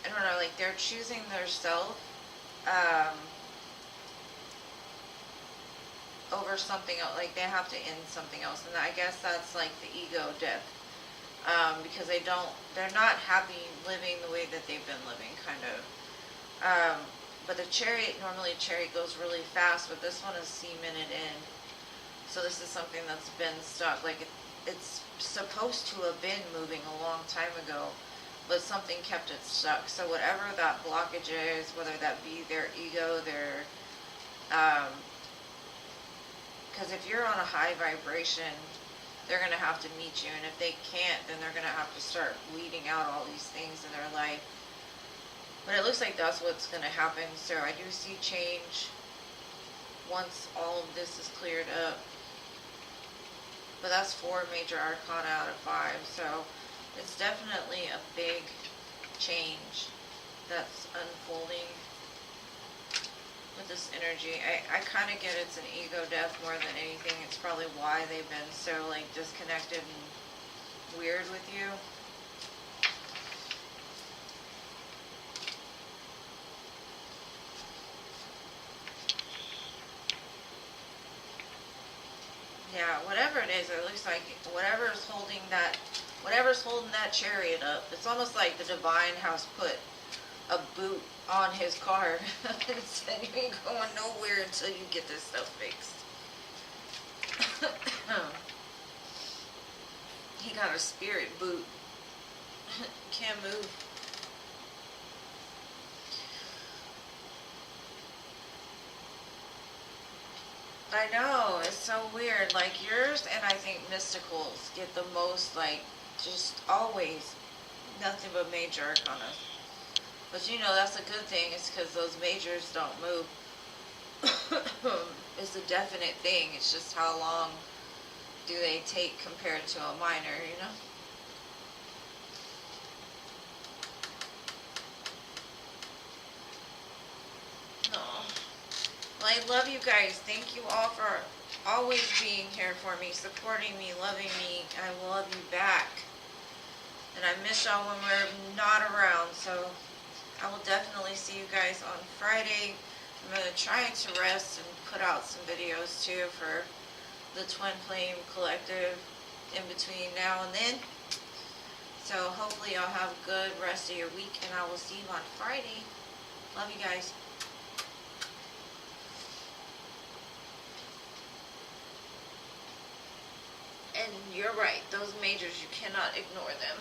I don't know, like they're choosing their self over something else. Like they have to end something else, and I guess that's like the ego death, because they're not happy living the way that they've been living, kind of. But the Chariot, normally a Chariot goes really fast, but this one is cemented in. So this is something that's been stuck. Like it's supposed to have been moving a long time ago, but something kept it stuck. So whatever that blockage is, whether that be their ego, because if you're on a high vibration, they're going to have to meet you. And if they can't, then they're going to have to start weeding out all these things in their life. But it looks like that's what's going to happen. So I do see change once all of this is cleared up. But that's 4 major arcana out of 5. So it's definitely a big change that's unfolding with this energy. I kind of get it's an ego death more than anything. It's probably why they've been so like disconnected and weird with you. Yeah, whatever it is, it looks like whatever's holding that Chariot up. It's almost like the Divine has put a boot on his car and said you ain't going nowhere until you get this stuff fixed. He got a spirit boot. Can't move. I know, it's so weird. Like yours and I think Mysticals get the most, like, just always nothing but major arcana. But you know, that's a good thing. It's because those majors don't move. It's a definite thing. It's just how long do they take compared to a minor, you know? Well, I love you guys. Thank you all for always being here for me, supporting me, loving me. I love you back. And I miss y'all when we're not around. So I will definitely see you guys on Friday. I'm going to try to rest and put out some videos too for the Twinflame Collective in between now and then. So hopefully y'all have a good rest of your week, and I will see you on Friday. Love you guys. And you're right, those majors, you cannot ignore them.